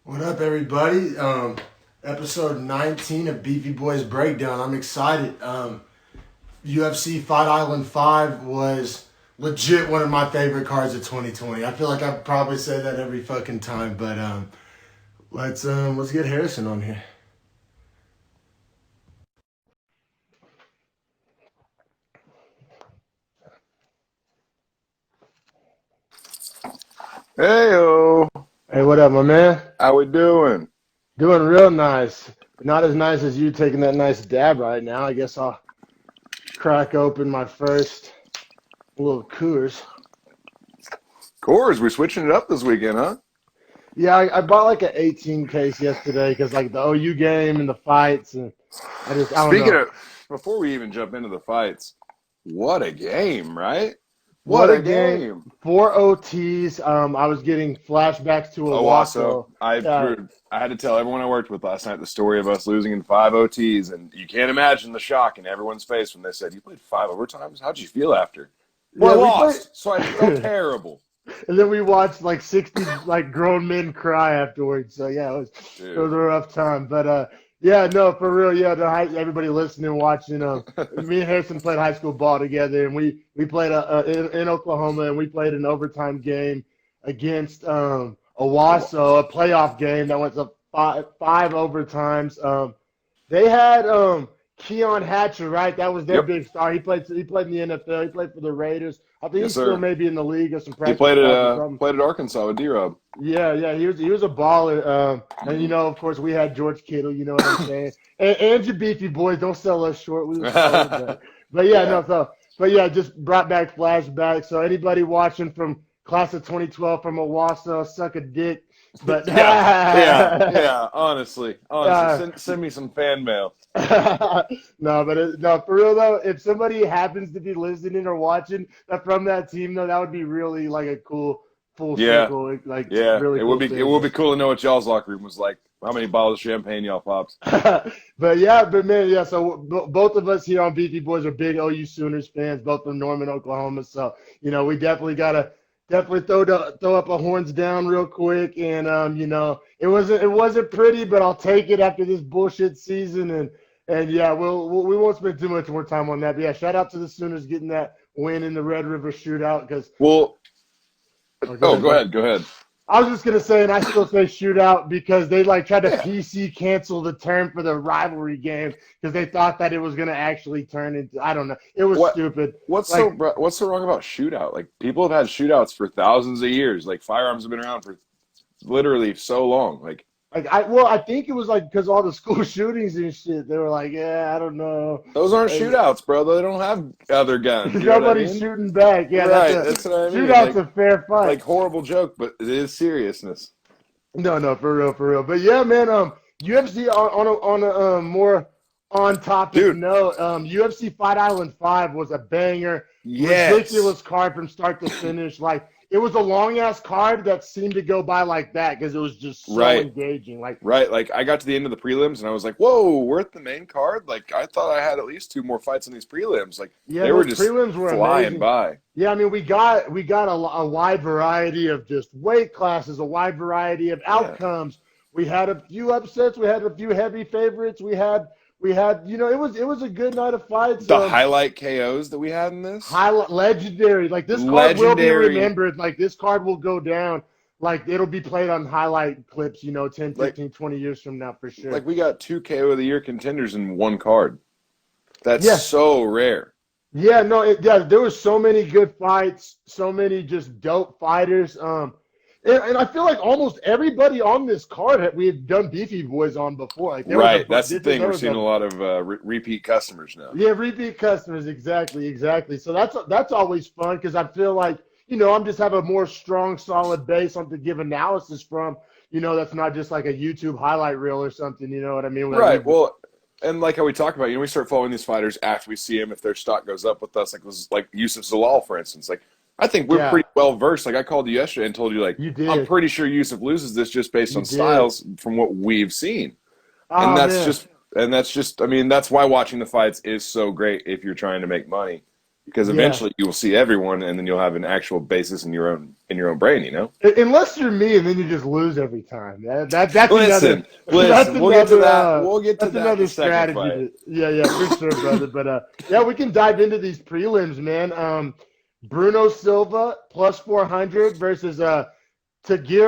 What up, everybody? Episode 19 of Beefy Boys Breakdown. I'm excited. UFC Fight Island 5 was legit one of my favorite cards of 2020. I feel like I probably say that every fucking time, but let's get Harrison on here. Heyo, Hey, what up, my man? how we doing? Doing real nice. Not as nice as you taking that nice dab right now. I guess I'll crack open my first little Coors. Coors, we switching it up this weekend, huh? Yeah, I bought like an 18 case yesterday because like the OU game and the fights, and I don't Speaking know. of, before we even jump into the fights, what a game, right? What What a a game. game. 4 OTs. I was getting flashbacks to Owasso, Owasso. I had to tell everyone I worked with last night the story of us losing in 5 OTs, and you can't imagine the shock in everyone's face when they said, "You played 5 overtimes? How'd you feel after?" Well, I Yeah, we played, lost, so I felt terrible. and then we watched like 60 like grown men cry afterwards. So yeah, it was Dude. a rough time. But yeah, no, for real. Yeah, everybody listening, watching. Me and Harrison played high school ball together, and we played in Oklahoma, and we played an overtime game against Owasso, a playoff game that went to five overtimes. They had Keon Hatcher, right? That was their Yep. big star. He played in the NFL. He played for the Raiders. I think Yes, he's still sir. maybe in the league or some He practice squads or something. played at Arkansas with D-Rob. Yeah, yeah, he was a baller. And Mhm. of course, we had George Kittle. You know what I'm saying? And your beefy boys, don't sell us short. We was cold, but yeah, Yeah. no. But yeah, just brought back flashbacks. So anybody watching from class of 2012 from Owasso, suck a dick. But Yeah, yeah. Honestly, uh, send me some fan mail. no, but no, for real though, if somebody happens to be listening or watching from that team, though, that would be really like a cool full Yeah, circle, like yeah. really cool It would thing. be cool to know what y'all's locker room was like. How many bottles of champagne y'all popped? But yeah, but man, yeah. So both of us here on Beefy Boys are big OU Sooners fans, both from Norman, Oklahoma. So we definitely gotta definitely throw up a horns down real quick. And it wasn't pretty, but I'll take it after this bullshit season. And yeah, we won't spend too much more time on that. But yeah, shout out to the Sooners getting that win in the Red River Shootout. Because Well, go oh, ahead, go go ahead. ahead, go ahead. I was just gonna say, and I still say shootout because they like tried to Yeah. PC cancel the term for the rivalry game because they thought that it was gonna actually turn into I don't know. It was What stupid. Like what's so wrong about shootout? Like people have had shootouts for thousands of years. Like firearms have been around for literally so long. Like I think it was like because all the school shootings and shit. They were like, yeah, I don't know. those aren't Uh, shootouts, bro. They don't have other guns. You know what I Nobody's mean? shooting back. Yeah, Right. That's what I mean. shootout's a fair fight. Like horrible joke, but it is seriousness. No, no, for real, for real. But yeah, man, UFC on a more on topic Dude, note, UFC Fight Island 5 was a banger, yes. ridiculous card from start to finish. Like it was a long ass card that seemed to go by like that because it was just so Right. engaging. Like Right. Like I got to the end of the prelims and I was like, whoa, we're at the main card? Like I thought I had at least two more fights in these prelims. Like yeah, they were those just prelims were flying amazing. by. Yeah, I mean we got a wide variety of just weight classes, a wide variety of Yeah. outcomes. We had a few upsets, we had a few heavy favorites. We had it was a good night of fights. The highlight KOs that we had in this, Highlight legendary. Like this card will be legendary. remembered. Like this card will go down. Like it'll be played on highlight clips, 10, Like 15, 20 years from now for sure. we got two KO of the year contenders in one card. That's Yeah. so rare. Yeah, no, yeah, there was so many good fights, so many just dope fighters. And I feel like almost everybody on this card we had done Beefy Boys on before. Like there was Right. That's the thing. there We're was seeing a a lot of repeat customers now. yeah, repeat customers, exactly, exactly. So that's always fun because I feel like I'm just have a more strong, solid base on to give analysis from. That's not just like a YouTube highlight reel or something. You know what I mean? Like Right. Well, and like how we talk about, we start following these fighters after we see them. If their stock goes up with us, like was like Yusuf Zalal, for instance. Like I think we're yeah, pretty well versed. Like I called you yesterday and told you, like you I'm did, pretty sure Yusuf loses this just based you on did. styles from what we've seen. And Oh man, that's just. I mean, that's why watching the fights is so great if you're trying to make money. because Yeah. eventually you will see everyone, and then you'll have an actual basis in your own brain. You know. Unless you're me, and then you just lose every time. That's another Listen. We'll get to that. We'll get to that's that in the another second strategy. fight. Yeah, for sure, brother. But yeah, we can dive into these prelims, man. Bruno Silva plus 400 versus Tagir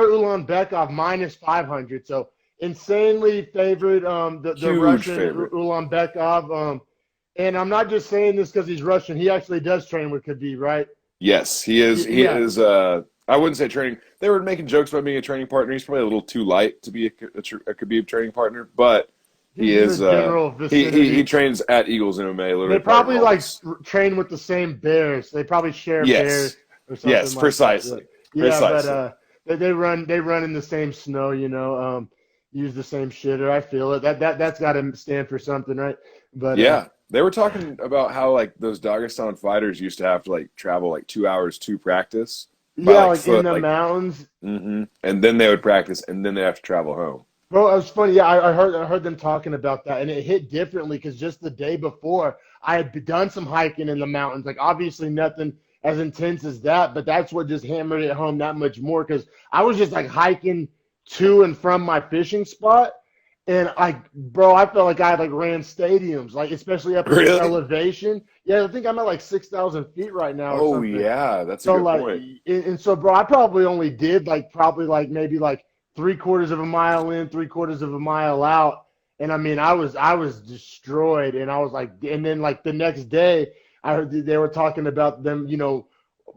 Ulanbekov minus 500. So insanely favored. The Huge Russian favorite. Ulanbekov. And I'm not just saying this because he's Russian. He actually does train with Khabib, right? Yes, he is. He Yeah. is. I wouldn't say training. They were making jokes about being a training partner. He's probably a little too light to be a Khabib training partner, but he He's in the is. general He vicinity. trains at Eagles MMA, They literally probably probably like almost. train with the same bears. They probably share bears Yes, or something yes, like that. Yeah, precisely, yeah, but precisely. they run in the same snow. Use the same shitter. I feel it. That's got to stand for something, right? But Yeah, they were talking about how like those Dagestan fighters used to have to like travel like 2 hours to practice by yeah, like like in foot, the like, mountains. and then they would practice, and then they have to travel home. Bro, it was funny. Yeah, I heard them talking about that, and it hit differently because just the day before, I had done some hiking in the mountains. Like obviously nothing as intense as that, but that's what just hammered it home that much more because I was just like hiking to and from my fishing spot, and like, bro, I felt like I had like ran stadiums, like especially up at this Really? elevation. Yeah, I think I'm at like 6,000 feet right now or Oh something. yeah, that's a So good like, point. and so bro, I probably only did like probably like maybe like three-quarters of a mile in, three-quarters of a mile out, and I mean I was destroyed, and I was like, and then like the next day I heard they were talking about them,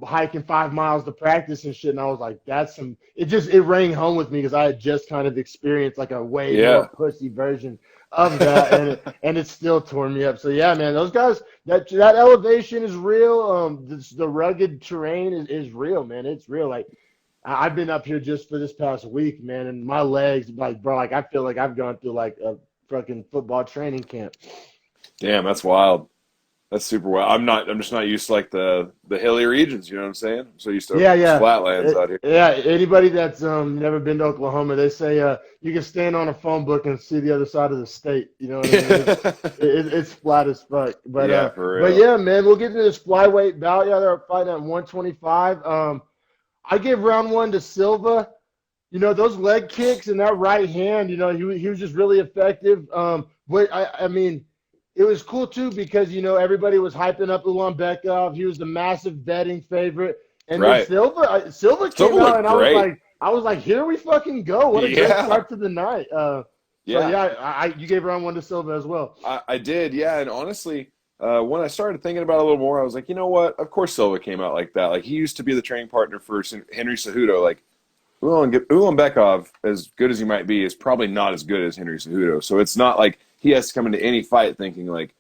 hiking 5 miles to practice and shit, and I was like, that's some. It rang home with me because I had just kind of experienced like a way more Yeah. pussy version of that, and it still tore me up. So yeah, man, those guys, that elevation is real. The rugged terrain is real, man. It's real. Like I've been up here just for this past week, man, and my legs, like, bro, like I feel like I've gone through like a fucking football training camp. Damn, that's wild. That's super wild. I'm just not used to like the hilly regions, you know what I'm saying? I'm so used to Yeah, just yeah. flatlands out here. Yeah, anybody that's never been to Oklahoma, they say you can stand on a phone book and see the other side of the state. You know what I mean? It's flat as fuck. But Yeah, for but real. yeah, man, we'll get into this flyweight bout. Yeah, they're fighting at 125. I gave round one to Silva. Those leg kicks and that right hand, he was just really effective. But I mean, it was cool too because everybody was hyping up Ulanbekov. He was the massive betting favorite, and then Right. Silva Silva came out, looked and I was great. like, here we fucking go! What a great Yeah. start to the night. So Yeah. yeah, you gave round one to Silva as well. I did, yeah. And honestly, when I started thinking about it a little more, I was like, you know what? Of course Silva came out like that. Like he used to be the training partner for Henry Cejudo. Like Ulanbekov, as good as he might be, is probably not as good as Henry Cejudo. So it's not like he has to come into any fight thinking like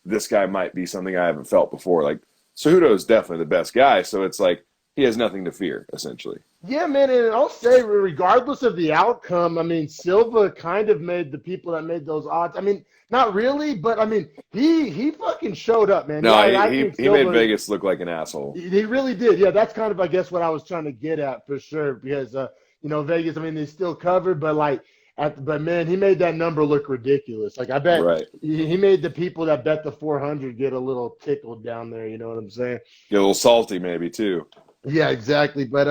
this guy might be something I haven't felt before. Like Cejudo is definitely the best guy, so it's like he has nothing to fear essentially. Yeah, man, and I'll say, regardless of the outcome, I mean, Silva kind of made the people that made those odds. I mean, not really, but I mean, he fucking showed up, man. Yeah, No, I think he made Silva, Vegas look like an asshole. he really did. Yeah, that's kind of, I guess, what I was trying to get at for sure. Because Vegas, I mean, they still covered, but like, but man, he made that number look ridiculous. Like, I bet Right. he made the people that bet the 400 get a little tickled down there. You know what I'm saying? Get a little salty maybe too. Yeah, exactly. But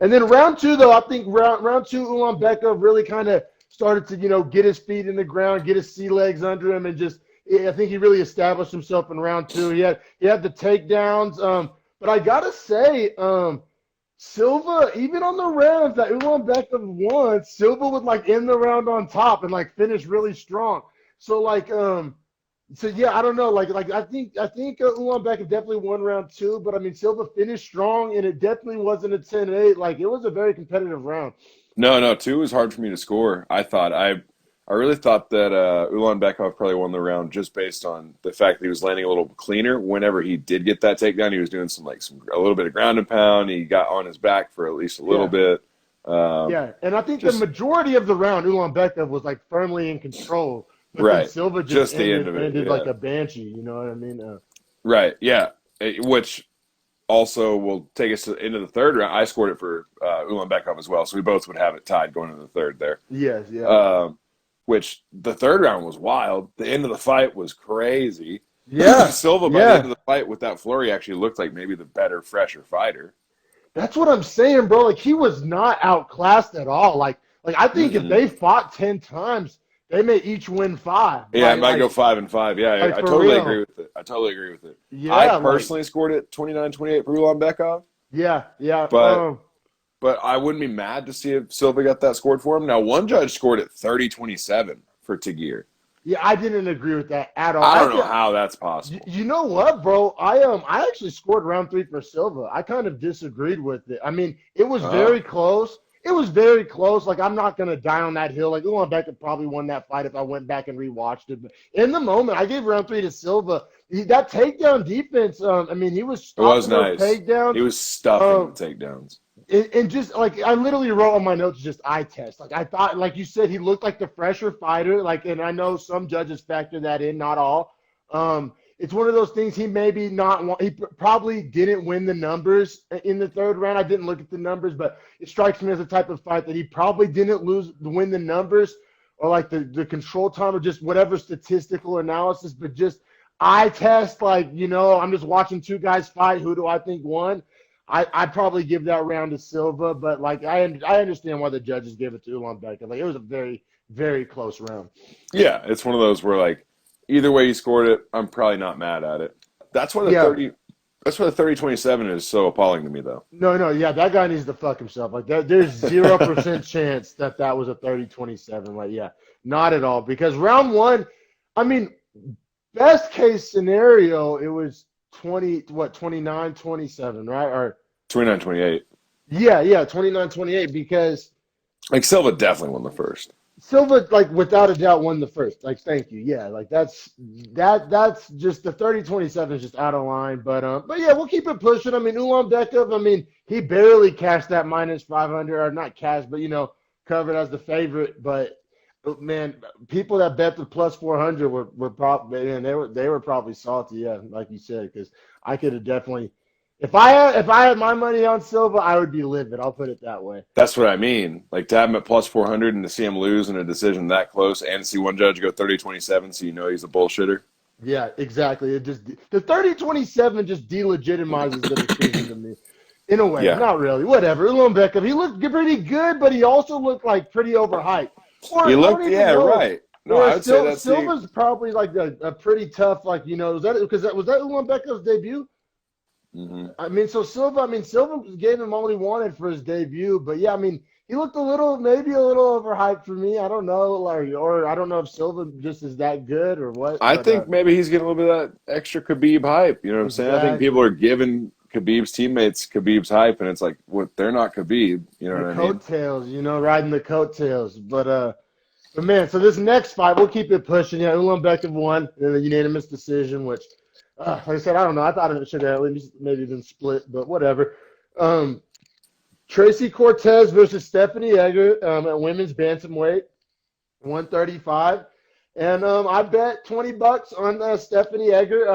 and then round two though, I think round two, Ulanbekov really kind of started to get his feet in the ground, get his sea legs under him, and just I think he really established himself in round two. He had the takedowns. But I gotta say, Silva, even on the rounds that Ulanbekov won, Silva would like end the round on top and like finish really strong. So like so yeah, I don't know. Like I think Ulanbekov definitely won round two, but I mean Silva finished strong, and it definitely wasn't a 10-8. Like it was a very competitive round. No, no, two was hard for me to score. I really thought that Ulanbekov probably won the round just based on the fact that he was landing a little cleaner. Whenever he did get that takedown, he was doing a little bit of ground and pound. He got on his back for at least a little Yeah, bit. Um, yeah, and I think the just majority of the round Ulanbekov was like firmly in control, but then right, Silva just just the end ended of it. ended like Yeah, a banshee. You know what I mean? right. Yeah, which also will take us into the third round. I scored it for Ulanbekov as well, so we both would have it tied going into the third there. Yes, yeah. Um, which the third round was wild. The end of the fight was crazy. Yeah, Silva, by the end yeah. of the fight with that flurry, actually looked like maybe the better, fresher fighter. That's what I'm saying, bro. Like he was not outclassed at all. Like I think if Mm-mm. they fought 10 times, they may each win five. Yeah, it might go 5-5. Yeah, Like I for totally agree real. with it. I totally agree with it. I Yeah, like personally scored it 29-28 for Ulanbekov, yeah, yeah. but I wouldn't be mad to see if Silva got that scored for him. Now, one judge scored it 30-27 for Tagir. Yeah, I didn't agree with that at all. I I don't know think how that's you, possible. you know what, bro? I actually scored round three for Silva. I kind of disagreed with it. I mean, it was Oh, very close. It was very close. Like I'm not gonna die on that hill. Like Ulan Becker probably won that fight if I went back and rewatched it. But in the moment, I gave round three to Silva. That takedown defense. I mean, he was it was stopping those nice. He takedowns. was stuffing the Um, takedowns. and just like I literally wrote on my notes, just eye test. Like I thought, like you said, he looked like the fresher fighter. Like, and I know some judges factor that in, not all. It's one of those things. He maybe not. He probably didn't win the numbers in the third round. I didn't look at the numbers, but it strikes me as a type of fight that he probably didn't win the numbers or like the control time or just whatever statistical analysis, but just eye test. Like I'm just watching two guys fight. Who do I think won? I'd probably give that round to Silva, but like I understand why the judges gave it to Ulanbeka. Like it was a very very close round. Yeah, it's one of those where like either way you scored it, I'm probably not mad at it. That's why the Yeah, 30 that's why the 30-27 is so appalling to me though. no, yeah, that guy needs to fuck himself. Like that, there's 0% chance that that was a 30-27. Like yeah, not at all. Because round one, I mean, best case scenario, it was 29-27, right? Or 29-28. yeah, 29-28 because Like Silva definitely won the first. Silva, like without a doubt, won the first. Like, thank you. Yeah, like that's just the 30-27 is just out of line. But yeah, we'll keep it pushing. I mean, Ulan I mean, he barely cashed that -500 or not cashed, but covered as the favorite. But man, people that bet the +400 were probably man, they were probably salty. Yeah, like you said, because I could have definitely. If I had my money on Silva, I would be livid. I'll put it that way. That's what I mean. Like to have him at +400 and to see him lose in a decision that close and see one judge go 30-27 so you know he's a bullshitter. Yeah, exactly. It just the 30-27 just delegitimizes the decision to me. In a way, Yeah. not really. Whatever. Ulon Beckham, he looked pretty good, but he also looked like pretty overhyped. Or He I don't looked even yeah, know. right. No, Or I would say still that's the Silva's probably like a pretty tough, like was that because was that Ulon Beckham's debut? mm-hmm. Silva gave him all he wanted for his debut, but yeah, I mean, he looked maybe a little overhyped for me. I don't know, like, or I don't know if Silva just is that good or what, I but think maybe he's getting a little bit of that extra Khabib hype. You know what I'm saying? I think people are exactly. giving Khabib's teammates Khabib's hype, and it's like, what? They're not Khabib. You know The what I mean? coattails, riding the coattails. But man, so this next fight, we'll keep it pushing. Yeah, Ulan won in a unanimous decision, which, like I said, I don't know. I thought it should have at least maybe been split, but whatever. Um, Tracy Cortez versus Stephanie Egger at women's bantamweight, 135. And I bet $20 on Stephanie Egger.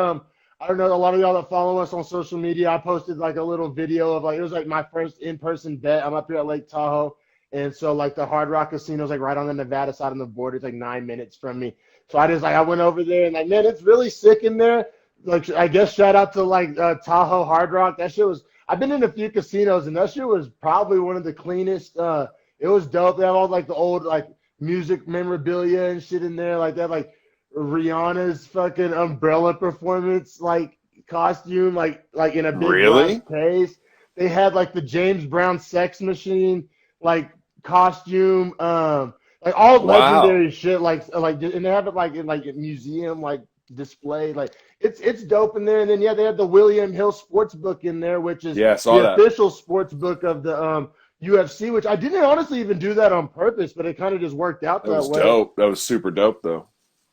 I don't know, a lot of y'all that follow us on social media, I posted like a little video of like it was like my first in-person bet. I'm up here at Lake Tahoe. And so like the Hard Rock Casino is like right on the Nevada side on the border. It's like 9 minutes from me. So I went over there and like, man, it's really sick in there. Like I guess shout out to like Tahoe Hard Rock. That shit was I've been in a few casinos and that shit was probably one of the cleanest. It was dope. They have all like the old like music memorabilia and shit in there like that. Like Rihanna's fucking umbrella performance like costume like in a big glass Really? case. They had like the James Brown sex machine like costume like all Wow. legendary shit like and they have it like in like a museum like displayed like it's dope in there. And then yeah, they had the William Hill sports book in there, which is Yeah, I saw the that. official sports book of the UFC, which I didn't honestly even do that on purpose, but it kind of just worked out That that was way. dope. That was super dope, though.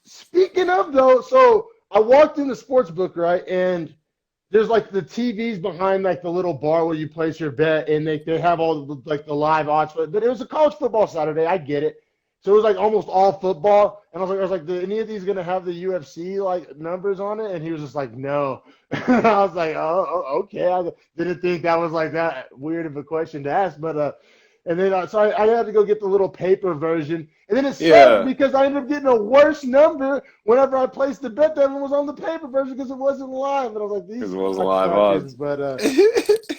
Speaking of though, so I walked in the sports book, right? And there's like the TVs behind like the little bar where you place your bet, and they have all like the live odds. But it was a college football Saturday. I get it. So it was like almost all football, and I was like, any of these gonna have the UFC like numbers on it? And he was just like, no. And I was like, okay. I didn't think that was like that weird of a question to ask, but And then I had to go get the little paper version. And then it sucked Yeah, because I ended up getting a worse number whenever I placed the bet that one was on the paper version because it wasn't live. And I was like, because these it wasn't live cocksuckers. odds. But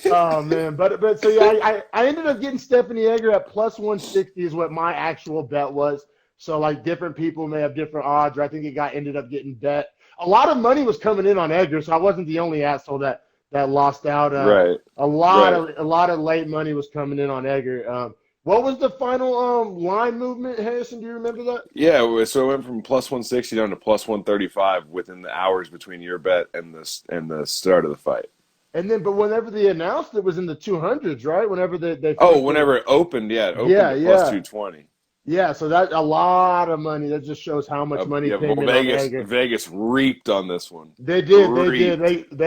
oh man, but so yeah, I ended up getting Stephanie Egger at plus 160 is what my actual bet was. So like different people may have different odds, or I think it got ended up getting bet. A lot of money was coming in on Egger, so I wasn't the only asshole that lost out. Right, A lot right. of late money was coming in on Egger. What was the final line movement, Harrison? Do you remember that? Yeah, so it went from plus 160 down to plus 135 within the hours between your bet and the start of the fight. And then, but whenever they announced it was in the 200s, right? Whenever they Oh, first did it. whenever it opened, yeah, it opened Yeah, at plus yeah. 220. Yeah, so that's a lot of money. That just shows how much money Yeah, came well, in on Vegas Egger. Vegas reaped on this one. They did, they did. Reaped.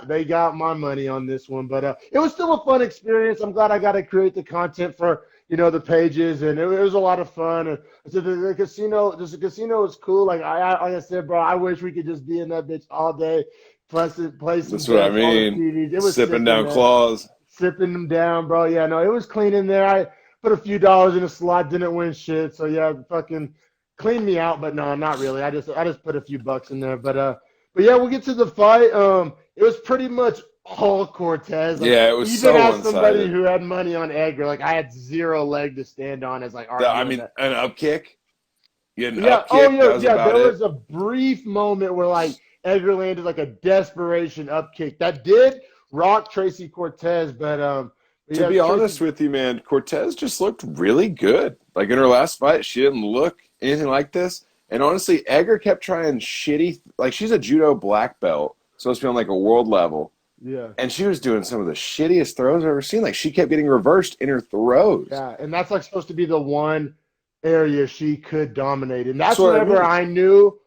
They got my money on this one, but it was still a fun experience. I'm glad I got to create the content for the pages, and it was a lot of fun. And so the casino, the casino was cool. Like I said, bro, I wish we could just be in that bitch all day, plus play some That's what I bets, all the mean. TVs. It was Sipping sick in down there, claws. sipping them down, bro. Yeah, no, it was clean in there. I put a few dollars in a slot, didn't win shit. So yeah, fucking cleaned me out, but no, not really. I just put a few bucks in there, but yeah, we'll get to the fight. It was pretty much all Cortez. Like Yeah, it was even so as somebody one-sided. who had money on Edgar, like I had zero leg to stand on as like I arguing mean, that. an up kick. You had an Yeah. up Oh kick. yeah. That was Yeah. about There it. was a brief moment where like Edgar landed like a desperation up kick that did rock Tracy Cortez, but To yeah, be Tracy. honest with you, man, Cortez just looked really good. Like in her last fight, she didn't look anything like this. And honestly, Egger kept trying shitty. Like she's a judo black belt, supposed to be on like a world level, Yeah. and she was doing some of the shittiest throws I've ever seen. Like she kept getting reversed in her throws. Yeah, and that's like supposed to be the one area she could dominate, and That's that's what I whenever mean. I knew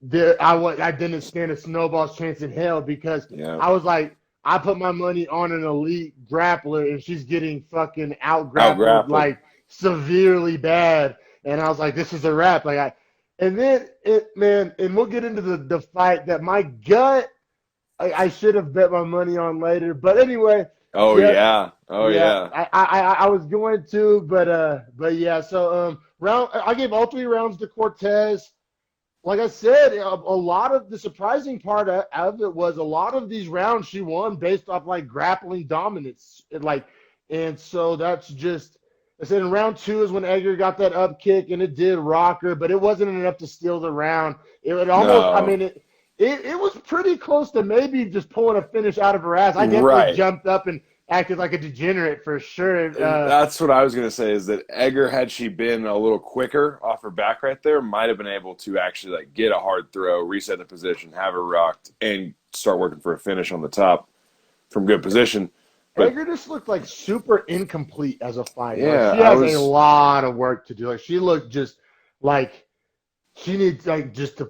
that I didn't stand a snowball's chance in hell because Yeah, I was like I put my money on an elite grappler and she's getting fucking out out grappled grappled. like severely bad, and I was like this is a wrap and then it man, and we'll get into the fight that my gut I should have bet my money on later, but anyway. Oh Yeah, yeah, oh yeah, yeah. I was going to, but yeah. So round I gave all three rounds to Cortez. Like I said, a lot of the surprising part of it was a lot of these rounds she won based off like grappling dominance, and so that's just. I said in round two is when Edgar got that up kick and it did rock her, but it wasn't enough to steal the round. It almost, I No, mean, it was pretty close to maybe just pulling a finish out of her ass. I definitely right. jumped up and acted like a degenerate for sure. That's what I was going to say is that Egger, had she been a little quicker off her back right there, might have been able to actually like get a hard throw, reset the position, have her rocked, and start working for a finish on the top from good position. But Edgar just looked like super incomplete as a fighter. Like yeah, she I has a was lot of work to do. Like she looked just like she needs like just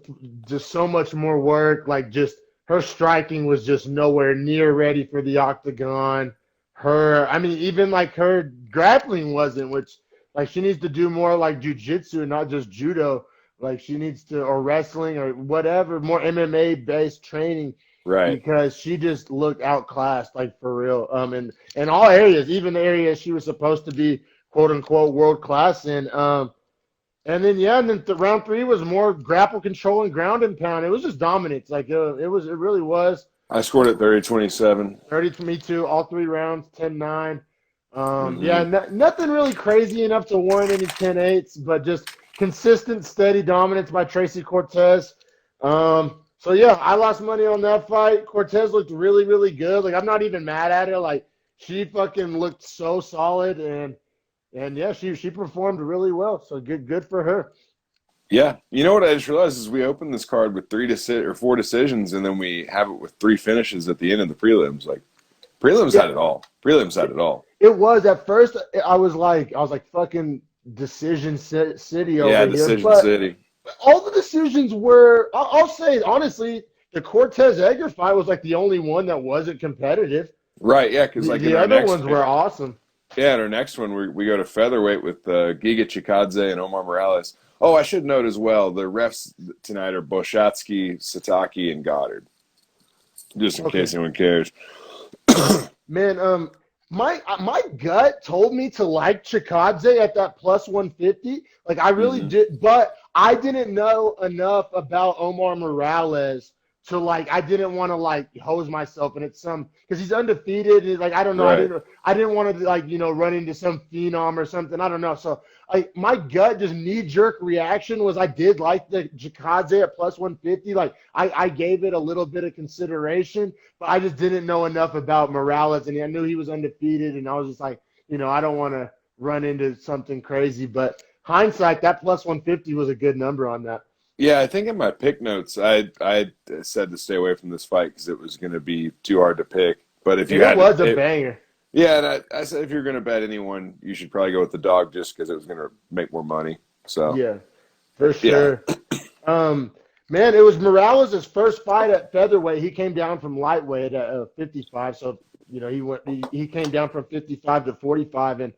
so much more work. Like just her striking was just nowhere near ready for the octagon. I mean, even like her grappling wasn't, which like she needs to do more like jujitsu and not just judo. Like she needs to or wrestling or whatever, more MMA based training right. because she just looked outclassed, like for real. In all areas, even the areas she was supposed to be quote unquote world class in. And then yeah, and then round three was more grapple control and ground and pound. It was just dominance. Like it really was. I scored at 30-27. 30 to me too. All three rounds, 10-9. Yeah, Mm-hmm. nothing really crazy enough to warrant any 10-8s, but just consistent, steady dominance by Tracy Cortez. So yeah, I lost money on that fight. Cortez looked really, really good. Like I'm not even mad at her. Like she fucking looked so solid and yeah, she performed really well. So good for her. Yeah, you know what I just realized is we opened this card with four decisions, and then we have it with three finishes at the end of the prelims. Like prelims Yeah, had it all. Prelims had it all. it was at first. I was like fucking decision city Yeah, over here, decision but city. all the decisions were. I'll say honestly, the Cortez Edgar fight was like the only one that wasn't competitive. Right, yeah, because The like in the our other next ones were awesome. yeah, in our next one we go to featherweight with Giga Chikadze and Omar Morales. Oh, I should note as well the refs tonight are Boshatsky, Sataki, and Goddard. Just in Okay, case anyone cares. man. My gut told me to like Chikadze at that plus 150. Like I really Hmm. did, but I didn't know enough about Omar Morales to like. I didn't want to like hose myself, and it's some because he's undefeated. And like I don't know. Right. I didn't want to like run into some phenom or something. I don't know. So my gut just knee jerk reaction was I did like the Chikadze at plus 150. Like I gave it a little bit of consideration, but I just didn't know enough about Morales, and I knew he was undefeated, and I was just like, I don't want to run into something crazy. But hindsight, that plus 150 was a good number on that. Yeah, I think in my pick notes, I said to stay away from this fight because it was going to be too hard to pick. But if And you it had was a to, banger. yeah, and I said if you're going to bet anyone, you should probably go with the dog just because it was going to make more money. So Yeah, for yeah, sure. Um, Man, it was Morales' first fight at featherweight. He came down from lightweight at 55, so he came down from 55 to 45, and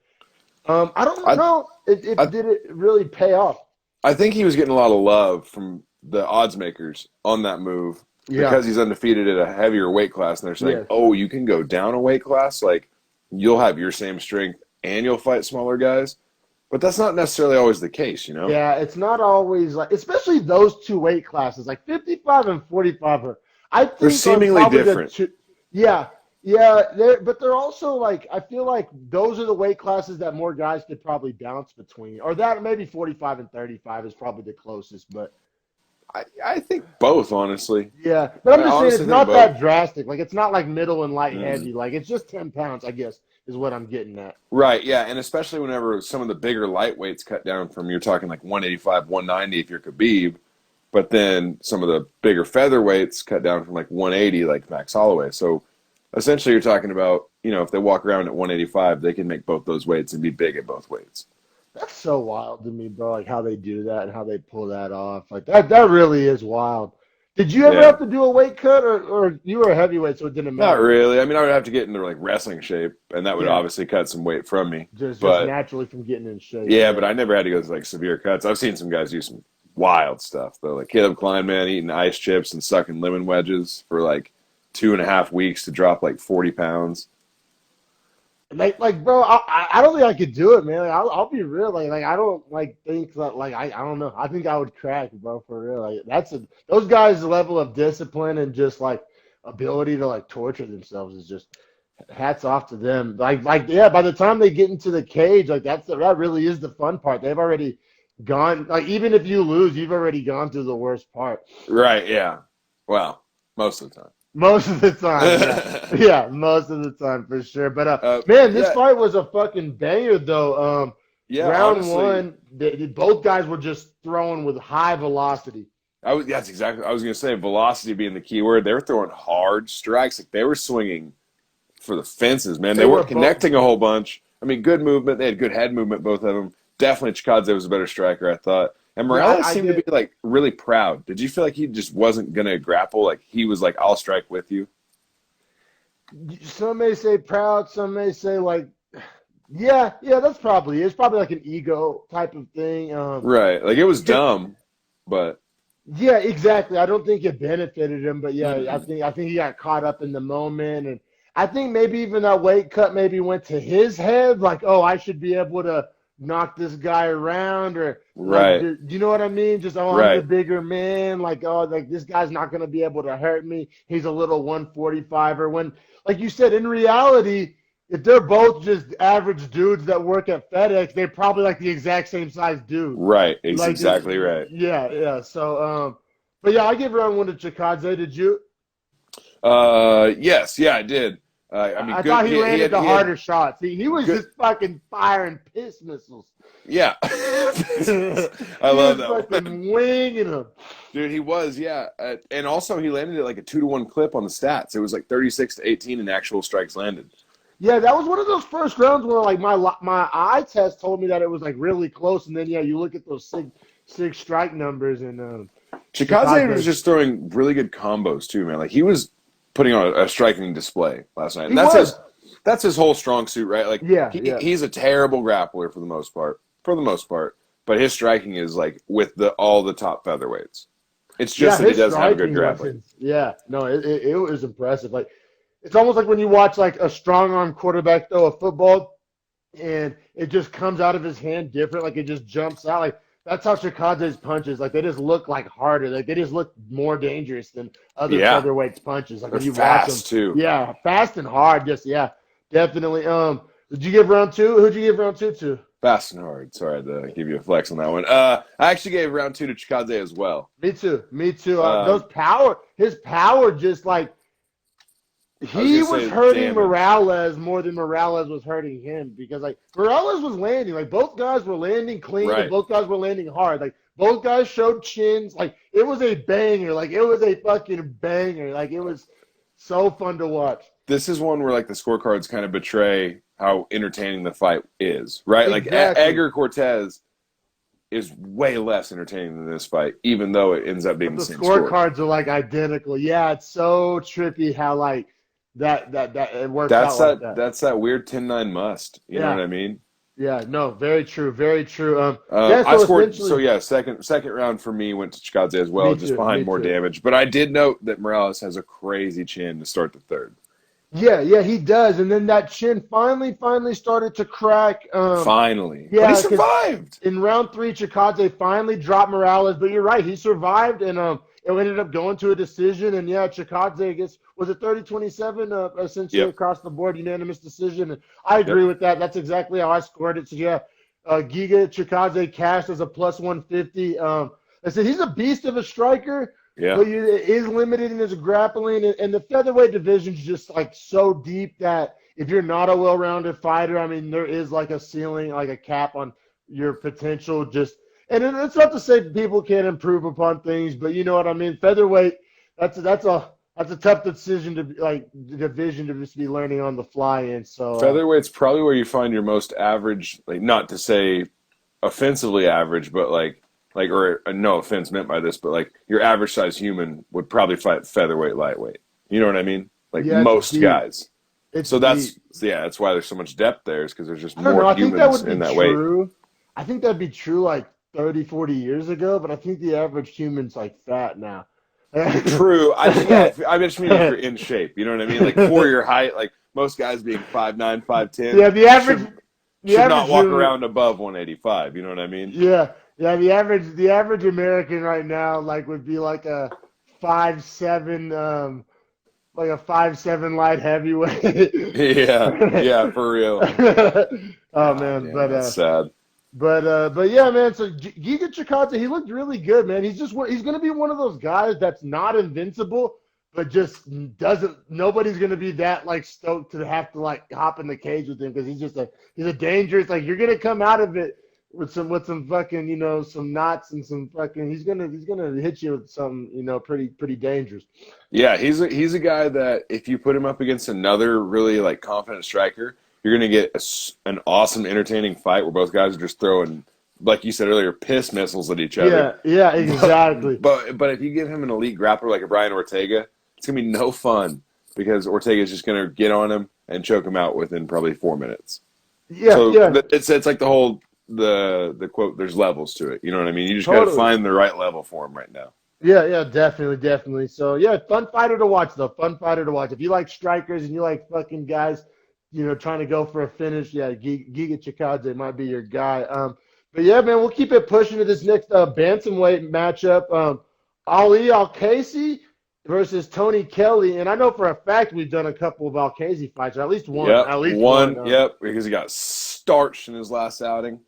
I don't I know if I did it really pay off. I think he was getting a lot of love from the odds makers on that move Yeah, because he's undefeated at a heavier weight class, and they're saying, yes. "Oh, you can go down a weight class, like you'll have your same strength and you'll fight smaller guys." But that's not necessarily always the case, you know? Yeah, it's not always like, especially those two weight classes, like 55 and 45 I They're think are seemingly probably the different. two. Yeah, yeah, but they're also like, I feel like those are the weight classes that more guys could probably bounce between, or that maybe 45 and 35 is probably the closest. But I think both, honestly. yeah, but I'm I just saying honestly it's think not both. that drastic. Like it's not like middle and light Mhm. heavy. Like it's just 10 pounds, I guess, is what I'm getting at. Right, yeah, and especially whenever some of the bigger lightweights cut down from you're talking like 185, 190 if you're Khabib, but then some of the bigger featherweights cut down from like 180 like Max Holloway. So essentially you're talking about, if they walk around at 185, they can make both those weights and be big at both weights. That's so wild to me, bro. Like how they do that and how they pull that off. Like that really is wild. Did you ever Yeah. have to do a weight cut, or you were a heavyweight, so it didn't Not matter? really. I mean, I would have to get into like wrestling shape and that would Yeah, obviously cut some weight from me. just But naturally from getting in shape. yeah, Yeah, but I never had to go through like severe cuts. I've seen some guys do some wild stuff though, like Caleb Klein, man, eating ice chips and sucking lemon wedges for like 2.5 weeks to drop like 40 pounds. like bro, I don't think I could do it, man. Like, I'll be real. Like I don't like think that like I don't know. I think I would crack, bro, for real. Like those guys' level of discipline and just like ability to like torture themselves is just hats off to them. Like yeah, by the time they get into the cage, like that really is the fun part. They've already gone. Like even if you lose, you've already gone through the worst part. Right, yeah. Well, most of the Most of the time, yeah, time. yeah, most of the time for sure. But man, this Yeah, fight was a fucking banger though. yeah, Round honestly, one, both guys were just throwing with high velocity. that's exactly I was going to say velocity being the key word. They were throwing hard strikes. Like they were swinging for the fences, man. They They were weren't both. connecting a whole bunch. I mean, good movement. They had good head movement, both of them. Definitely Chikadze was a better striker, I thought. And Yeah, Morales I seemed to be get. like really proud. Did you feel like he just wasn't gonna grapple? Like he was like, "I'll strike with you." Some may say proud, some may say like, yeah, yeah, that's probably it. It's probably like an ego type of thing. Right. Like it was dumb, but Yeah, exactly. I don't think it benefited him, but yeah, I mm, think I think he got caught up in the moment, and I think maybe even that weight cut maybe went to his head, like, oh, I should be able to knock this guy around, or like, right, do you know what I mean? Just oh, I'm the right, bigger man, like oh, like this guy's not gonna be able to hurt me. He's a little 145 or when, like you said, in reality. If they're both just average dudes that work at FedEx, they're probably like the exact same size dude. right. It's Like, exactly right. yeah, yeah. So, but yeah, I give round one to Chikadze. Did you? Yes, yeah, I did. I mean, I good. thought he landed the He had harder shots. He was good. just fucking firing piss missiles. Yeah, He I love was that one. fucking winging them. Dude, he was, yeah. And also, he landed at like a 2-to-1 clip on the stats. It was like 36-18 in actual strikes landed. Yeah, that was one of those first rounds where like my eye test told me that it was like really close, and then yeah, you look at those six strike numbers and Chikaze was Chikadze. just throwing really good combos too, man. Like he was putting on a striking display last night, He and was. that's his whole strong suit, right? Like Yeah, yeah. he's a terrible grappler for the most part. But his striking is like with all the top featherweights. It's Yeah, just that he his doesn't have a good striking grappling. weapons. Yeah, no, it was impressive. Like it's almost like when you watch like a strong arm quarterback throw a football and it just comes out of his hand different, like it just jumps out. Like that's how Chikaze's punches, like they just look like harder, like they just look more dangerous than other Yeah, featherweights punches. Like they're when you watch them, fast too. yeah, fast and hard. Just yeah, definitely. Did you give round two? Who'd you give round two to? Fast and hard. Sorry to give you a flex on that one. I actually gave round two to Chikaze as well. Me too. Me too. Um, His power, just like I was he gonna was say hurting damage. Morales more than Morales was hurting him because like Morales was landing, like both guys were landing clean and Right. both guys were landing hard. Like both guys showed chins. Like it was a banger. Like it was a fucking banger. Like it was so fun to watch. This is one where like the scorecards kind of betray how entertaining the fight is, right? Like Exactly. Edgar Cortez is way less entertaining than this fight, even though it ends up being But the the same score. scorecards are like identical. Yeah, it's so trippy how like that it works out like that. That's that weird 10-9 must. You know Yeah. what I mean? Yeah, no, very true, very true. Yeah, I so scored so essentially, yeah, second round for me went to Chikadze as well, me just too, behind me more too. damage. But I did note that Morales has a crazy chin to start the third. Yeah, yeah, he does. And then that chin finally started to crack. Finally. But he Yeah, because survived. in round three, Chikadze finally dropped Morales. But you're right, he survived, and it ended up going to a decision. And yeah, Chikadze, I guess, was it 30-27, essentially Yep. across the board, unanimous decision. And I Yep. agree with that. That's exactly how I scored it. So yeah, Giga Chikadze cashed as a plus 150. I said he's a beast of a striker. Yeah. But you, it is limited in his grappling, and the featherweight division is just like so deep that if you're not a well-rounded fighter, I mean, there is like a ceiling, like a cap on your potential. Just and it's not to say people can't improve upon things, but you know what I mean. Featherweight, that's a tough decision to like division to just be learning on the fly in. So Featherweight's probably where you find your most average, like not to say offensively average, but like or no offense meant by this, but like your average size human would probably fight featherweight, lightweight. You know what I mean? Like yeah, it's most deep. guys. It's So deep. that's why there's so much depth there, is because there's just I don't know. more I think that humans would be in that weight. true. I think that'd be true like 30, 40 years ago, but I think the average human's like fat now. True. I just mean if you're in shape. You know what I mean? Like for your height, like most guys being 5'9", 5'10", Yeah, the should average not walk human, around above 185. You know what I mean? yeah, the average American right now like would be like a 5'7", like a 5'7" light heavyweight. Yeah, yeah, for real. Oh God man, damn, that's sad. but yeah, man. So Giga Chikadze, he looked really good, man. He's going to be one of those guys that's not invincible, but just doesn't. Nobody's going to be that like stoked to have to like hop in the cage with him because he's a dangerous. Like you're going to come out of it with some fucking some knots and some fucking. He's gonna hit you with some pretty dangerous. Yeah, he's a guy that if you put him up against another really like confident striker, you're gonna get an awesome, entertaining fight where both guys are just throwing, like you said earlier, piss missiles at each other. Yeah, yeah, But exactly. but if you give him an elite grappler like a Brian Ortega, it's gonna be no fun because Ortega's just gonna get on him and choke him out within probably 4 minutes. Yeah, So yeah, it's like the whole the quote. There's levels to it. You know what I mean? You just got to totally. find the right level for him right now. Yeah, yeah, definitely, definitely. So yeah, fun fighter to watch though. Fun fighter to watch. If you like strikers and you like fucking guys, trying to go for a finish, yeah, Giga Chikadze might be your guy. But yeah, man, we'll keep it pushing to this next bantamweight matchup. Ali Al-Casey versus Tony Kelly, and I know for a fact we've done a couple of Al-Casey fights, or at least one, Yep, at least one. one. Yep, because he got starched in his last outing.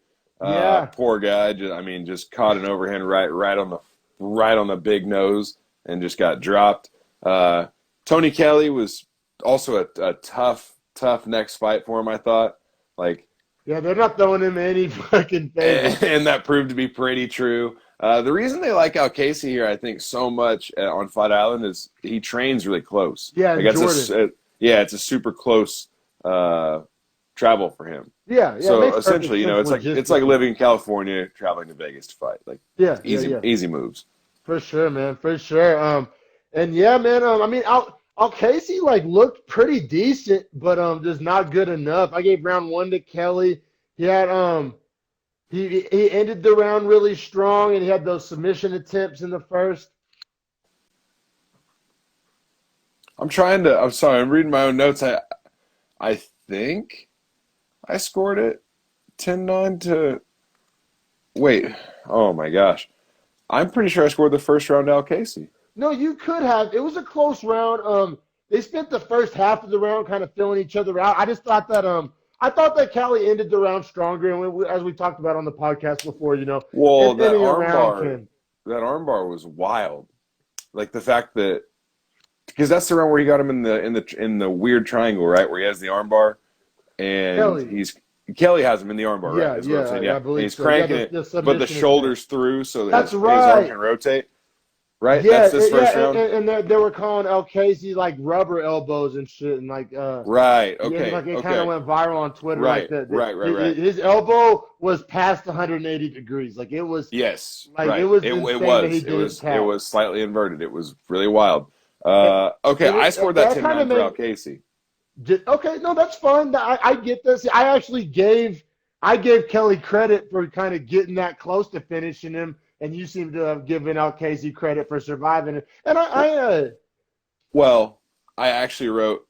Yeah, Poor guy. Just caught an overhand right on the big nose and just got dropped. Tony Kelly was also a tough next fight for him. I thought like, yeah, they're not throwing him any fucking favors. and that proved to be pretty true. The reason they like Al Casey here, I think, so much on Fight Island is he trains really close. Yeah, Like and Jordan. it's a super close travel for him. Yeah, yeah, it So makes perfect essentially, sense it's like logistically. living in California, traveling to Vegas to fight. Like Yeah, yeah, easy yeah. easy moves. For sure, man. For sure. And yeah, man. I mean, Al Casey like looked pretty decent, but just not good enough. I gave round one to Kelly. He had he ended the round really strong, and he had those submission attempts in the first. I'm sorry, I'm reading my own notes. I think I scored it 10-9 to, wait, oh my gosh. I'm pretty sure I scored the first round to Al Casey. No, you could have. It was a close round. They spent the first half of the round kind of filling each other out. I just thought that I thought that Kelly ended the round stronger, and as we talked about on the podcast before, Well, ending a round can. that armbar was wild. Like the fact that because that's the round where he got him in the weird triangle, right? Where he has the armbar and Kelly. Kelly has him in the armbar, right? Yeah, Is what I'm saying. yeah, Yeah, I and believe he's so. Yeah, cranking it, the but the submission is there. shoulders through so that That's his arm right. can rotate. Right? Yeah, That's this first round. and they were calling El Casey like rubber elbows and shit, and like Right. yeah, and Okay. like it kind of Okay. went viral on Twitter. Like Right. Right. Right. Right. his elbow was past 180 degrees. Yes. Like it Right. was It insane that he was. did it It past. was slightly inverted. It was really wild. It, Okay, I scored that that ten kind of nine for Al made Casey. okay. No, that's fine. I get this. I actually I gave Kelly credit for kind of getting that close to finishing him, and you seem to have given El Casey credit for surviving it. And Well, I actually wrote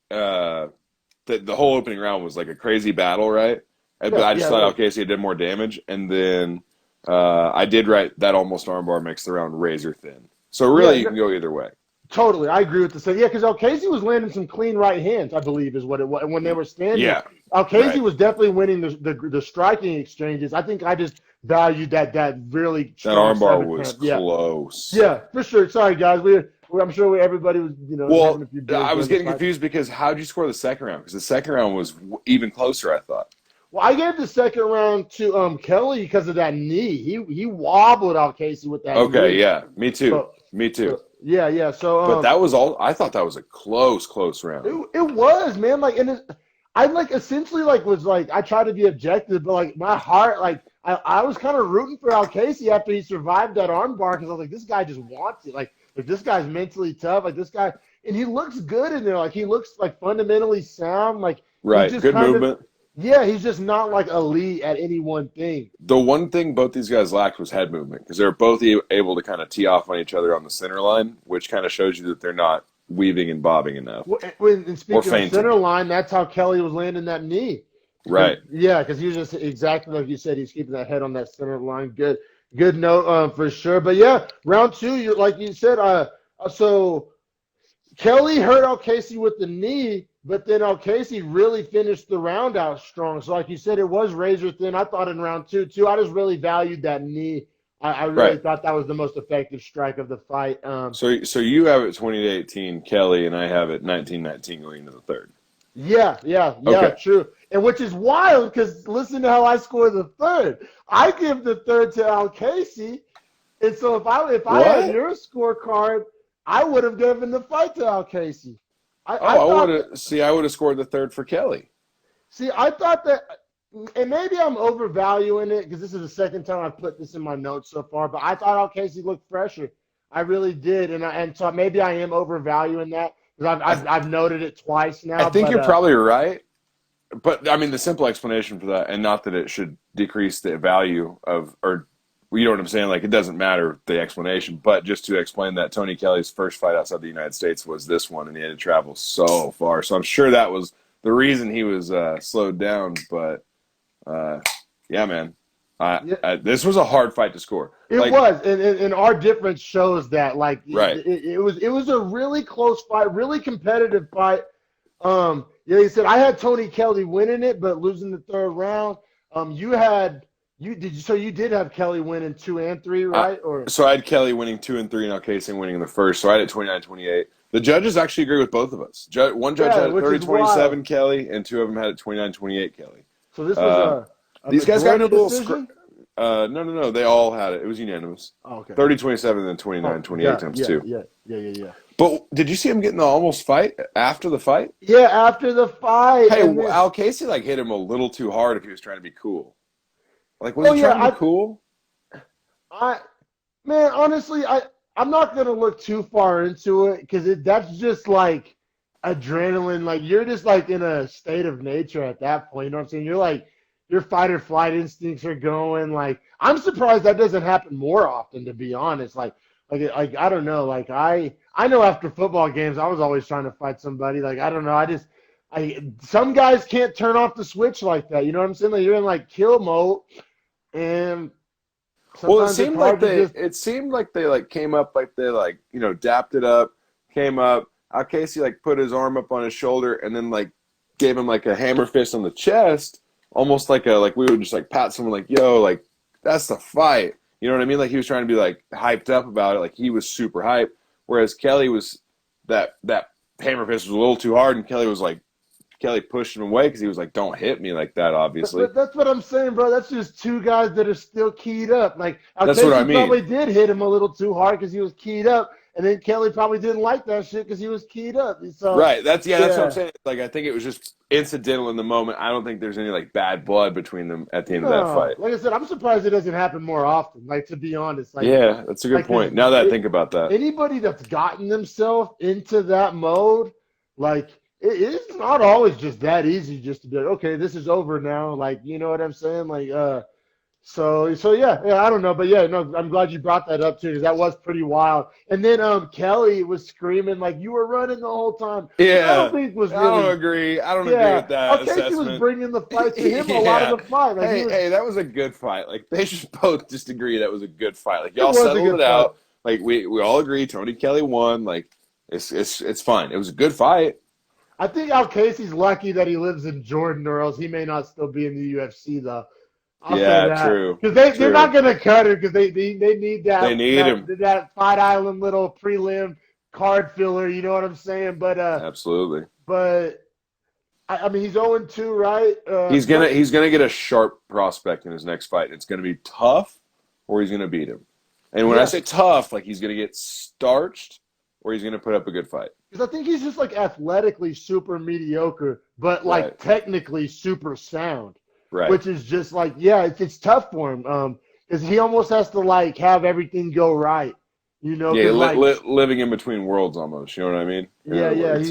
that the whole opening round was like a crazy battle, right? But yeah, I just yeah, thought Al look, Casey did more damage, and then I did write that almost armbar makes the round razor thin. So yeah. really, you No, can go either way. totally, I agree with the same. Yeah, because Casey was landing some clean right hands, I believe, is what it was. And when they were standing, Yeah, Casey right. was definitely winning the striking exchanges. I think I just valued that really That strong armbar seventh was count. Yeah, close. yeah, for sure. Sorry, guys. I'm sure everybody was having Well, a few beers I was during this getting fight. confused because how'd you score the second round? Because the second round was even closer, I thought. Well, I gave the second round to Kelly because of that knee. He wobbled out Casey with that Okay, knee. yeah, me too. So Me too. yeah, yeah. So But that was all. I thought that was a close round. it was, man. Like, and I like essentially like was like I tried to be objective, but like my heart, like I was kind of rooting for Al Casey after he survived that armbar because I was like, this guy just wants it. Like this guy's mentally tough. Like this guy, and he looks good in there. Like he looks like fundamentally sound. Like he's Right, just good kind of movement. yeah, he's just not like elite at any one thing. The one thing both these guys lacked was head movement because they were both able to kind of tee off on each other on the center line, which kind of shows you that they're not weaving and bobbing enough And or speaking of fainting. center line, that's how Kelly was landing that knee. Right. Yeah, because he was just exactly like you said. He's keeping that head on that center line. Good note for sure. But yeah, round two, you like you said. So Kelly hurt Al Casey with the knee, but then Al Casey really finished the round out strong. So like you said, it was razor thin. I thought in round two too. I just really valued that knee. I really Right. thought that was the most effective strike of the fight. So you have it 20-18, Kelly, and I have it 19-19 going into the third. Yeah, Okay. true. And which is wild because listen to how I score the third. I give the third to Al Casey, and so if I had What? your scorecard, I would have given the fight to Al Casey. I Oh, thought that, I would have scored the third for Kelly. see, I thought that, and maybe I'm overvaluing it because this is the second time I've put this in my notes so far, but I thought Al Casey looked fresher. I really did, and so maybe I am overvaluing that because I I've noted it twice I now, think but you're probably right. But I mean, the simple explanation for that, and not that it should decrease the value of, or you know what I'm saying? Like, it doesn't matter the explanation, but just to explain that Tony Kelly's first fight outside the United States was this one, and he had to travel so far. So I'm sure that was the reason he was slowed down. But uh, yeah, man, yeah. this was a hard fight to score. It Like, was, and our difference shows that. Like right, it was a really close fight, really competitive fight. Yeah, he said I had Tony Kelly winning it, but losing the third round. So you did have Kelly winning 2 and 3, uh, right? Or so I had Kelly winning 2-3, and Al Casey winning the first. So I had it 29-28. The judges actually agree with both of us. One judge yeah, had it which is wild. 30-27 Kelly, and two of them had it 29-28 Kelly. So this was Uh, a these guys got into a majority little decision. no. They all had it. It was unanimous. Oh, okay. 30-27 and then Oh, 29-28 times yeah, two. yeah. But did you see him getting the almost fight after the fight? Yeah, after the fight, Hey, and then Al Casey like hit him a little too hard if he was trying to be cool. Like, was oh he yeah, trying to be cool? I man, honestly, I'm not gonna look too far into it because that's just like adrenaline. Like you're just like in a state of nature at that point. You know what I'm saying? You're like your fight or flight instincts are going. Like I'm surprised that doesn't happen more often, to be honest. Like like I don't know. Like I know after football games, I was always trying to fight somebody. Like I don't know. Some guys can't turn off the switch like that. You know what I'm saying? Like you're in like kill mode, and Well, sometimes it's hard to just. it seemed like they like came up like they like dapped it up, came up. Al Casey like put his arm up on his shoulder and then like gave him like a hammer fist on the chest, almost like we would just like pat someone like yo like that's the fight. You know what I mean? Like he was trying to be like hyped up about it, like he was super hyped. Whereas Kelly was that hammer fist was a little too hard, and Kelly pushed him away because he was like, "Don't hit me like that." Obviously, But that's what I'm saying, bro. That's just two guys that are still keyed up. Like that's what I Casey mean. probably did hit him a little too hard because he was keyed up, and then Kelly probably didn't like that shit because he was keyed up. So Right. That's what I'm saying. Like I think it was just incidental in the moment. I don't think there's any like bad blood between them at the end of that No, fight. like I said, I'm surprised it doesn't happen more often. Like to be honest, Yeah, that's a good point. Now that I think about that. anybody that's gotten themselves into that mode, like it's not always just that easy just to be like, okay, this is over now. Like, you know what I'm saying? Like, so yeah, I don't know, but yeah, no, I'm glad you brought that up too, because that was pretty wild. And then Kelly was screaming like you were running the whole time. Which I Yeah. don't think was I don't really. agree. I don't agree Yeah, with that Casey was assessment. bringing the fight to him a lot of Yeah. the fight. Like Hey, that was a good fight. Like they should both just agree that was a good fight. Like it y'all was a settled good it fight. out. Like we all agree Tony Kelly won. Like it's fine. It was a good fight. I think Al Casey's lucky that he lives in Jordan, or else he may not still be in the UFC though. I'll say Yeah, that true. because they're not True. going to cut it because they need They need him. that Fight Island little prelim card filler. You know what I'm saying? Absolutely. But I mean he's 0-2, right? He's gonna get a sharp prospect in his next fight. It's gonna be tough, or he's gonna beat him. And when I Yeah, say tough, like he's gonna get starched, or he's gonna put up a good fight. because I think he's just like athletically super mediocre, but Right. like technically super sound, Right. which is just like yeah, it's tough for him. Because he almost has to like have everything go right, you know? Yeah, Because like living in between worlds almost. You know what I mean? In yeah, other yeah, words.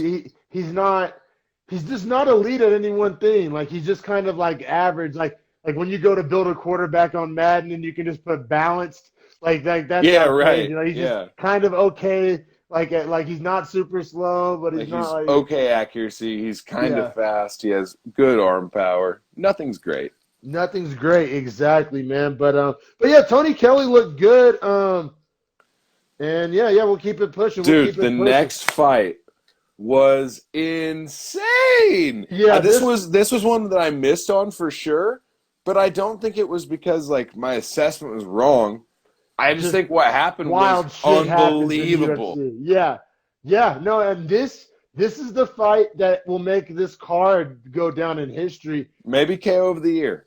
he's just not elite at any one thing. Like he's just kind of like average. Like when you go to build a quarterback on Madden and you can just put balanced, like that's Yeah, how right. crazy. Like he's just Yeah. kind of okay. Like he's not super slow, but he's Like not he's like okay accuracy. He's kind of yeah. fast. He has good arm power. Nothing's great. Nothing's great, exactly, man. But yeah, Tony Kelly looked good. And yeah, we'll keep it pushing. We'll Dude, keep the it pushing. next fight was insane. Yeah, This was one that I missed on for sure, but I don't think it was because like my assessment was wrong. I just just think what happened was wild shit happens in the unbelievable. UFC. Yeah, no, and this is the fight that will make this card go down in history. Maybe KO of the year.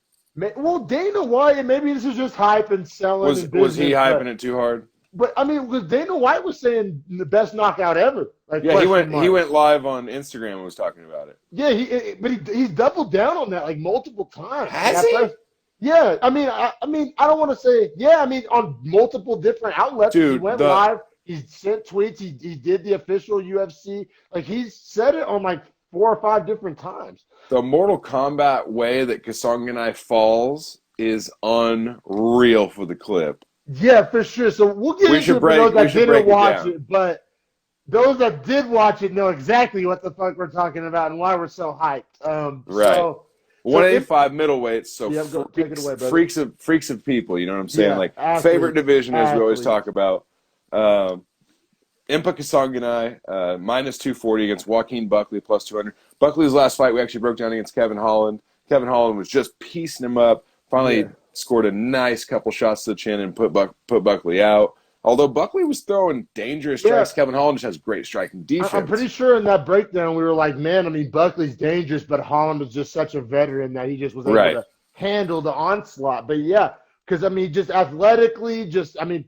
Well, Dana White, and maybe this is just hype and selling and Was he business, hyping it too hard? but I mean, because Dana White was saying the best knockout ever. Like Yeah, question mark. he went live on Instagram and was talking about it. Yeah, he's doubled down on that like multiple times. Has he? Yeah, I don't want to say yeah. I mean, on multiple different outlets, he Dude, went live. He sent tweets. He did the official UFC. Like he's said it on like 4 or 5 different times. the Mortal Kombat way that Kasanganai falls is unreal for the clip. Yeah, for sure. So we'll get We into should it for those we that should break didn't it watch down. it, but those that did watch it know exactly what the fuck we're talking about and why we're so hyped. Right. So 185 middleweights, so yeah, go take it away, brother. freaks of people. You know what I'm saying? Yeah, like athletes, favorite division, as we always athletes. talk about. Impa Kasanganai, minus 240 against Joaquin Buckley, plus 200. Buckley's last fight we actually broke down against Kevin Holland. Kevin Holland was just piecing him up. Finally scored a nice couple shots to the chin and put Buckley out. Although Buckley was throwing dangerous strikes, Kevin Holland just has great striking defense. I'm pretty sure in that breakdown we were like, man, I mean, Buckley's dangerous, but Holland was just such a veteran that he just was able to handle the onslaught. But yeah, because I mean, just athletically,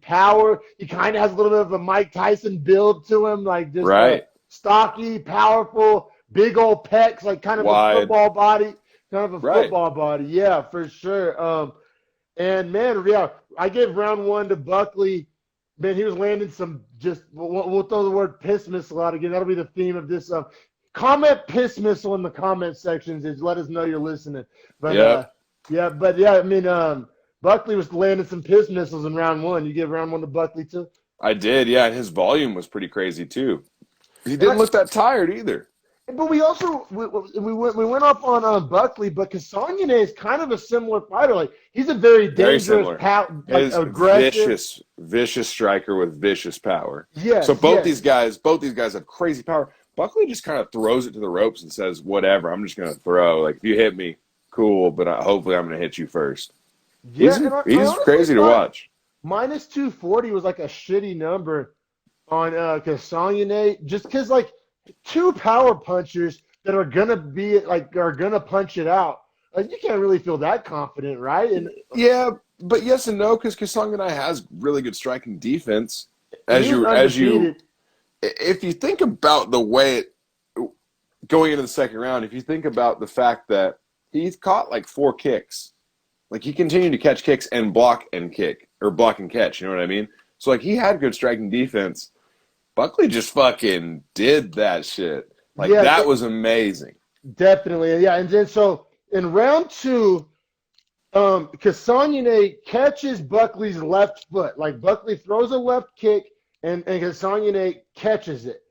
power. He kind of has a little bit of a Mike Tyson build to him, like just stocky, powerful, big old pecs, like kind of wide. a football body, football body. Yeah, for sure. And man, yeah, I gave round 1 to Buckley. Man, he was landing some just, we'll throw the word piss missile out again. That'll be the theme of this. Comment piss missile in the comment sections is let us know you're listening. But I mean, Buckley was landing some piss missiles in round 1. You give round 1 to Buckley too? I did, yeah. And his volume was pretty crazy too. He And didn't look that tired either. but we also we went up on Buckley, but Kasangane is kind of a similar fighter. Like he's a very Very dangerous, similar. like Is aggressive. vicious striker with vicious power. So Yes, both yes, these guys have crazy power. Buckley just kind of throws it to the ropes and says, "Whatever, I'm just going to throw. Like if you hit me, cool, but hopefully I'm going to hit you first." yeah. And I He's honestly crazy to thought watch. minus 240 was like a shitty number on Kasangane, just because like two power punchers that are gonna be like are gonna punch it out. Like you can't really feel that confident, right? Yeah, but yes and no because Kasangani has really good striking defense. And he was As you undefeated. if you think about the way it going into the second round, if you think about the fact that he's caught like 4 kicks, like he continued to catch kicks and block and kick or block and catch, you know what I mean? So like he had good striking defense. Buckley just fucking did that shit. Like Yeah, that was amazing. definitely. Yeah, and then so in round two, Kasangane catches Buckley's left foot. Like Buckley throws a left kick, and Kasangane catches it,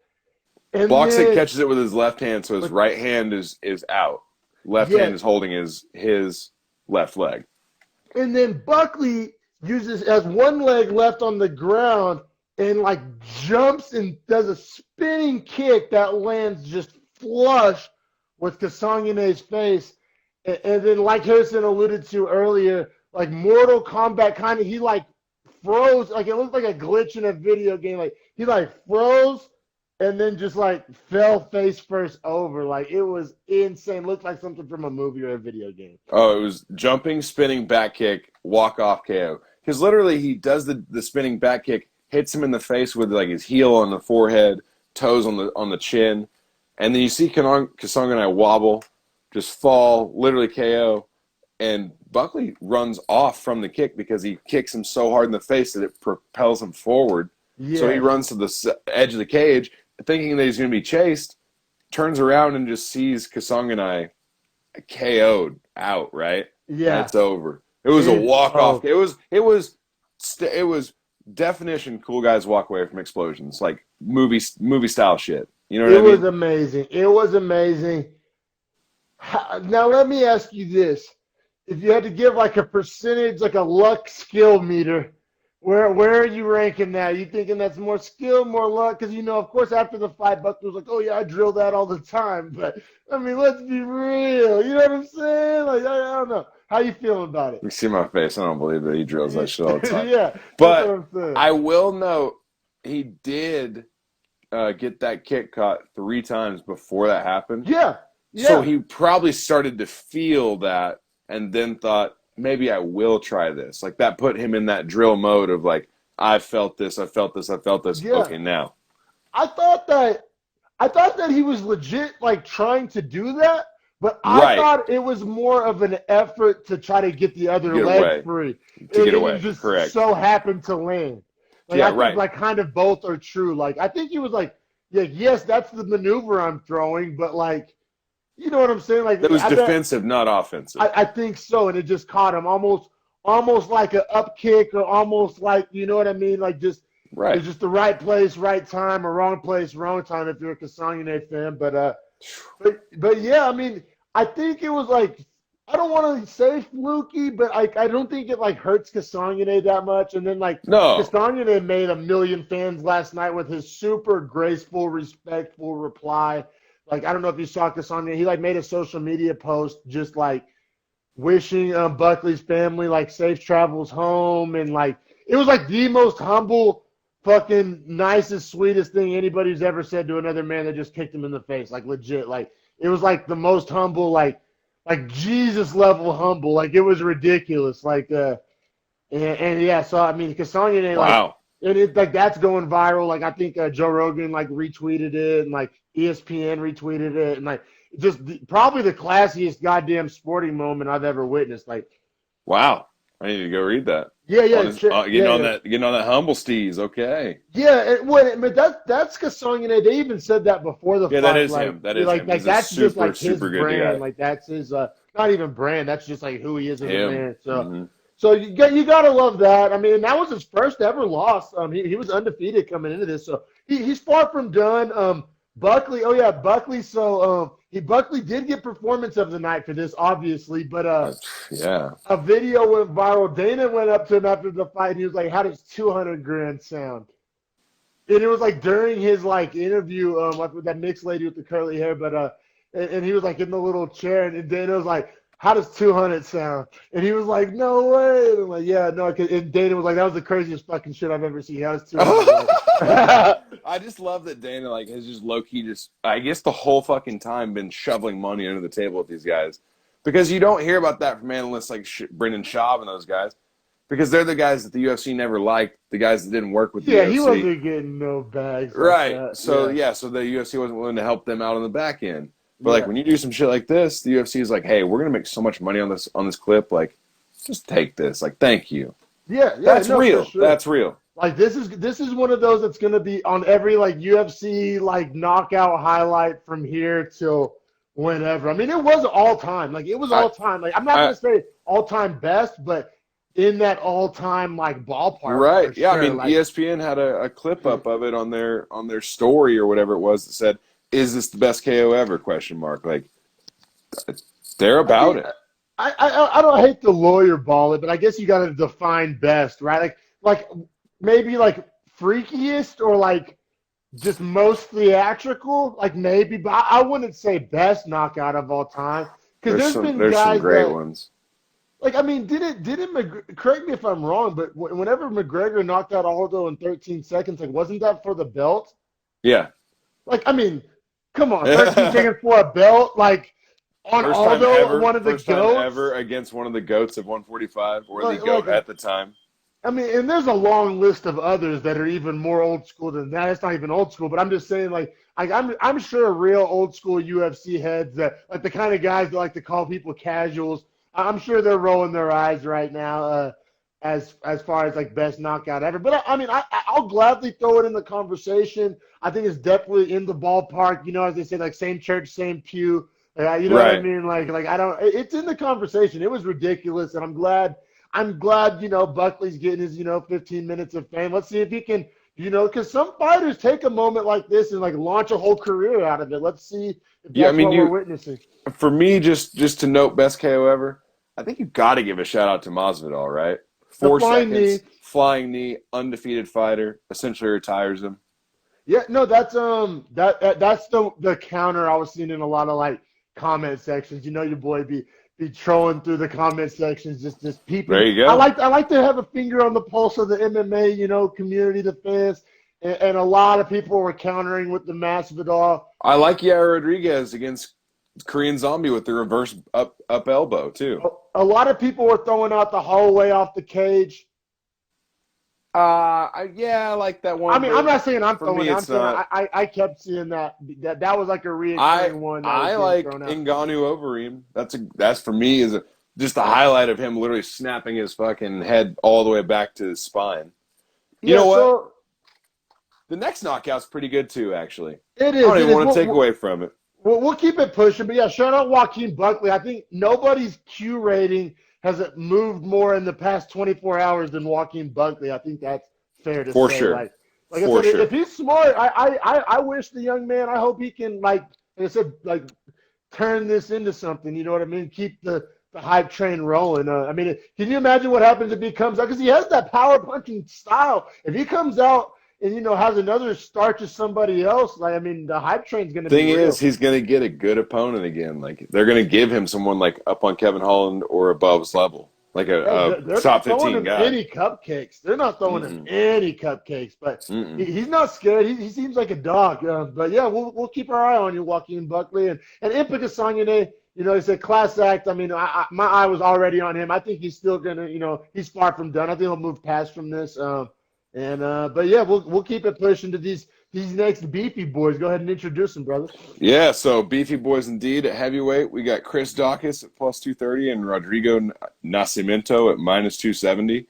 and Blocks it, then catches it with his left hand, so his right hand is out. Left yeah, hand is holding his left leg. and then Buckley has one leg left on the ground and like jumps and does a spinning kick that lands just flush with Kasangane's face. And then, like Harrison alluded to earlier, like Mortal Kombat kind of, he like froze, like it looked like a glitch in a video game. Like he like froze and then just like fell face first over. Like it was insane. Looked like something from a movie or a video game. Oh, it was jumping, spinning back kick, walk off KO. Because literally he does the spinning back kick, hits him in the face with like his heel on the forehead, toes on the chin, and then you see Kasanga and I wobble, just fall, literally KO, and Buckley runs off from the kick because he kicks him so hard in the face that it propels him forward. So he Yeah. runs to the edge of the cage, thinking that he's going to be chased, turns around and just sees Kasanga and I KO'd out, right? And Yeah. it's over. It was a It's walk off. over. It was definition cool guys walk away from explosions, like movie style shit. You know what It I was mean? amazing. It was amazing. Now let me ask you this: if you had to give like a percentage, like a luck skill meter, where are you ranking that? You thinking that's more skill, more luck? Because of course, after the fight, Buck was like, "Oh yeah, I drill that all the time." But I mean, let's be real. You know what I'm saying? Like I don't know. How you feeling about it? You see my face. I don't believe that he drills that shit all the time. Yeah, that's what But I'm saying. I will note he did get that kick caught 3 times before that happened. Yeah, So yeah, he probably started to feel that and then thought, maybe I will try this. Like that put him in that drill mode of like, I felt this, I felt this, I felt this. yeah. Okay, now. I thought that I thought that he was legit like trying to do that, but I Right. thought it was more of an effort to try to get the To other get leg away. free. To get And it away. just Correct. so happened to land. Like Yeah, I think right. like kind of both are true. Like I think he was like, yeah, yes, that's the maneuver I'm throwing, but like you know what I'm saying? Like That was I bet defensive, not offensive. I think so, and it just caught him almost like an up kick or almost like you know what I mean? Like just Right. it's just the right place, right time, or wrong place, wrong time if you're a Kasangane fan. But yeah, I mean, I think it was like I don't want to say fluky, but I don't think it like hurts Kasangane that much. And then like No. Kasangane made a million fans last night with his super graceful, respectful reply. Like I don't know if you saw Kasangane, he like made a social media post just like wishing Buckley's family like safe travels home, and like it was like the most humble, fucking nicest, sweetest thing anybody's ever said to another man that just kicked him in the face. Like legit, like it was like the most humble, like Jesus level humble. Like it was ridiculous. Like and yeah, so I mean, Kasangane like. Wow. And it like that's going viral. Like I think Joe Rogan like retweeted it, and like ESPN retweeted it, and like probably the classiest goddamn sporting moment I've ever witnessed. Like, Wow. I need to go read that. yeah, On yeah, his, yeah, yeah, getting on that humble steez. Okay. yeah. But that's Kasongane. They even said that before the Yeah, that fight. is Like, him. That you're is like, him. like He's a that's just super, like his super good brand. guy. Like that's his not even brand. That's just like who he is as a Him. man. So Hmm. So you gotta love that. I mean, that was his first ever loss. He was undefeated coming into this, so he's far from done. Buckley, oh yeah, Buckley. So Buckley did get performance of the night for this, obviously, but Uh, yeah. a video went viral. Dana went up to him after the fight. And he was like, "How does 200 grand sound?" And it was like during his like interview with that mixed lady with the curly hair, but and he was like in the little chair, and Dana was like, "How does 200 sound?" And he was like, "No way!" And I'm like, "Yeah, no." And Dana was like, "That was the craziest fucking shit I've ever seen. How does 200?" I just love that Dana like has just low key just I guess the whole fucking time been shoveling money under the table with these guys because you don't hear about that from analysts like Brendan Schaub and those guys because they're the guys that the UFC never liked, the guys that didn't work with the Yeah, UFC. he wasn't getting no bags. Right. Like that. So Yeah. so the UFC wasn't willing to help them out on the back end. But like Yeah. when you do some shit like this, the UFC is like, hey, we're gonna make so much money on this clip, like just take this. Like, thank you. Yeah, That's no, real. for sure. That's real. Like this is one of those that's gonna be on every like UFC like knockout highlight from here till whenever. I mean, it was all time. Like it was I, all time. Like I'm not I gonna say all time best, but in that all time like ballpark right. for Yeah, I sure. mean Like ESPN had a clip up of it on their story or whatever it was that said, is this the best KO ever? Question mark. Like they're I about mean, it. I don't hate the lawyer ball it, but I guess you got to define best, right? Like maybe like freakiest or like just most theatrical, like maybe, but I wouldn't say best knockout of all time because been There's some guys great that ones. like I mean correct me if I'm wrong, but whenever McGregor knocked out Aldo in 13 seconds, like wasn't that for the belt? Yeah. Like I mean, come on, 13 seconds for a belt, like on Aldo, one of the First time goats. ever against one of the goats of 145 or the Like goat at the time. I mean, and there's a long list of others that are even more old school than that. It's not even old school, but I'm just saying, I'm sure real old school UFC heads that like the kind of guys that like to call people casuals. I'm sure they're rolling their eyes right now, as far as like best knockout ever. But I mean, I'll gladly throw it in the conversation. I think it's definitely in the ballpark. You know, as they say, like same church, same pew. You know what I Right. mean? Like I don't. It's in the conversation. It was ridiculous, and I'm glad. Buckley's getting his 15 minutes of fame. Let's see if he can, because some fighters take a moment like this and like launch a whole career out of it. Let's see if Yeah, I that's mean what we're witnessing. for me just to note best KO ever, I think you got to give a shout out to Masvidal, right? The 4 flying knee. seconds, flying knee, undefeated fighter, essentially retires him. Yeah, no, that's the counter I was seeing in a lot of like comment sections. You know, your boy be trolling through the comment sections, just There peeping. you I go. like I like to have a finger on the pulse of the MMA, community, the fans, and a lot of people were countering with the Masvidal. I like Yair Rodriguez against Korean Zombie with the reverse up elbow too. A lot of people were throwing out the hallway off the cage. Yeah, I like that I one, mean, I'm but not saying I'm for throwing me it. I'm it's saying not. I kept seeing that was like a I reoccurring one that was I getting like thrown out. Ngannou Overeem. That's for me is just the highlight of him literally snapping his fucking head all the way back to his spine. You Yeah, know what? so The next knockout's pretty good too, actually. it I don't is. It even is. want to take away from it. We'll keep it pushing. But yeah, shout out Joaquin Buckley. I think nobody's Q rating has moved more in the past 24 hours than Joaquin Buckley. I think that's fair to For say. sure. Like I For said, if sure. he's smart, I wish the young man. I hope he can like I said, like turn this into something. You know what I mean? Keep the hype train rolling. I mean, can you imagine what happens if he comes out? Because he has that power punching style. If he comes out and has another start to somebody else, like I mean, the hype train's going to be Thing is, real. he's going to get a good opponent again. Like they're going to give him someone like up on Kevin Holland or above his level, like Hey, a they're top not throwing 15 him guy. any cupcakes. They're not throwing him Mm-mm. any cupcakes. But Mm-mm. he's not scared. He seems like a dog. But yeah, we'll keep our eye on you, Joaquin Buckley, and Impa Kasanyane. He said class act. I mean, my eye was already on him. I think he's still gonna. He's far from done. I think he'll move past from this. But yeah, we'll keep it pushing to these next beefy boys. Go ahead and introduce them, brother. Yeah, so beefy boys indeed at heavyweight. We got Chris Dawkins at plus 230 and Rodrigo Nascimento at minus 270.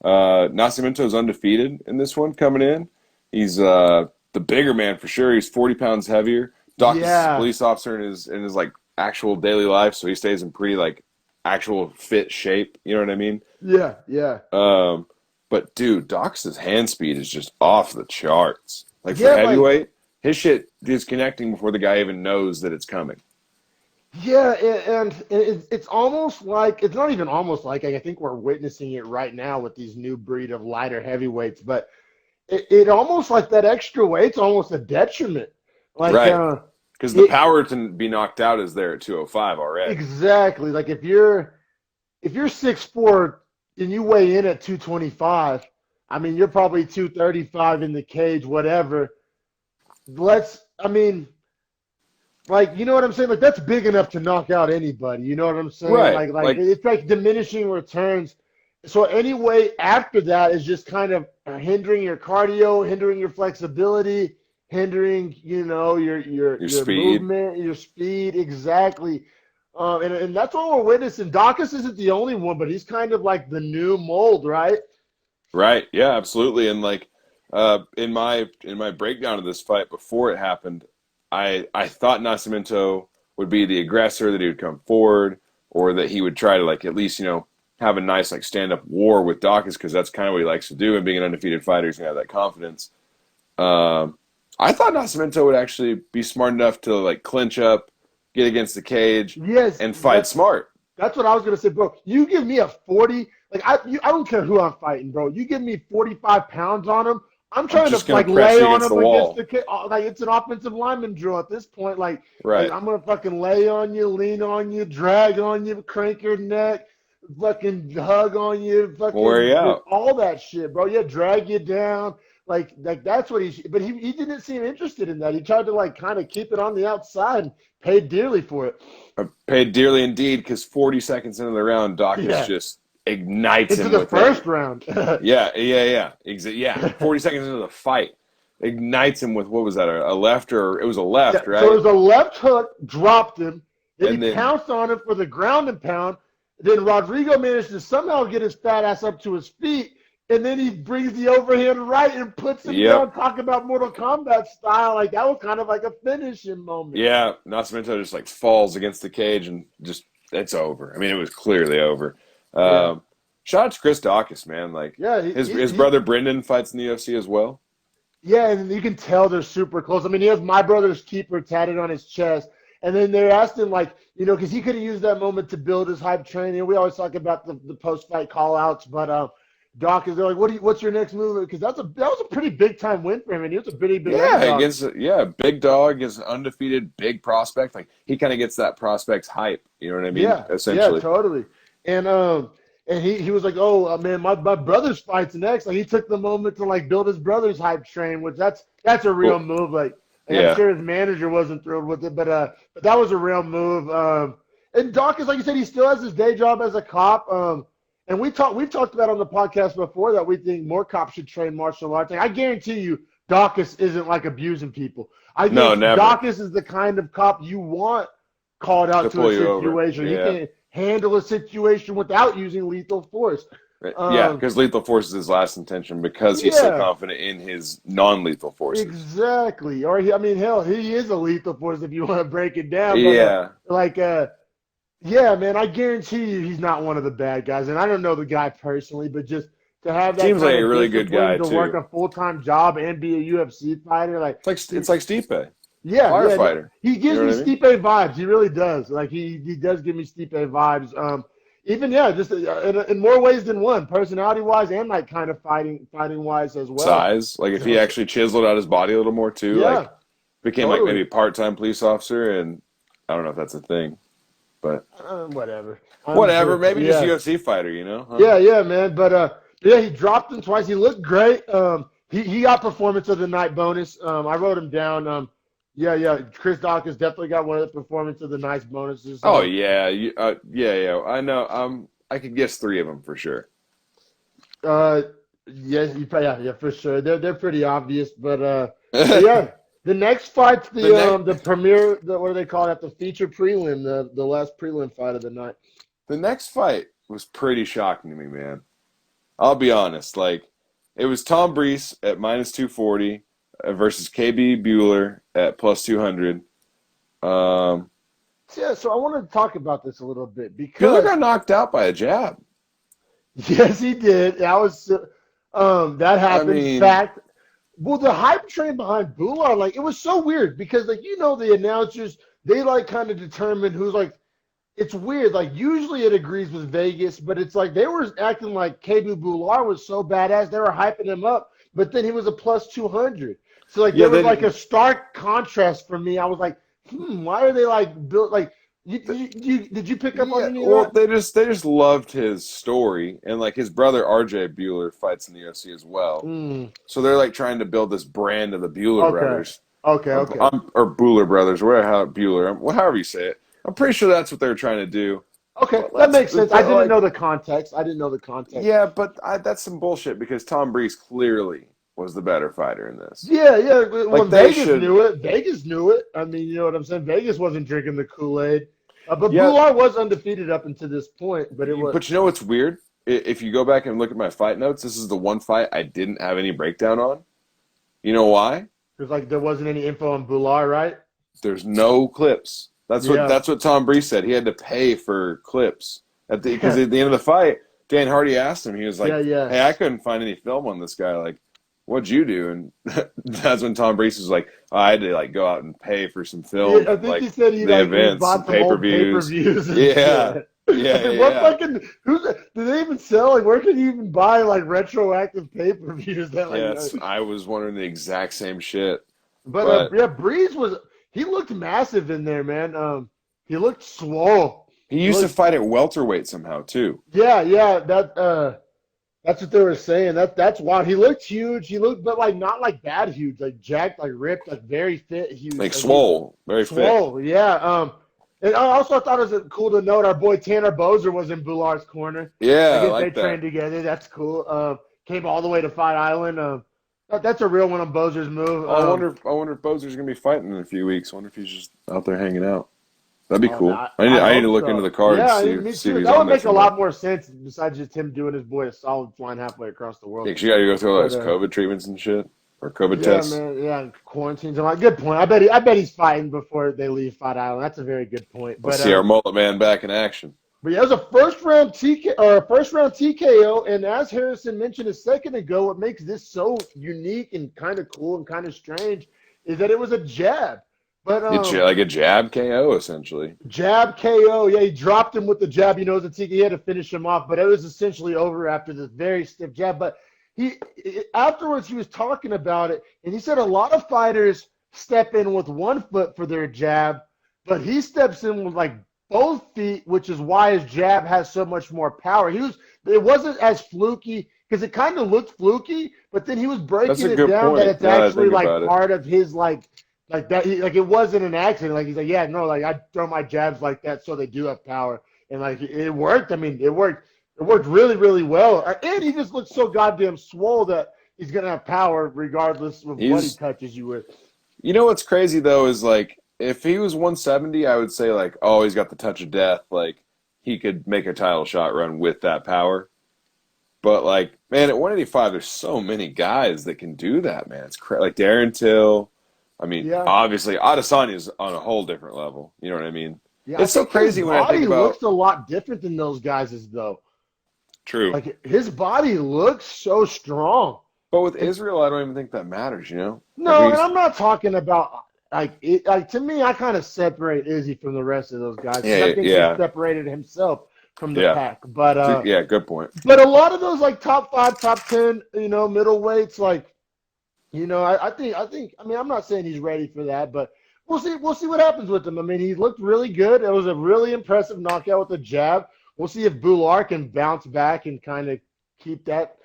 Nascimento is undefeated in this one coming in. He's the bigger man for sure. He's 40 pounds heavier. Dawkins is a Yeah. police officer in his like actual daily life, so he stays in pretty like actual fit shape. You know what I mean? Yeah, yeah. Um, but dude, Dachs's hand speed is just off the charts. Like for Yeah, like heavyweight, his shit is connecting before the guy even knows that it's coming. yeah, and it's almost like it's not even almost like I think we're witnessing it right now with these new breed of lighter heavyweights, but it almost like that extra weight's almost a detriment. Like Right. Because the it power to be knocked out is there at 205 already. exactly like if you're 6'4" and you weigh in at 225, I mean you're probably 235 in the cage, whatever. I mean, like, you know what I'm saying? Like, that's big enough to knock out anybody. You know what I'm saying? Right. Like Like, it's like diminishing returns. So anyway, after that is just kind of hindering your cardio, hindering your flexibility, hindering, your your speed. movement, your speed. Exactly. And that's what we're witnessing. Dawkins isn't the only one, but he's kind of like the new mold, right? Right. Yeah, absolutely. And like in my breakdown of this fight before it happened, I thought Nascimento would be the aggressor, that he would come forward, or that he would try to like at least, have a nice like stand up war with Dawkins because that's kind of what he likes to do, and being an undefeated fighter, he's gonna have that confidence. Um, I thought Nascimento would actually be smart enough to like clinch up, get against the cage, Yes, and fight smart. that's what I was gonna say, bro. You give me a 40, like I don't care who I'm fighting, bro. You give me 45 pounds on him. I'm I'm trying to just gonna like press lay you on against the him against wall. the kid. Like it's an offensive lineman drill at this point. Like Right. I'm gonna fucking lay on you, lean on you, drag on you, crank your neck, fucking hug on you, We'll wear fucking you out. all that shit, bro. Yeah, drag you down. Like that's what but he didn't seem interested in that. He tried to like kind of keep it on the outside and paid dearly for it. I paid dearly indeed because 40 seconds into the round, Dawkins Yeah. just ignites Into him the with that. first round. Yeah, yeah, yeah. 40 seconds into the fight, ignites him with what was that? A left, or it was a Yeah, left, so it right? was a left hook, dropped him. Then he And then, pounced on him for the ground and pound. Then Rodrigo managed to somehow get his fat ass up to his feet. And then he brings the overhand right and puts him yep, down. Talk about Mortal Kombat style. Like that was kind of like a finishing moment. yeah, Nascimento just like falls against the cage and just it's over. I mean, it was clearly over. Yeah. Um, Shout out to Chris Dawkins, man. Like Yeah. his brother Brendan fights in the UFC as well. Yeah, and you can tell they're super close. I mean, he has my brother's keeper tatted on his chest. And then they asked him, like, because he could have used that moment to build his hype training. We always talk about the post fight call outs, but Doc is they're like, what's your next move? Because that was a pretty big time win for him, and he was a pretty big Yeah, underdog. big dog is an undefeated big prospect. Like he kind of gets that prospect's hype. You know what I mean? Yeah, Essentially. totally. And he was like, oh man, my brother's fights next. Like he took the moment to like build his brother's hype train, which that's a real Well, move. Like I'm yeah. sure his manager wasn't thrilled with it, but that was a real move. And Doc is like you said, he still has his day job as a cop. And we've talked about on the podcast before that we think more cops should train martial arts. Like, I guarantee you, Dawkins isn't like abusing people. I No, guarantee never. Dawkins is the kind of cop you want called out To to a pull you over. situation. He Yeah. can handle a situation without using lethal force. Yeah, Um, because lethal force is his last intention because he's so yeah, confident in his non-lethal forces. exactly. Or I mean, hell, he is a lethal force if you want to break it down. But Yeah. like, yeah, man, I guarantee you he's not one of the bad guys. And I don't know the guy personally, but just to have that Seems like kind a of really good discipline guy to work too. a full-time job and be a UFC fighter, like, It's like Stipe, yeah, no, firefighter. he You gives know me what I mean? Stipe vibes. He really does. Like he does give me Stipe vibes. Even yeah, just in more ways than one, personality-wise and like kind of fighting-wise as well. Size. Like if he So, actually chiseled out his body a little more too, yeah, like became like totally. maybe a part-time police officer, and I don't know if that's a thing, but Whatever. I'm whatever. sure. Maybe just Yeah. UFC fighter, huh? Yeah, man. But yeah, he dropped him twice. He looked great. He got performance of the night bonus. I wrote him down. Yeah. Chris Dawkins definitely got one of the performance of the night bonuses. Oh yeah, yeah. I know. I could guess three of them for sure. Uh, yeah, for sure. They're pretty obvious, but yeah. The next fight's The next, the premiere. What do they call it? The feature prelim. The last prelim fight of the night. the next fight was pretty shocking to me, man. I'll be honest. Like, it was Tom Breese at -240 versus KB Bueller at +200. Um, Yeah, so I wanted to talk about this a little bit Bueller because got knocked out by a jab. yes, he did. That I happened. mean, Fact. Well, the hype train behind Bular, like it was so weird because like the announcers they like kind of determine who's like it's weird. Like usually it agrees with Vegas, but it's like they were acting like Kebu Bular was so badass. They were hyping him up, but then he was a plus 200. So like yeah, there was they like a didn't. stark contrast for me. I was like, why are they like built like did you pick up on Yeah, any of well, that? they just loved his story, and like his brother RJ Bueller fights in the UFC as well. Mm, So they're like trying to build this brand of the Bueller okay. brothers, Okay, okay. or Bueller brothers, whatever how Bueller, however you say it. I'm pretty sure that's what they're trying to do. Okay, But that let's makes sense. I didn't like, know the context. I didn't know the context. yeah, but that's some bullshit because Tom Breeze clearly was the better fighter in this. Yeah, yeah. Well, Like they Vegas should, knew it. Vegas knew it. I mean, you know what I'm saying? Vegas wasn't drinking the Kool-Aid. But yeah. Bular was undefeated up until this point. But it was But you know what's weird? If you go back and look at my fight notes, this is the one fight I didn't have any breakdown on. You know why? because like there wasn't any info on Bular, right? There's no clips. That's what Yeah, that's what Tom Breeze said. He had to pay for clips because yeah, at the end of the fight, Dan Hardy asked him. He was yeah, like, yeah. "Hey, I couldn't find any film on this guy. Like, what'd you do?" And that's when Tom Breeze was like, I had to like go out and pay for some Yeah, film I from think he like said the he events and bought some pay per old views. pay-per-views and Yeah, shit. yeah, I yeah, mean, what yeah. fucking who's do they even sell? Like, where can you even buy like retroactive pay-per-views that like? Yes, I was wondering the exact same shit. But But yeah, Breeze was he looked massive in there, man. He looked swole. he He used to looked fight at welterweight somehow too. yeah, yeah. That's what they were saying. That's wild. He looked huge. He looked, but like not like bad huge, like jacked, like ripped, like very fit huge. Like Like he swole, very fit. swole. Yeah. And I also thought it was cool to note our boy Tanner Bozer was in Bular's corner. I Yeah, I guess they like that. trained together. That's cool. Came all the way to Fight Island. That's a real one on Bozer's move. Oh, I wonder if Bozer's gonna be fighting in a few weeks. I wonder if he's just out there hanging out. That'd be Oh, cool. I I need to hope look into so. the cards, Yeah, see me see if too. he's That on would there make a somewhere. lot more sense besides just him doing his boy a solid flying halfway across the world. Yeah, 'cause you got to go through all But those COVID treatments and shit, or COVID yeah, tests. man, yeah, quarantines. I'm like, good point. I bet he's fighting before they leave Fight Island. That's a very good point. Let's see our mullet man back in action. But yeah, it was a first round TKO, and as Harrison mentioned a second ago, what makes this so unique and kind of cool and kind of strange is that it was a jab. But It's like a jab KO essentially. jab KO. Yeah, he dropped him with the jab. You know, it was a TKO. He had to finish him off, but it was essentially over after this very stiff jab. But afterwards he was talking about it, and he said a lot of fighters step in with one foot for their jab, but he steps in with like both feet, which is why his jab has so much more power. It wasn't as fluky because it kind of looked fluky, but then he was That's breaking a it good down that point. it's Now that I actually think like about it. part of his like that like it wasn't an accident. Like he's like, yeah, no, like I throw my jabs like that so they do have power. And like it worked. I mean, it worked. It worked really, really well. And he just looks so goddamn swole that he's gonna have power regardless of what he He's touches you with. You know what's crazy though is like if he was 170, I would say like, oh, he's got the touch of death. Like he could make a title shot run with that power. But like, man, at 185, there's so many guys that can do that, man. It's like Darren Till. I mean, Yeah. obviously, Adesanya's on a whole different level. You know what I mean? Yeah, I It's so think his crazy when I think body about looks a lot different than those guys' though. true. Like his body looks so strong. But with And Israel, I don't even think that matters. You know, like no, we, and I'm not talking about like to me, I kind of separate Izzy from the rest of those guys because I yeah, think he yeah, separated himself from the yeah, pack. But yeah. Good point. but a lot of those like top five, top 10, middleweights, like I mean, I'm not saying he's ready for that, but we'll see what happens with him. I mean, he looked really good. It was a really impressive knockout with a jab. We'll see if Bular can bounce back and kind of keep that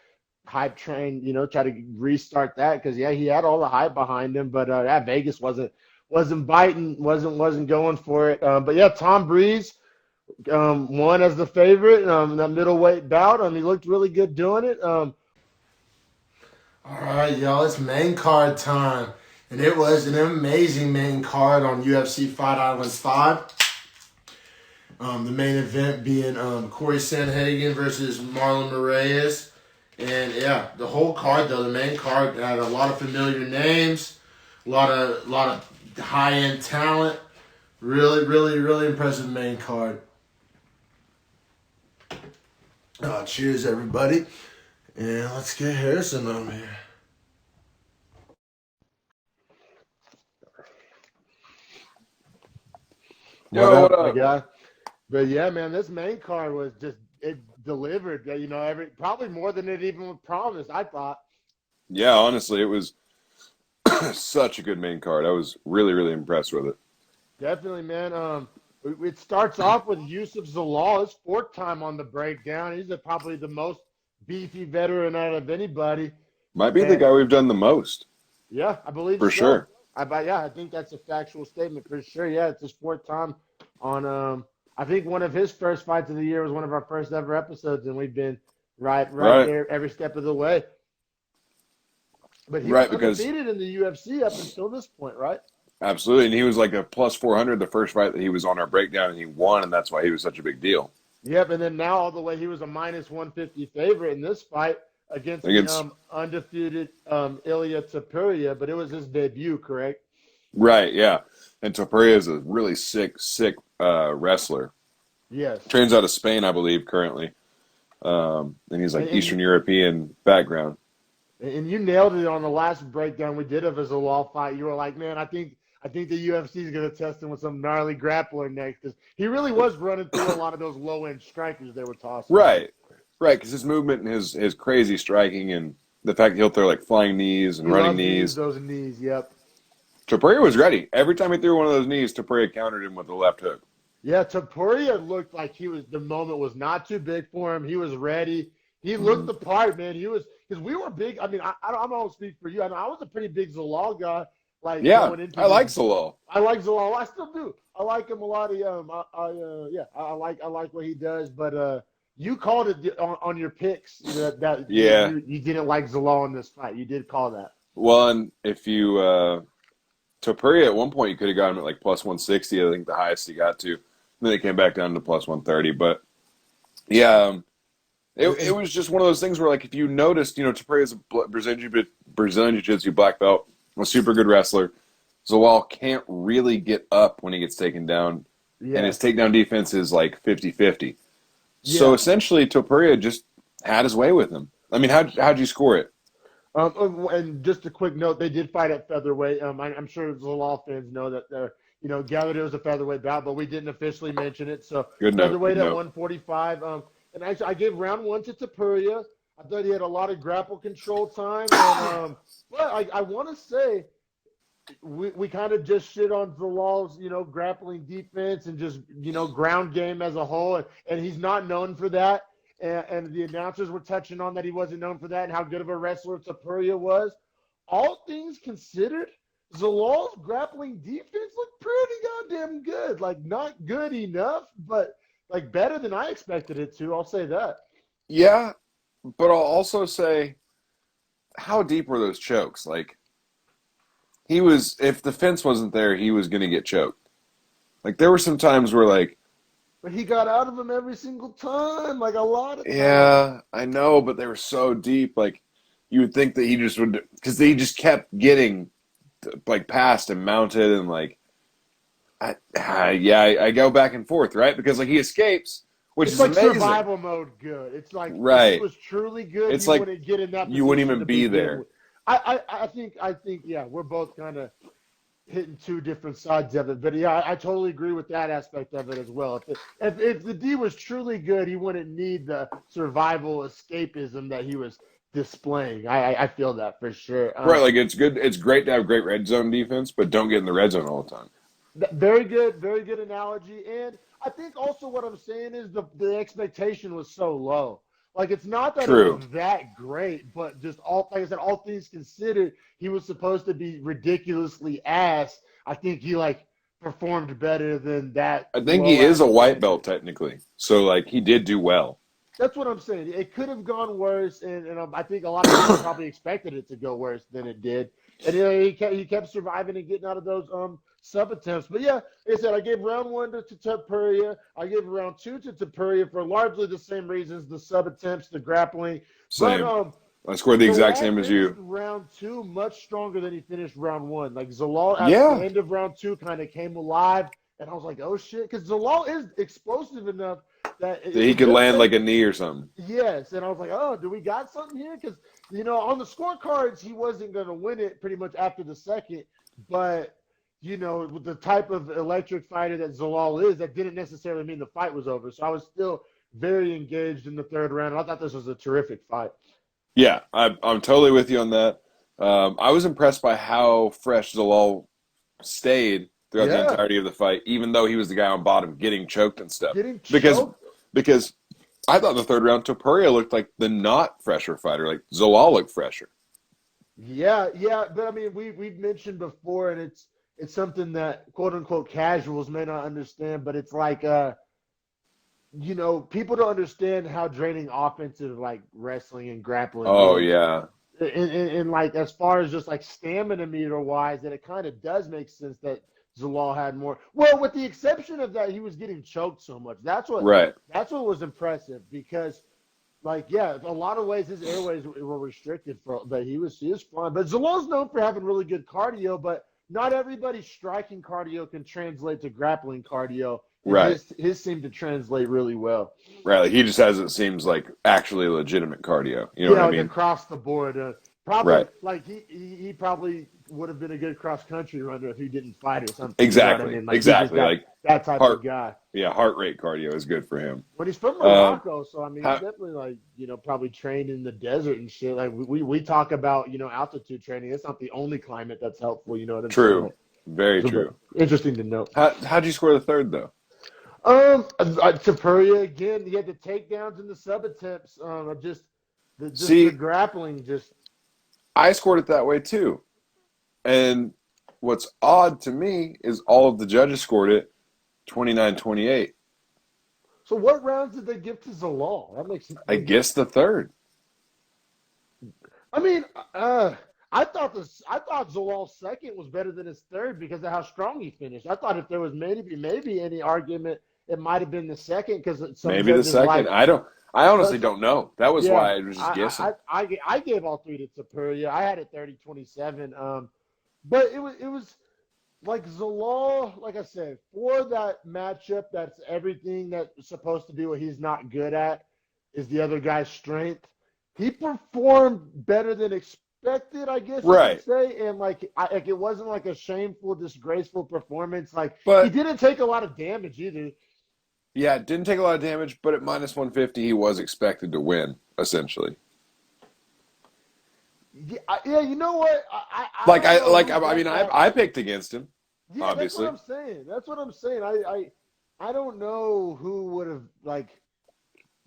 hype train, try to restart that because yeah, he had all the hype behind him, but yeah, Vegas wasn't biting, wasn't going for it. But yeah, Tom Breeze won as the favorite in that middleweight bout. He looked really good doing it. All right, y'all, it's main card time. And it was an amazing main card on UFC Fight Island 5. The main event being Corey Sandhagen versus Marlon Moraes. And yeah, the whole card though, the main card had a lot of familiar names, a lot of high end talent. Really, really, really impressive main card. Cheers, everybody. And let's get Harrison on here. What Yo, what up, my up? guy? But yeah, man, this main card was just it delivered. You know, probably more than it even was promised. I thought. Yeah, honestly, it was such a good main card. I was really, really impressed with it. Definitely, man. It starts off with Yusuf Zalal. His fourth time on the breakdown. He's probably the most beefy veteran out of anybody. Might be the And guy we've done the most, yeah, I believe for so. sure. I think that's a factual statement for sure. Yeah, it's his fourth time on. I think one of his first fights of the year was one of our first ever episodes, and we've been right Right, there every step of the way. But he was right, because undefeated in the UFC up until this point, right? absolutely. And he was like a plus 400 the first fight that he was on our breakdown, and he won, and that's why he was such a big deal. Yep, and then now all the way he was a minus 150 favorite in this fight against the Against, undefeated Ilya Tapuria, but it was his debut, correct? right, yeah. And Topuria is a really sick wrestler. Yes. Trains out of Spain, I believe, currently. And he's like And Eastern European background. and you nailed it on the last breakdown we did of his Zalal fight. You were like, man, I think the UFC is going to test him with some gnarly grappler next because he really was running through a lot of those low end strikers they were tossing. Right, right, because his movement and his crazy striking and the fact that he'll throw like flying knees and He running loves to use knees. those knees. Yep. Topuria was ready. Every time he threw one of those knees, Topuria countered him with a left hook. Yeah, Tapuria looked like the moment was not too big for him. He was ready. He looked Mhm. the part, man. He was because we were big. I mean, I don't speak for you. I know I was a pretty big Zalal guy, like Yeah, going into I like this. Salal. I like Zalal. I still do. I like him a lot. Yeah, I like what he does. But you called it on your picks that Yeah. you didn't like Zalal in this fight. You did call that. Well, and if you Topuria at one point you could have got him at like plus 160. I think the highest he got to. Then it came back down to plus 130. But yeah, it was just one of those things where like if you noticed, Topuria is a Brazilian Jiu-Jitsu black belt, a super good wrestler. Zawal can't really get up when he gets taken down, and Yeah, his takedown defense is like 50-50. So yeah. essentially, Topuria just had his way with him. I mean, how'd you score it? And just a quick note, they did fight at featherweight. I'm sure Zalal fans know that they're, gathered it was a featherweight bout, but we didn't officially mention it. So Good note. featherweight Good at note. 145. And actually, I gave round one to Tapuria. I thought he had a lot of grapple control time, and but I want to say we kind of just shit on Zalal's, grappling defense and just, ground game as a whole. And he's not known for that. And the announcers were touching on that he wasn't known for that and how good of a wrestler Tapuria was. All things considered, Zalal's grappling defense looked pretty goddamn good. Like, not good enough, but like better than I expected it to. I'll say that. Yeah, but I'll also say, how deep were those chokes? Like if the fence wasn't there, he was gonna get choked. Like there were some times where like, But he got out of him every single time, like a lot of times. yeah, I know, but they were so deep. Like you would think that he just would, because he just kept getting like passed and mounted and like, I go back and forth, right? Because like he escapes, which It's is like amazing, survival mode good. It's like if he right? was truly good, he It's like wouldn't get in that you wouldn't position even to be begin there. with. I think yeah, we're both kind of hitting two different sides of it. But yeah, I totally agree with that aspect of it as well. If the D was truly good, he wouldn't need the survival escapism that he was displaying. I feel that for sure. Right, like it's good. It's great to have great red zone defense, but don't get in the red zone all the time. Very good analogy. And I think also what I'm saying is the expectation was so low. Like it's not that it was True. that great, but just all like I said, all things considered, he was supposed to be ridiculously ass. I think he like performed better than that I think he low is ass a white standard. belt technically, so like he did do well. That's what I'm saying. It could have gone worse, and I think a lot of people probably expected it to go worse than it did. And he kept surviving and getting out of those sub attempts. But yeah, like I said, I gave round one to Tapuria. I gave round two to Tapuria for largely the same reasons: the sub attempts, the grappling. But Same. I scored the exact Zalal same as finished you. round two much stronger than he finished round one. Like Zalal at the Yeah, end of round two kind of came alive, And I was like, oh shit, because Zalal is explosive enough that He it could does land make like a knee or something. yes. And I was like, oh, do we got something here? Because on the scorecards, he wasn't going to win it pretty much after the second, but. With the type of electric fighter that Zalal is, that didn't necessarily mean the fight was over. So I was still very engaged in the third round. I thought this was a terrific fight. Yeah, I'm totally with you on that. I was impressed by how fresh Zalal stayed throughout the Yeah, entirety of the fight, even though he was the guy on bottom getting choked and stuff. getting Because choked. because I thought in the third round Topuria looked like the not fresher fighter, like Zalal looked fresher. Yeah, yeah. But I mean, we've mentioned before, and it's something that quote unquote casuals may not understand, but it's like people don't understand how draining offensive like wrestling and grappling Oh is. yeah, And like as far as just like stamina meter wise, that it kind of does make sense that Zalal had more. Well, with the exception of that, he was getting choked so much. right. That's what was impressive because, like, yeah, a lot of ways his airways were restricted but he was fine. But Zalal's known for having really good cardio, but not everybody's striking cardio can translate to grappling cardio, and Right. his seemed to translate really well. Right. Like he just has it seems like actually legitimate cardio. You know what Yeah, I like mean? across the board. Probably Right. like he probably would have been a good cross country runner if he didn't fight or something. You know what I Exactly. mean? Like he's just Exactly. Like that type of heart guy. yeah, heart rate cardio is good for him. But he's from Um Morocco, so I mean he's how, definitely like probably trained in the desert and shit. Like we talk about altitude training. It's not the only climate that's helpful. You know what I'm saying? true. Like, Very so, but true. interesting to know. How'd you score the third though? Tapuria again. He had the takedowns and the sub attempts. Just the See, grappling. Just I scored it that way too. And what's odd to me is all of the judges scored it 29-28. so. What rounds did they give to Zalal? That makes I guess the third. I mean, I thought Zalal's second was better than his third because of how strong he finished. I thought if there was maybe any argument, it might have been the second because some Maybe the judges second. like. I honestly don't know. That was Yeah, why I was just guessing. I gave all three to Tapuria. I had it 30-27. But it was like Zalal, like I said, for that matchup, that's everything that's supposed to be what he's not good at is the other guy's strength. He performed better than expected, I guess you could Right. say, and like it wasn't like a shameful, disgraceful performance. Like he But didn't take a lot of damage either. yeah, it didn't take a lot of damage, but at minus 150 he was expected to win essentially. Yeah, you know what? I Like don't I know like who I bet mean that. I picked against him, Yeah, that's what obviously. I'm saying. That's what I'm saying. I don't know who would have like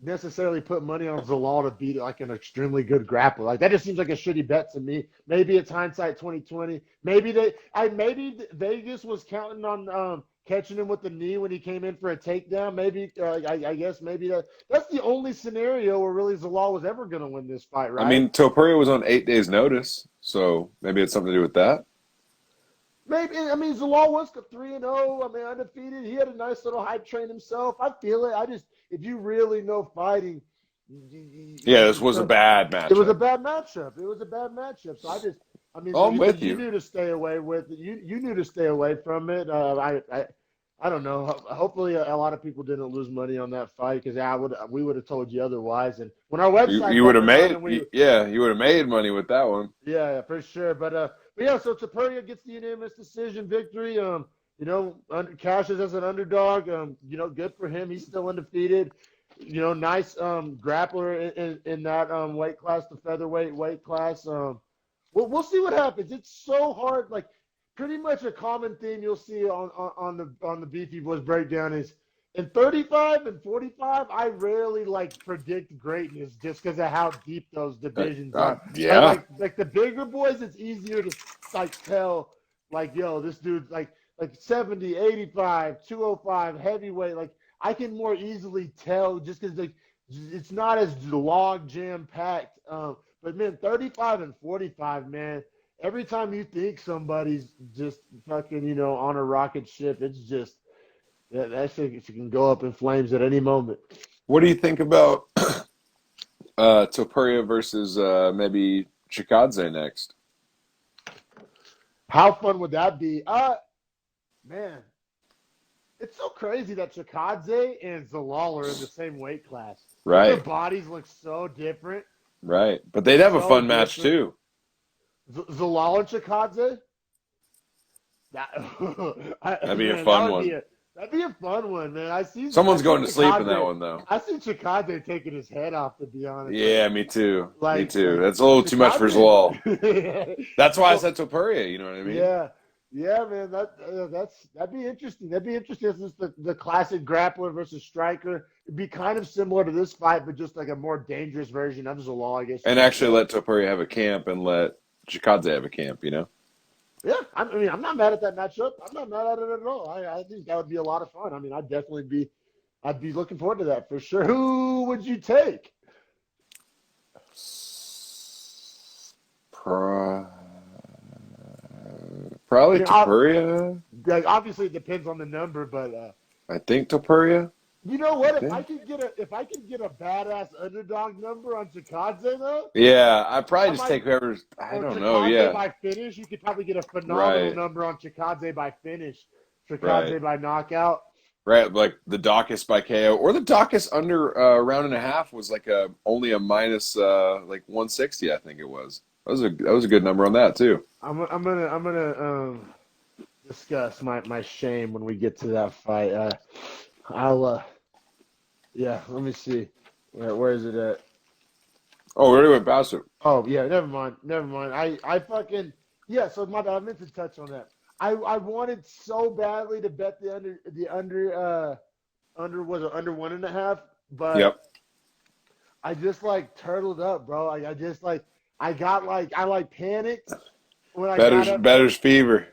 necessarily put money on Zalal to beat like an extremely good grappler. Like that just seems like a shitty bet to me. Maybe it's hindsight 2020. Maybe Vegas was counting on catching him with the knee when he came in for a takedown. Maybe I guess maybe that's the only scenario where really Zalal was ever going to win this fight, I right? mean, Topuria was on 8 days notice, so maybe it's something to do with that. Maybe I mean Zalal was 3-0. I mean undefeated. He had a nice little hype train himself. I feel it. I just if you really know fighting, Yeah, this was a bad it was a matchup. bad matchup. It was a bad matchup. So I mean, Oh, I'm with you you. knew to stay away with it. You knew to stay away from it. I don't know. Hopefully, a lot of people didn't lose money on that fight because we would have told you otherwise. And when our website's You would up have and made running, yeah, you would have made money with that one. yeah, for sure. But yeah, so Tapuria gets the unanimous decision victory. Cashes as an underdog. Good for him. He's still undefeated. Nice grappler in that weight class, the featherweight weight class. We'll see what happens. It's so hard. Like pretty much a common theme you'll see on the Beefy Boys breakdown is in 35 and 45. I rarely like predict greatness just because of how deep those divisions are. Like Yeah. like like the bigger boys, it's easier to like tell. Like yo, this dude's like 70, 85, 205 heavyweight. Like I can more easily tell just because like it's not as log jam packed. But man, 35 and 45, man. Every time you think somebody's just fucking, on a rocket ship, it's just that shit can go up in flames at any moment. What do you think about Topuria versus maybe Chikadze next? How fun would that be? Man, It's so crazy that Chikadze and Zalal are in the same weight class. Don't their Right, bodies look so different? right. But they'd have a So fun match different. too. Zalal and Chikadze? That, That'd be a man, that fun would one. be that'd be a fun one, man. I Someone's see going to sleep in that Chikadze. one though. I see Chikadze taking his head off, to be honest. Yeah, me too. Me too. Like That's a little too much for Chikadze. Zalal. That's why I Well, said Topuria. You know what I mean? yeah, yeah, man. That'd be interesting. That'd be interesting. This is the classic grappler versus striker. It'd be kind of similar to this fight, but just like a more dangerous version of Zalal, I guess you And could actually say. let Topuria have a camp and let Chikadze have a camp. You know? Yeah, I mean, I'm not mad at that matchup. I'm not mad at it at all. I think that would be a lot of fun. I mean, I'd be looking forward to that for sure. Who would you take? Pro- I Probably mean, Topuria. like, obviously it depends on the number, but I think Topuria. you know I what? think. If I could get a badass underdog number on Chikadze though, Yeah, I'd probably I just might take whoever's. I or don't know. Chikadze Yeah, by finish. You could probably get a phenomenal right, number on Chikadze by finish. right, Chikadze by knockout. right. Like the Dawkins by KO or the Dawkins under round and a half was like a only a minus like 160. I think it was. That was a good number on that too. I'm gonna discuss my shame when we get to that fight. I'll yeah. Let me see. Where is it at? Oh, we already went past it. Oh yeah. Never mind. Never mind. I fucking yeah. So my bad. I meant to touch on that. I wanted so badly to bet the under was it under 1.5, but Yep. I just like turtled up, bro. I just like I like panicked when I got up. Better's fever.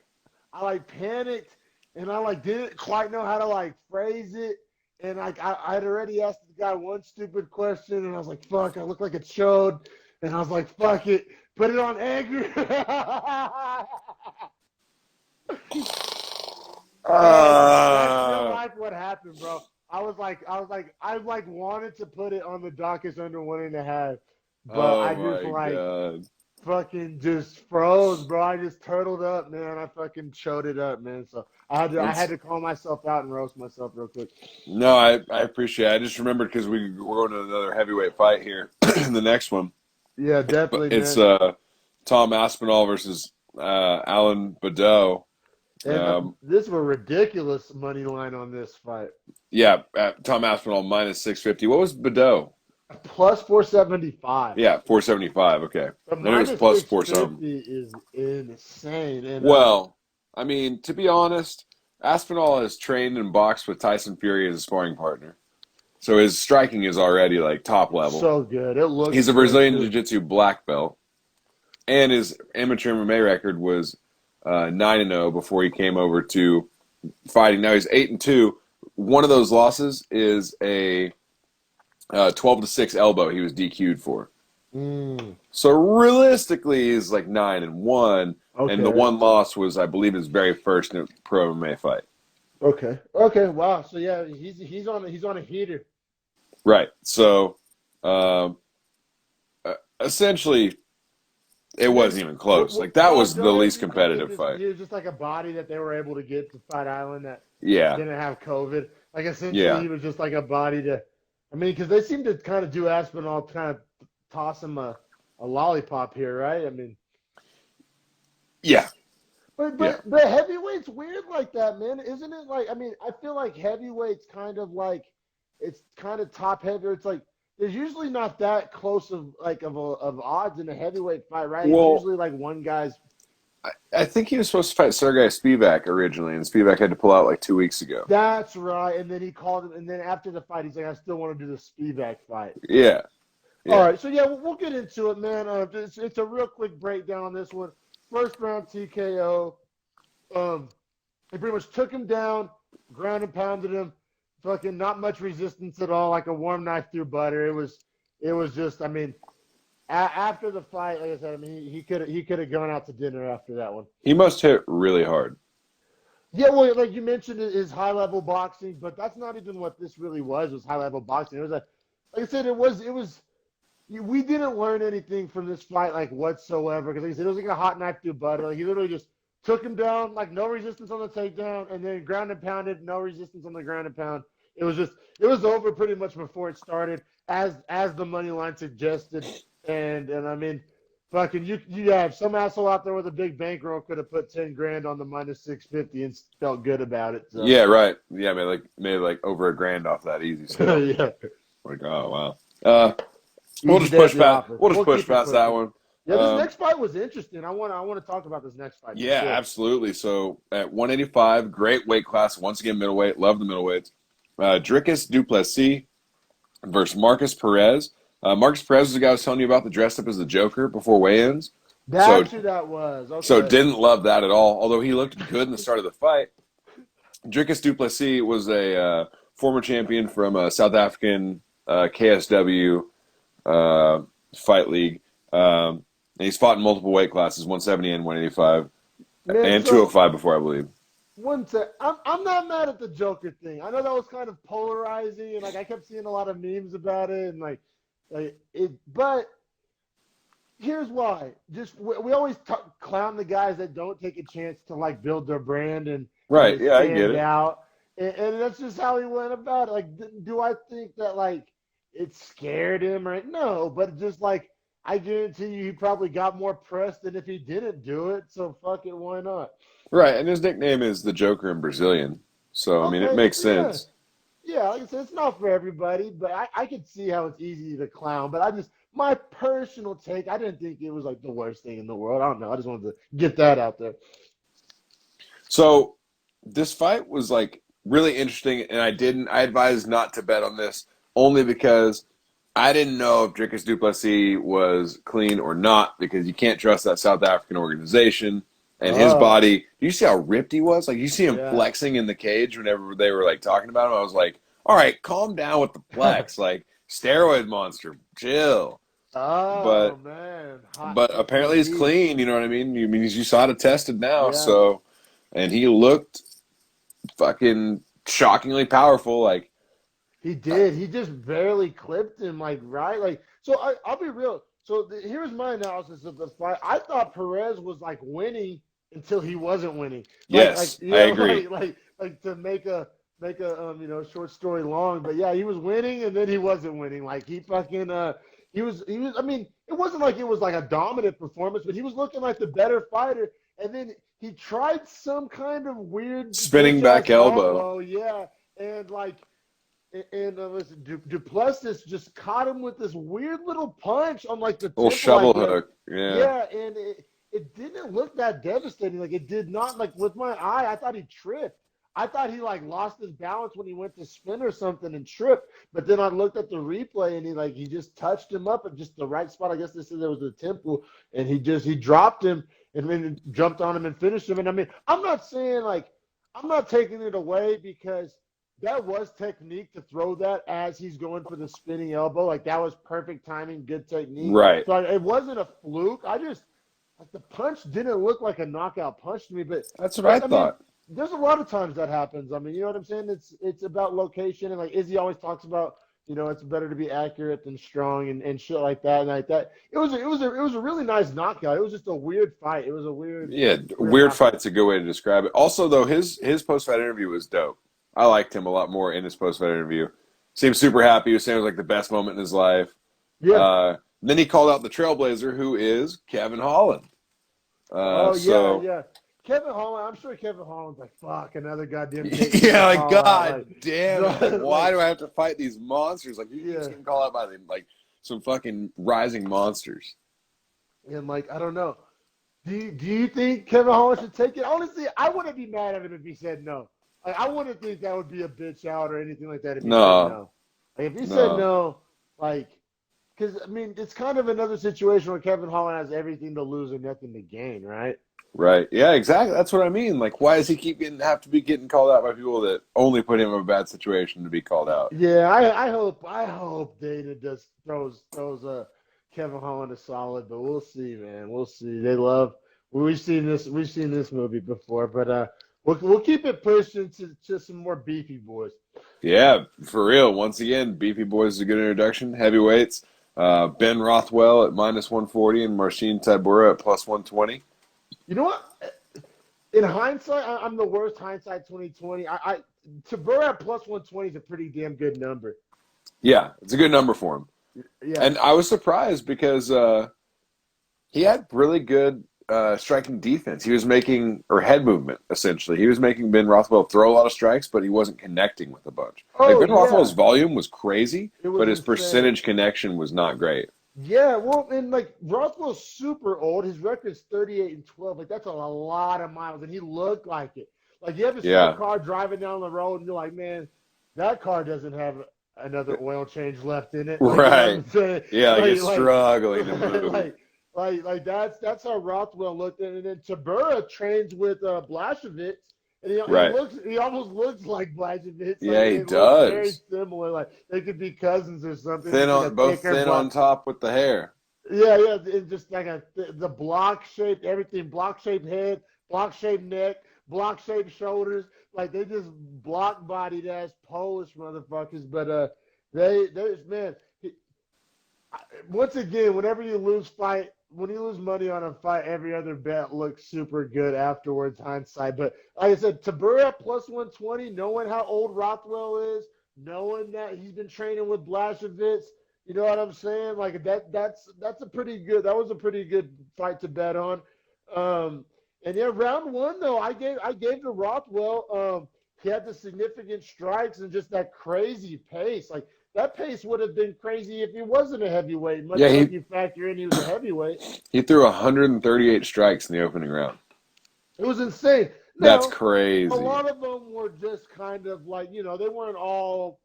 I like panicked and I like didn't quite know how to like phrase it. And like I'd already asked the guy one stupid question and I was like, fuck, I look like a chode. And I was like, fuck it, put it on Edgar. And that's real Uh, life what happened, bro. I wanted to put it on the Dawkins under 1.5, but oh I just my like god. fucking just froze, bro. I just turtled up, man. I fucking chewed it up, man. So I had It's to call myself out and roast myself real quick. no, I appreciate it. I just remembered because we're going to another heavyweight fight here in the next one. Yeah, But definitely, it's man. Tom Aspinall versus Alan Badeau. And Um, this is a ridiculous money line on this fight. yeah, Tom Aspinall minus 650. What was Badeau? Plus 475. Yeah, 475. Okay, The and it was minus plus four something. 650 is insane. And Well, I mean, to be honest, Aspinall has trained and boxed with Tyson Fury as a sparring partner, so his striking is already like top level. so good. It looks He's a good Brazilian too. Jiu-Jitsu black belt, and his amateur MMA record was 9-0 before he came over to fighting. Now he's 8-2. One of those losses is a 12-6 elbow he was DQ'd for. Mm, So realistically, he's like 9-1, and the okay. one loss was, I believe, his very first pro MMA fight. Okay. Okay. Wow. So yeah, he's on a heater. Right. So um, essentially, it And wasn't then even close. Like that was the Baudot least competitive fight. he was just like a body that they were able to get to Fight Island that Yeah. didn't have COVID. Like essentially, Yeah. he was just like a body to. I mean, because they seem to kind of do Aspinall, kind of toss him a lollipop here, right? I mean, Yeah. but Yeah. heavyweight's weird like that, man, isn't it? Like, I mean, I feel like heavyweight's kind of like it's kind of top heavy. It's like there's usually not that close of odds in a heavyweight fight, right? It's Well, usually like one guy's. I think he was supposed to fight Sergey Spivak originally, and Spivak had to pull out like 2 weeks ago. That's right. And then he called him. And then after the fight, he's like, I still want to do the Spivak fight. Yeah. All Yeah. right. So, yeah, we'll get into it, man. It's a real quick breakdown on this one. First round TKO. He pretty much took him down, ground and pounded him. Fucking not much resistance at all, like a warm knife through butter. It was just, I mean, after the fight, like I said, I mean, he could have gone out to dinner after that one. He must hit really hard. Yeah, well, like you mentioned, it is high level boxing, but that's not even what this really was high level boxing. It was like I said, it was. We didn't learn anything from this fight, like whatsoever, because like I said, it was like a hot knife through butter. Like he literally just took him down, like no resistance on the takedown, and then ground and pounded, no resistance on the ground and pound. It was over pretty much before it started, as the money line suggested. And I mean, fucking you have some asshole out there with a big bankroll could have put 10 grand on the minus 650 and felt good about it. So Yeah, right. Yeah, made like over $1,000 off that easy sale. yeah, Like, oh wow. Uh, we'll easy just day at push the past. office. We'll just We'll push keep it past that pushing. one. Yeah, this next fight was interesting. I want to talk about this next fight for Yeah, sure. absolutely. So at 185, great weight class. Once again, middleweight. Love the middleweights. Dricus du Plessis versus Marcus Perez. Marcus Perez was the guy I was telling you about that dressed up as the Joker before weigh-ins. So, That's who that was. so Okay. didn't love that at all. Although he looked good in the start of the fight. Dricus du Plessis was a former champion from South African KSW fight league. And he's fought in multiple weight classes, 170 and 185, Man, and so 205 before, I believe. one sec. I'm not mad at the Joker thing. I know that was kind of polarizing, and like I kept seeing a lot of memes about it, and like it. But here's why. Just we always clown the guys that don't take a chance to like build their brand and Right. to Yeah, I get stand it. out, and that's just how he went about it. Like, do I think that like it scared him or no? But just like I guarantee you, he probably got more press than if he didn't do it. So fuck it, why not? Right. And his nickname is the Joker in Brazilian. So, I mean, it Okay, makes yeah. sense. Yeah, like I said, it's not for everybody, but I could see how it's easy to clown. But my personal take, I didn't think it was like the worst thing in the world. I don't know. I just wanted to get that out there. So, this fight was like really interesting, and I advised not to bet on this only because I didn't know if Dricus du Plessis was clean or not because you can't trust that South African organization and his Oh, body. Do you see how ripped he was? Like you see him yeah. flexing in the cage whenever they were like talking about him. I was like, all right, calm down with the flex. Like steroid monster, chill. Oh But man, hot but taking apparently it he's deep. clean. You know what I mean? You saw it tested now. Yeah, So and he looked fucking shockingly powerful. Like he did. He just barely clipped him, like right, like. So I'll be real. So here's my analysis of the fight. I thought Perez was like winning until he wasn't winning. yes, I yeah, agree. like to make a short story long. But yeah, he was winning and then he wasn't winning. Like he fucking he was. I mean, it wasn't like it was like a dominant performance, but he was looking like the better fighter. And then he tried some kind of weird Spinning bitch back ass elbow. elbow, yeah, and like listen, Duplessis just caught him with this weird little punch on like the Little temple, shovel like yeah, hook. Yeah. yeah, and it didn't look that devastating. Like it did not. Like with my eye, I thought he tripped. I thought he like lost his balance when he went to spin or something and tripped. But then I looked at the replay and he just touched him up at just the right spot. I guess they said there was a temple, and he dropped him and then jumped on him and finished him. And I mean, I'm not saying like I'm not taking it away because that was technique to throw that as he's going for the spinning elbow. Like that was perfect timing, good technique. Right. So it wasn't a fluke. I just like the punch didn't look like a knockout punch to me. That's what I But I mean, thought. there's a lot of times that happens. I mean, you know what I'm saying? It's about location and like Izzy always talks about. It's better to be accurate than strong and shit like that and like that. It was a really nice knockout. It was just a weird fight. It was a Yeah, weird weird knockout. fight's a good way to describe it. Also, though, his post fight interview was dope. I liked him a lot more in his post fight interview. Seemed super happy. He was saying it was like the best moment in his life. Yeah. Then he called out the Trailblazer, who is Kevin Holland. Oh yeah, So yeah. Kevin Holland, I'm sure Kevin Holland's like, fuck, another goddamn technique to yeah, like call out. God damn it! Like, why do I have to fight these monsters? Like you just Yeah. getting called out by them, like some fucking rising monsters. And like, I don't know. Do you think Kevin Holland should take it? Honestly, I wouldn't be mad at him if he said no. Like, I wouldn't think that would be a bitch out or anything like that if he said No, no. Like, if he said no. no, like, because I mean, it's kind of another situation where Kevin Holland has everything to lose and nothing to gain, right? Right. Yeah, exactly. That's what I mean. Like, why does he have to be getting called out by people that only put him in a bad situation to be called out? Yeah, I hope Dana just throws Kevin Holland a solid, but we'll see, man. We'll see. We've seen this movie before, but we'll keep it pushing to some more beefy boys. Yeah, for real. Once again, Beefy Boys is a good introduction. Heavyweights. Ben Rothwell at -140 and Marcin Tybura at +120. You know what? In hindsight, I'm the worst hindsight 2020. Tavera at plus 120 is a pretty damn good number. Yeah, it's a good number for him. Yeah. And I was surprised because he had really good striking defense. He was making, or head movement, essentially. He was making Ben Rothwell throw a lot of strikes, but he wasn't connecting with a bunch. Like Oh Ben Rothwell's yeah, volume was crazy, it but was his insane. percentage connection was not great. Yeah, well, and like Rothwell's super old. His record's 38-12. Like that's a lot of miles, and he looked like it. Like you ever see a Yeah. car driving down the road, and you're like, man, that car doesn't have another oil change left in it. Like you know what Right. I'm saying? Yeah, like Like it's like struggling to move. like that's how Rothwell looked. And then Tabura trains with Blashovitz, and Right. he almost looks like Blashovitz. Like Yeah, he they look very does. similar. Like they could be cousins or something. Thin Just like a on both thicker thin black. on top with the hair. Yeah, yeah, it's just like the block shaped everything, block shaped head, block shaped neck, block shaped shoulders. Like they just block bodied ass Polish motherfuckers. But there's man. Once again, whenever you lose fight, when you lose money on a fight, every other bet looks super good afterwards, hindsight. But like I said, Tabura plus 120, knowing how old Rothwell is, knowing that he's been training with Blashovitz, you know what I'm saying? Like that's a pretty good. That was a pretty good fight to bet on. And yeah, round one though, I gave to Rothwell. He had the significant strikes and just that crazy pace. Like that pace would have been crazy if he wasn't a heavyweight, Yeah, much like you factor in he was a heavyweight. he threw 138 strikes in the opening round. It was insane. That's Now, a crazy. lot of them were just kind of like, they weren't all,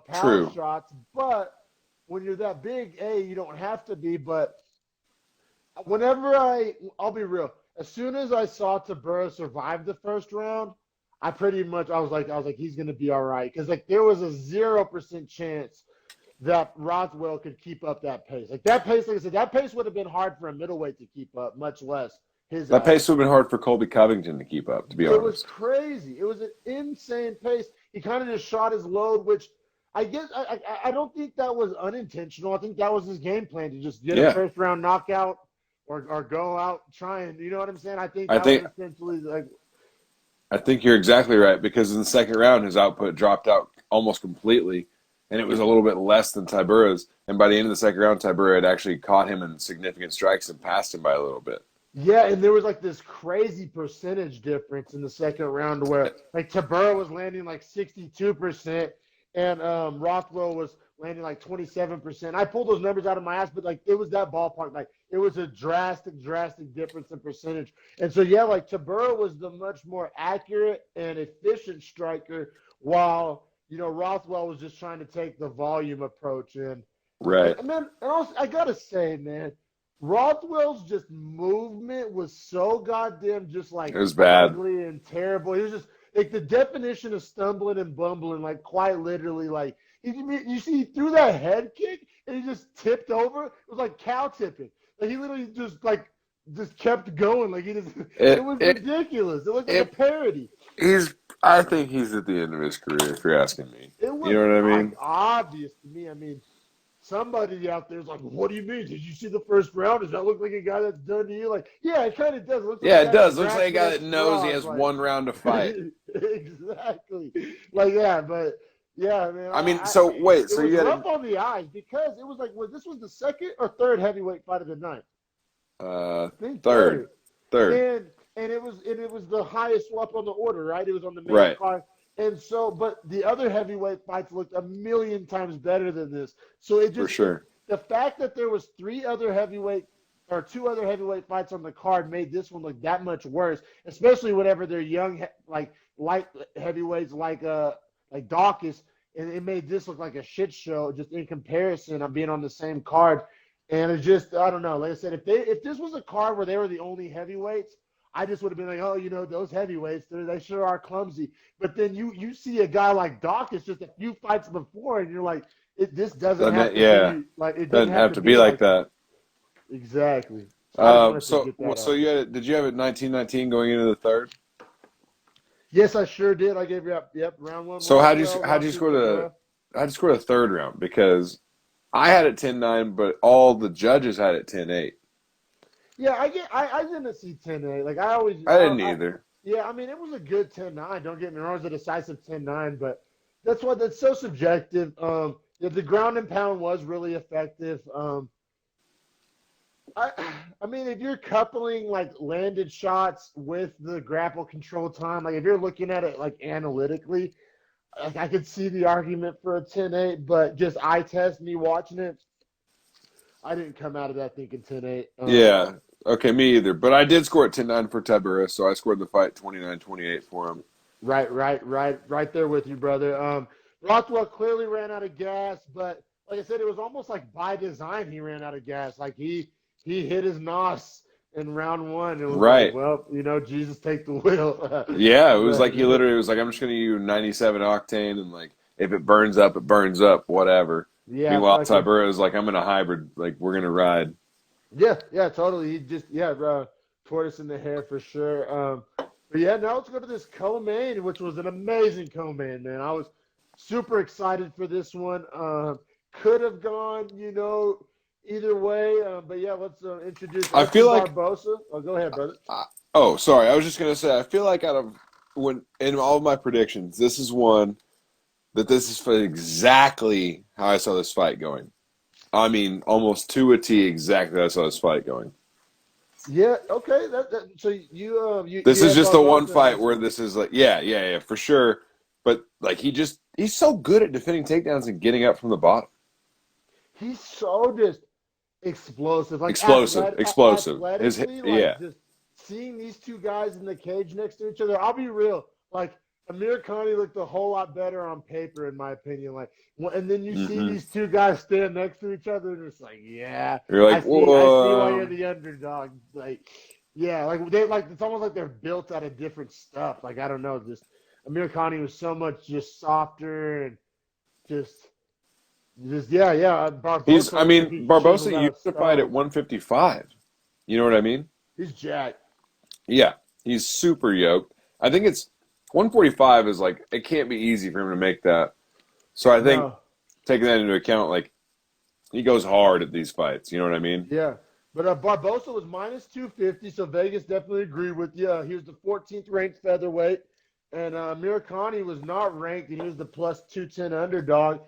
power True. shots, but when you're that big, you don't have to be. But whenever I'll be real, as soon as I saw Tabura survive the first round, I was like, he's gonna be all right because like there was a 0% chance that Rothwell could keep up that pace. Like that pace, like I said, that pace would have been hard for a middleweight to keep up, much less his That ass. pace would have been hard for Colby Covington to keep up, to be It was honest. crazy. It was an insane pace. He kind of just shot his load, which I guess I don't think that was unintentional. I think that was his game plan to just get a Yeah. first round knockout or go out trying. You know what I'm saying? I think I that was think essentially like I think you're exactly right because in the second round his output dropped out almost completely and it was a little bit less than Tibura's. And by the end of the second round, Tibura had actually caught him in significant strikes and passed him by a little bit. yeah, and there was like this crazy percentage difference in the second round where like Tabura was landing like 62% and Rothwell was landing like 27%. I pulled those numbers out of my ass, but like it was that ballpark. Like it was a drastic difference in percentage. And so yeah, like Tabura was the much more accurate and efficient striker, while Rothwell was just trying to take the volume approach. And Right. and then and also, I gotta say, man, Rothwell's just movement was so goddamn just It like was bad. ugly and terrible. He was just like the definition of stumbling and bumbling, like quite literally. Like you see, he threw that head kick and he just tipped over. It was like cow tipping. Like he literally just kept going. Like he just it It, was it, ridiculous. It looked like a it, parody. I think he's at the end of his career, if you're asking me. It You was know what I like mean? obvious to me. I mean, somebody out there is like, what do you mean? Did you see the first round? Does that look like a guy that's done to you? Like, yeah, it kind of does. It looks like Yeah, a it guy that does. Looks like a grasped guy at that knows he straws. has Like, one round to fight. exactly. Like, yeah, but yeah, man, I mean, so wait, it so was you rough had on the eyes because it was like, this was the second or third heavyweight fight of the night. I think third, third. third, And it was the highest up on the order, right? It was on the main right, card. And so, but the other heavyweight fights looked a million times better than this. So for sure. the fact that there was two other heavyweight fights on the card made this one look that much worse, especially whenever they're young, like light heavyweights like Dawkins, and it made this look like a shit show just in comparison on being on the same card. And it's just, I don't know. Like I said, if this was a card where they were the only heavyweights, I just would have been like, oh, those heavyweights, they sure are clumsy. But then you see a guy like Dawkins just a few fights before, and you're like, this doesn't Doesn't have it? to Yeah, be like it doesn't doesn't have have to to be be like like that. that. Exactly. So I just wanted to get that So out there. did you have it 1919 going into the third? Yes, I sure did. I gave you yep, round one So Rothwell, how'd round you two score Tabura. the third round? Because I had it 10-9, but all the judges had it 10-8. Yeah, I didn't see 10-8. Like I always I didn't either. Yeah, I mean, it was a good 10-9. Don't get me wrong, it was a decisive 10-9, but that's so subjective. Yeah, the ground and pound was really effective. I, I mean, if you're coupling like landed shots with the grapple control time, like if you're looking at it like analytically, like I could see the argument for a 10-8, but just eye test me watching it, I didn't come out of that thinking 10-8. Yeah. Okay, me either. But I did score at 10-9 for Tibera, so I scored the fight 29-28 for him. Right there with you, brother. Rothwell clearly ran out of gas, but like I said, it was almost like by design he ran out of gas. Like he hit his nos in round one. It was like, Right. well, Jesus take the wheel. Yeah, it was like he But literally was like, I'm just going to use 97 octane and like if it burns up, it burns up, whatever. yeah, Meanwhile, fucking Tibera is like, I'm in a hybrid, like we're going to ride. yeah, totally. He just tortoise in the hair for sure. But yeah, now let's go to this co-main, which was an amazing co-main, man. I was super excited for this one. Could have gone, either way. But yeah, let's introduce I Edson feel like, Barbosa. Oh, go ahead, brother. oh, sorry. I was just going to say, I feel like out of when in all of my predictions, this is one that this is for exactly how I saw this fight going. I mean, almost to a T exactly how I saw this fight going. Yeah, okay. So you This is had just the one Barbosa in fight this where one. this is like, yeah, for sure. But like he's so good at defending takedowns and getting up from the bottom. He's so just explosive, like Explosive. athletically, like Yeah. just seeing these two guys in the cage next to each other. I'll be real, like Amir Khani looked a whole lot better on paper, in my opinion. Like, and then you see hmm these two guys stand next to each other, and it's like, yeah, You're like, I see why you're whoa. the underdog. Like, yeah, like it's almost like they're built out of different stuff. Like I don't know, just Amir Khani was so much just softer and just. He's Barbosa I looked like mean, he Barbosa chiseled out of used to fight at stone. 155. You know what I mean? He's jacked. Yeah. He's super yoked. I think it's 145 is like it can't be easy for him to make that. So I think No, taking that into account, like he goes hard at these fights. You know what I mean? yeah. But Barbosa was minus 250, so Vegas definitely agreed with you. He was the 14th ranked featherweight, and Murakami was not ranked, and he was the plus 210 underdog.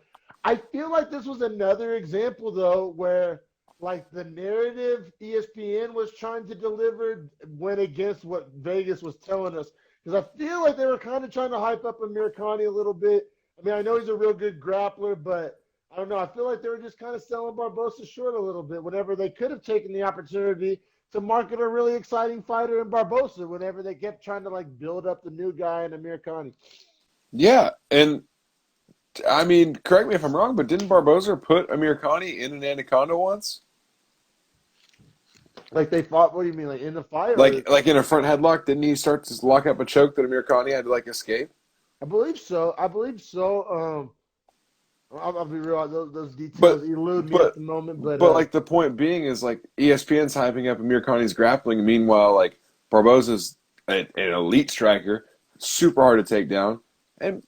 I feel like this was another example, though, where like the narrative ESPN was trying to deliver went against what Vegas was telling us. Because I feel like they were kind of trying to hype up Amir Khani a little bit. I mean, I know he's a real good grappler, but I don't know. I feel like they were just kind of selling Barbosa short a little bit whenever they could have taken the opportunity to market a really exciting fighter in Barbosa whenever they kept trying to like build up the new guy in Amir Khani. Yeah. And I mean, correct me if I'm wrong, but didn't Barboza put Amir Khani in an anaconda once? Like they fought, what do you mean, like in the fight or Like in a front headlock, didn't he start to lock up a choke that Amir Khani had to like escape? I believe so. I believe so. I'll be real. Those details But elude me at but the moment. But but like the point being is like ESPN's hyping up Amir Khani's grappling. Meanwhile, like Barboza's an elite striker, super hard to take down, and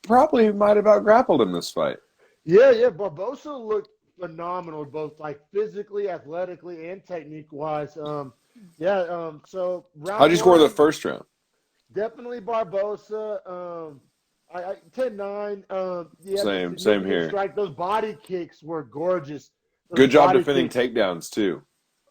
probably might have out grappled him this fight. yeah. Barbosa looked phenomenal, both like physically, athletically, and technique wise. So How'd round you score the one, first round? definitely Barbosa. I 10-9. He had the Same significant here. strike. Those body kicks were gorgeous. Those Good job body defending kicks. takedowns too.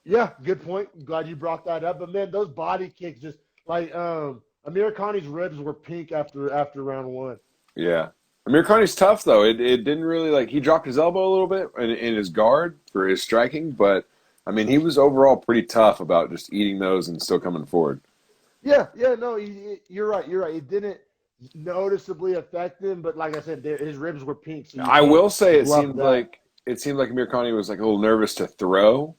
Yeah, good point. Glad you brought that up. But man, those body kicks just like Amir Khani's ribs were pink after round one. Yeah. Amir Khani's tough though. It didn't really like he dropped his elbow a little bit in his guard for his striking, but I mean he was overall pretty tough about just eating those and still coming forward. Yeah, no, you're right. You're right. It didn't noticeably affect him, but like I said, his ribs were pink, so you I can't will say bluff that. it seemed like Amir Khani was like a little nervous to throw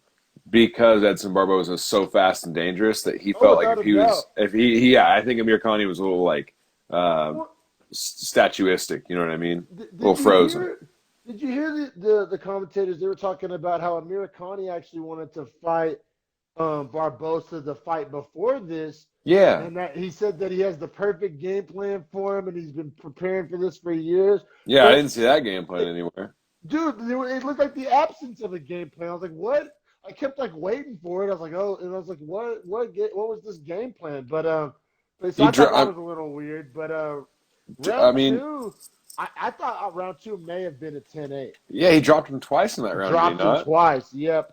because Edson Barboza is so fast and dangerous that he Oh, felt like without a doubt. if he yeah, I think Amir Khani was a little like uh, Well, statuistic, you know what I mean? A little did you frozen. hear? Did you hear the commentators? They were talking about how Amir Khani actually wanted to fight Barbosa the fight before this, Yeah. and that he said that he has the perfect game plan for him, and he's been preparing for this for years. Yeah, I But didn't see that game plan it, anywhere. dude, it looked like the absence of a game plan. I was like, what? I kept like waiting for it. I was like, oh, and I was like, what was this game plan? But So He I thought dro- that was a little weird. But I round mean, two, I thought round two may have been a 10-8. yeah, he dropped him twice in that round, did he Dropped him not? twice. Yep.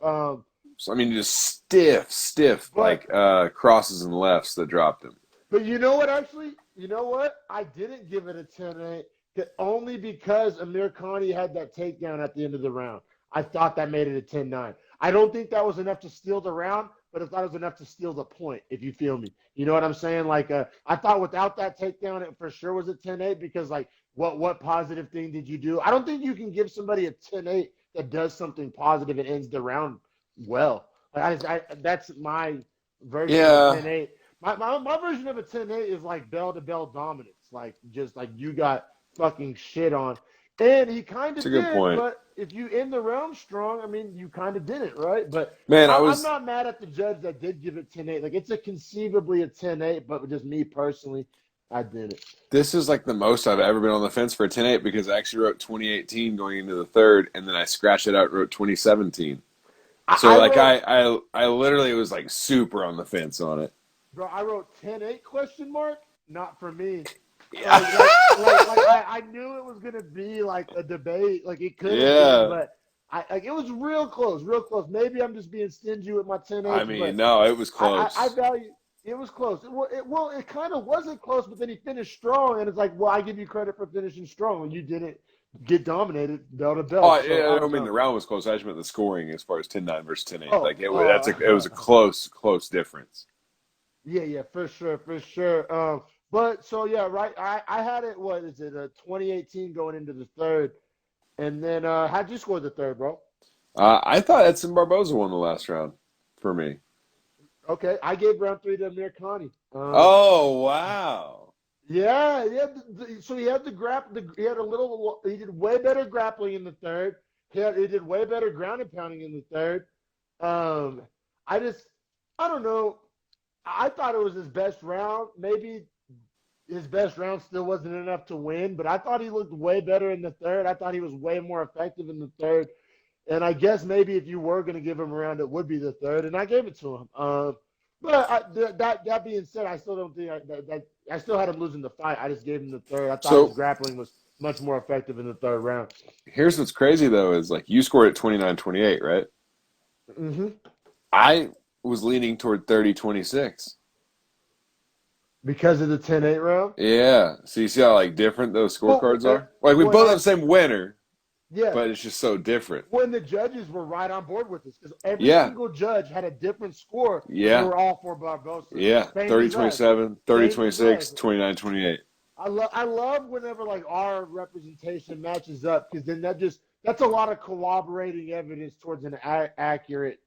So I mean, just stiff But like crosses and lefts that dropped him. But you know what, actually? You know what? I didn't give it a 10-8 only because Amir Khani had that takedown at the end of the round. I thought that made it a 10-9. I don't think that was enough to steal the round, but I thought it was enough to steal the point, if you feel me. You know what I'm saying? Like, I thought without that takedown, it for sure was a 10-8 because, like, what positive thing did you do? I don't think you can give somebody a 10-8 that does something positive and ends the round well. Like, that's my version of a Yeah, 10-8. My version of a 10-8 is like bell to bell dominance. Like, just like you got fucking shit on. And he kind it's a of good did, point. but if you end the round strong, I mean, you kind of didn't, right? But Man, I'm not mad at the judge that did give it 10-8. Like, it's a conceivably a 10-8, but just me personally, I didn't. this is like the most I've ever been on the fence for a 10-8 because I actually wrote 2018 going into the third, and then I scratched it out and wrote 2017. So I like wrote, I literally was like super on the fence on it. bro, I wrote 10-8 question mark, not for me. Yeah. I knew it was gonna be like a debate, like it could have been, Yeah. but it was real close, real close. Maybe I'm just being stingy with my 10 I eights, mean, but no, it was I close. value it was close. It kind of wasn't close, but then he finished strong, and it's like, well, I give you credit for finishing strong when you didn't get dominated bell to Oh, bell. So I I don't don't mean know. the round was close. I just meant the scoring as far as 10-9 versus 10-8. Oh, Like it was a close difference. yeah, yeah, for sure, for sure. But so yeah, right. I had it. What is it? 2018 going into the third. And then how'd you score the third, bro? I thought Edson Barboza won the last round for me. Okay, I gave round three to Amir Khani. Oh, wow. Yeah, yeah. So he had the he had a little. He did way better grappling in the third. He did way better ground and pounding in the third. Um, I just, I don't know. I thought it was his best round. Maybe his best round still wasn't enough to win, but I thought he looked way better in the third. I thought he was way more effective in the third. And I guess maybe if you were going to give him a round, it would be the third, and I gave it to him. But that being said, I still don't think I still had him losing the fight. I just gave him the third. I thought his So grappling was much more effective in the third round. here's what's crazy though is like you scored at 29-28, right? Mm-hmm. I was leaning toward 30-26. Because of the 10-8 round. Yeah. So you see how like different those Well, scorecards are? Like we when both I have the same winner, yeah, but it's just so different. when the judges were right on board with this, because every Yeah. single judge had a different score, but they Yeah. were all for Barbosa. Yeah. Same Thirty as twenty us. seven, Same as 30-26, us. 29-28. I love whenever like our representation matches up because then that's a lot of corroborating evidence towards an accurate,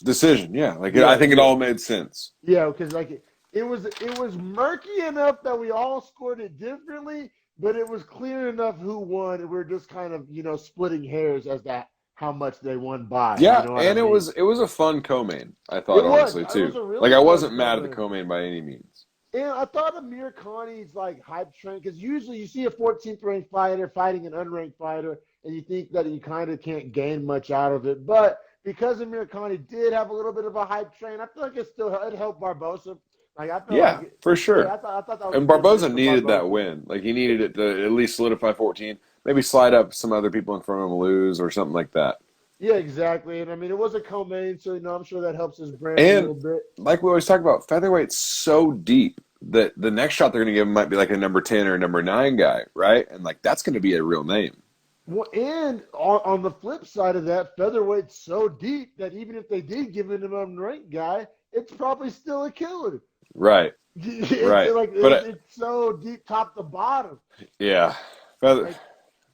Decision, yeah. Like I yeah, think it yeah, all made sense. yeah, because like it was murky enough that we all scored it differently, but it was clear enough who won, and we're just kind of splitting hairs as to how much they won by. You Yeah, know what I and mean? it was a fun co-main, I It thought was honestly it was too. a Like really I fun wasn't mad at the comment. co-main by any means. And I thought Amir Khani's like hype train because usually you see a 14th ranked fighter fighting an unranked fighter, and you think that you kind of can't gain much out of it. But because Amir Khani did have a little bit of a hype train, I feel like it helped Barbosa. Like I feel Yeah, like, for yeah, sure. I thought that was a And good win Barboza for needed that Barbosa. win. Like he needed it to at least solidify 14, maybe slide up some other people in front of him lose or something like that. Yeah, exactly. And I mean, it was a co-main, so I'm sure that helps his brand a And little bit. like we always talk about, featherweight's so deep that the next shot they're going to give him might be like a number 10 or a number 9 guy, right? And like that's going to be a real name. Well, and on the flip side of that, featherweight's so deep that even if they did give it an unranked guy, it's probably still a killer. Right, It's right. like But it's so deep top to bottom. yeah, feather, Like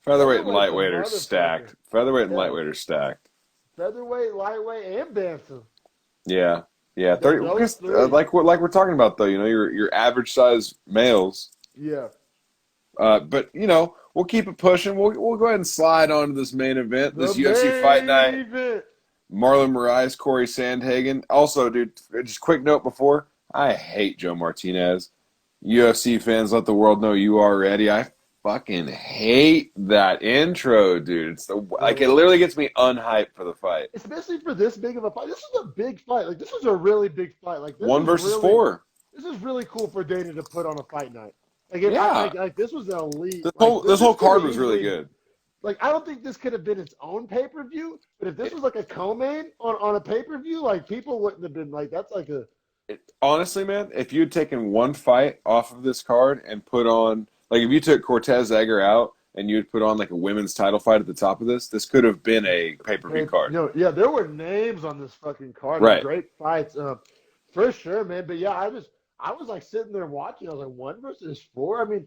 featherweight and featherweight's a lightweight are motherfucker. stacked. Featherweight and Yeah, lightweight are stacked. featherweight, lightweight, and bantam. Yeah, yeah. 30 Those because three. like we're talking about though, your average size males. Yeah. But we'll keep it pushing. We'll go ahead and slide on to this main event, The this UFC fight main night. event. Marlon Moraes, Corey Sandhagen. Also, dude, just quick note before, I hate Joe Martinez. UFC fans, let the world know you are ready. I fucking hate that intro, dude. It's like it Bro. literally gets me unhyped for the fight. Especially for this big of a fight. This is a big fight. Like this was a really big fight. Like this One was versus really four. this is really cool for Dana to put on a fight night. Like if I Yeah, like this was an elite. this Like whole this could card have was really easily. good. Like I don't think this could have been its own pay per view. But if this was like a co-main on a pay per view, like people wouldn't have been like that's like a Honestly, man, if you had taken one fight off of this card and put on, like, if you took Cortez Egger out and you had put on like a women's title fight at the top of this could have been a pay-per-view Hey, card. yeah, there were names on this fucking card and Right. great fights, for sure, man. But yeah, I was like sitting there watching. I was like, one versus four. I mean,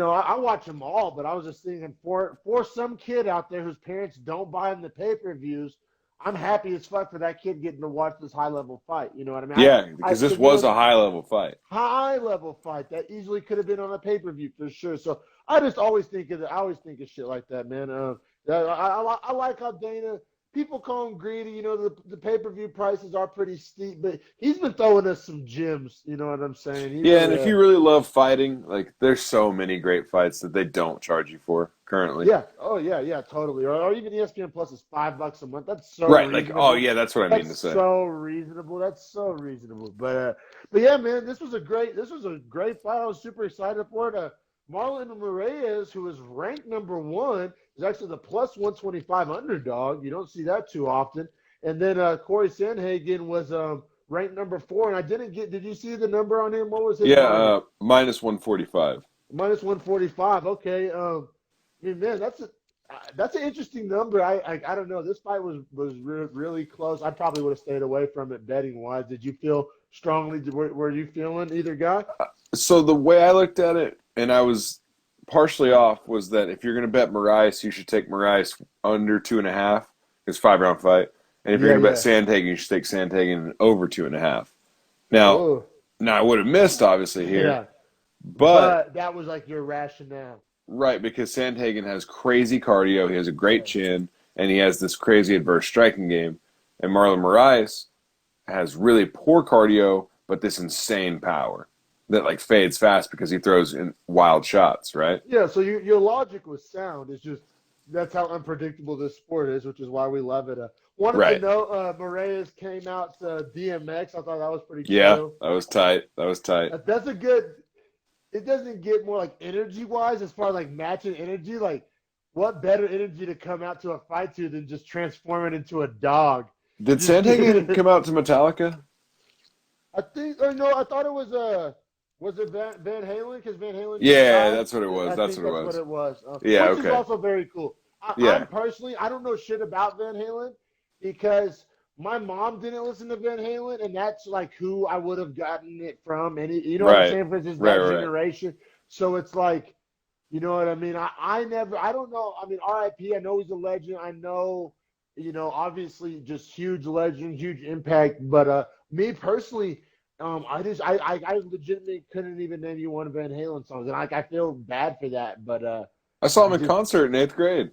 I watch them all, but I was just thinking for some kid out there whose parents don't buy him the pay-per-views, I'm happy as fuck for that kid getting to watch this high level fight. You know what I mean? Yeah, I because this because was a high-level fight. high level fight that easily could have been on a pay per view for sure. So I just always think of I always think of shit like that, man. I like how Dana. People call him greedy. The pay per view prices are pretty steep, but he's been throwing us some gems. You know what I'm saying? He Yeah, and really, if you really love fighting, like, there's so many great fights that they don't charge you for currently. yeah. Oh yeah, yeah, totally. Or even ESPN Plus is $5 a month. That's so Right, like, oh reasonable. yeah, that's what I mean to That's say. so reasonable. That's so reasonable. But yeah, man, this was a great fight. I was super excited for it. Marlon Moraes, who is ranked number one, is actually the plus 125 underdog. You don't see that too often. And then Corey Sandhagen was ranked number four. And I didn't get. Did you see the number on him? What was his Yeah, minus? minus 145. Minus 145. Okay. I mean, man, that's an interesting number. I don't know. This fight was really close. I probably would have stayed away from it betting wise. Did you feel strongly? Were you feeling either guy? So the way I looked at it, and I was partially off, was that if you're going to bet Moraes, you should take Moraes under 2.5. It's 5 round fight. And if you're Yeah, going to bet yeah. Sandhagen, you should take Sandhagen over 2.5. Now, Oh, now I would have missed obviously here, yeah. but But that was like your rationale. right, because Sandhagen has crazy cardio, he has a great Yeah. chin, and he has this crazy adverse striking game. And Marlon Moraes has really poor cardio, but this insane power that like fades fast because he throws in wild shots, right? Yeah. So your logic was sound. It's just that's how unpredictable this sport is, which is why we love it. Wanted to Right. know, Moraes came out to DMX. I thought that was pretty Yeah, chill. that was tight. That was tight. That's a good. It doesn't get more like energy wise as far as like matching energy. Like, what better energy to come out to a fight to than just transform it into a dog? Did Just Sandhagen come out to Metallica? I think, or no, I thought it was it Van Halen? Because Van Halen just Yeah, died. that's what it was. I That's think what it that's what was. it was. Yeah, Which is okay. also very cool. I'm Yeah. personally, I don't know shit about Van Halen because my mom didn't listen to Van Halen, and that's like who I would have gotten it from. And you know what I'm Right. saying? For instance, Right, that right, right. generation. So it's like, you know what I mean? I never, I don't know. I mean, RIP, I know he's a legend. I know, obviously just huge legend, huge impact. But me personally, I legitimately couldn't even name you one of Van Halen songs. And I feel bad for that. But I saw I him in just, concert in 8th grade.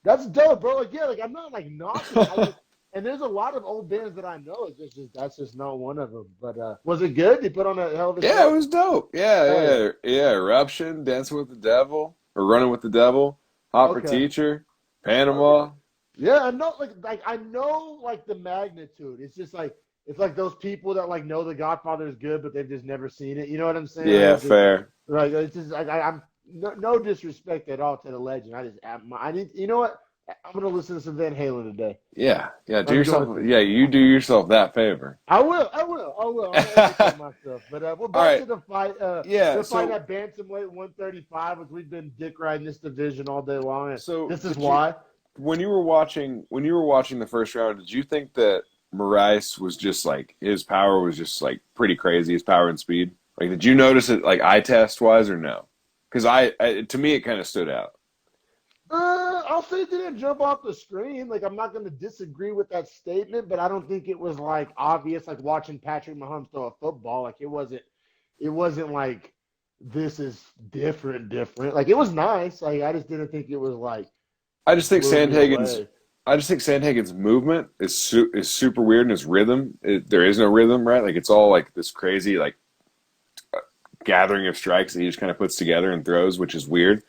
that's dope, bro. Like, yeah, like I'm not like knocking it. And there's a lot of old bands that I know. It's just that's just not one of them. But was it good? They put on a hell of a Yeah, it show. was dope. Yeah, Hell yeah. yeah, yeah. Eruption, Dancing with the Devil, or Running with the Devil, Hot for Okay. Teacher, Okay. Panama. Yeah, I know like I know like the magnitude. It's just like it's like those people that like know The Godfather is good, but they've just never seen it. You know what I'm saying? Like Yeah, it's just fair. like it's just like I'm no disrespect at all to the legend. I need you know what? I'm gonna listen to some Van Halen today. Yeah, yeah. Do I'm going yourself. to. Yeah, you do yourself that favor. I will. I will. I will. I'm gonna educate All myself. But we're back right. to the fight. Yeah. They're fighting So, at bantamweight 135, which we've been dick riding this division all day long. And so this is did you why. when you were watching the first round? Did you think that Moraes was just like his power was just like pretty crazy, his power and speed? Like, did you notice it like eye test wise or no? Because to me, it kind of stood out. I'll say it didn't jump off the screen. Like I'm not going to disagree with that statement, but I don't think it was like obvious, like watching Patrick Mahomes throw a football. Like it wasn't. It wasn't like this is different. Like it was nice. Like I just didn't think it was like I just think blew me Sandhagen's away. I just think Sandhagen's movement is super weird in his rhythm. There is no rhythm, right? Like, it's all like this crazy like gathering of strikes that he just kind of puts together and throws, which is weird.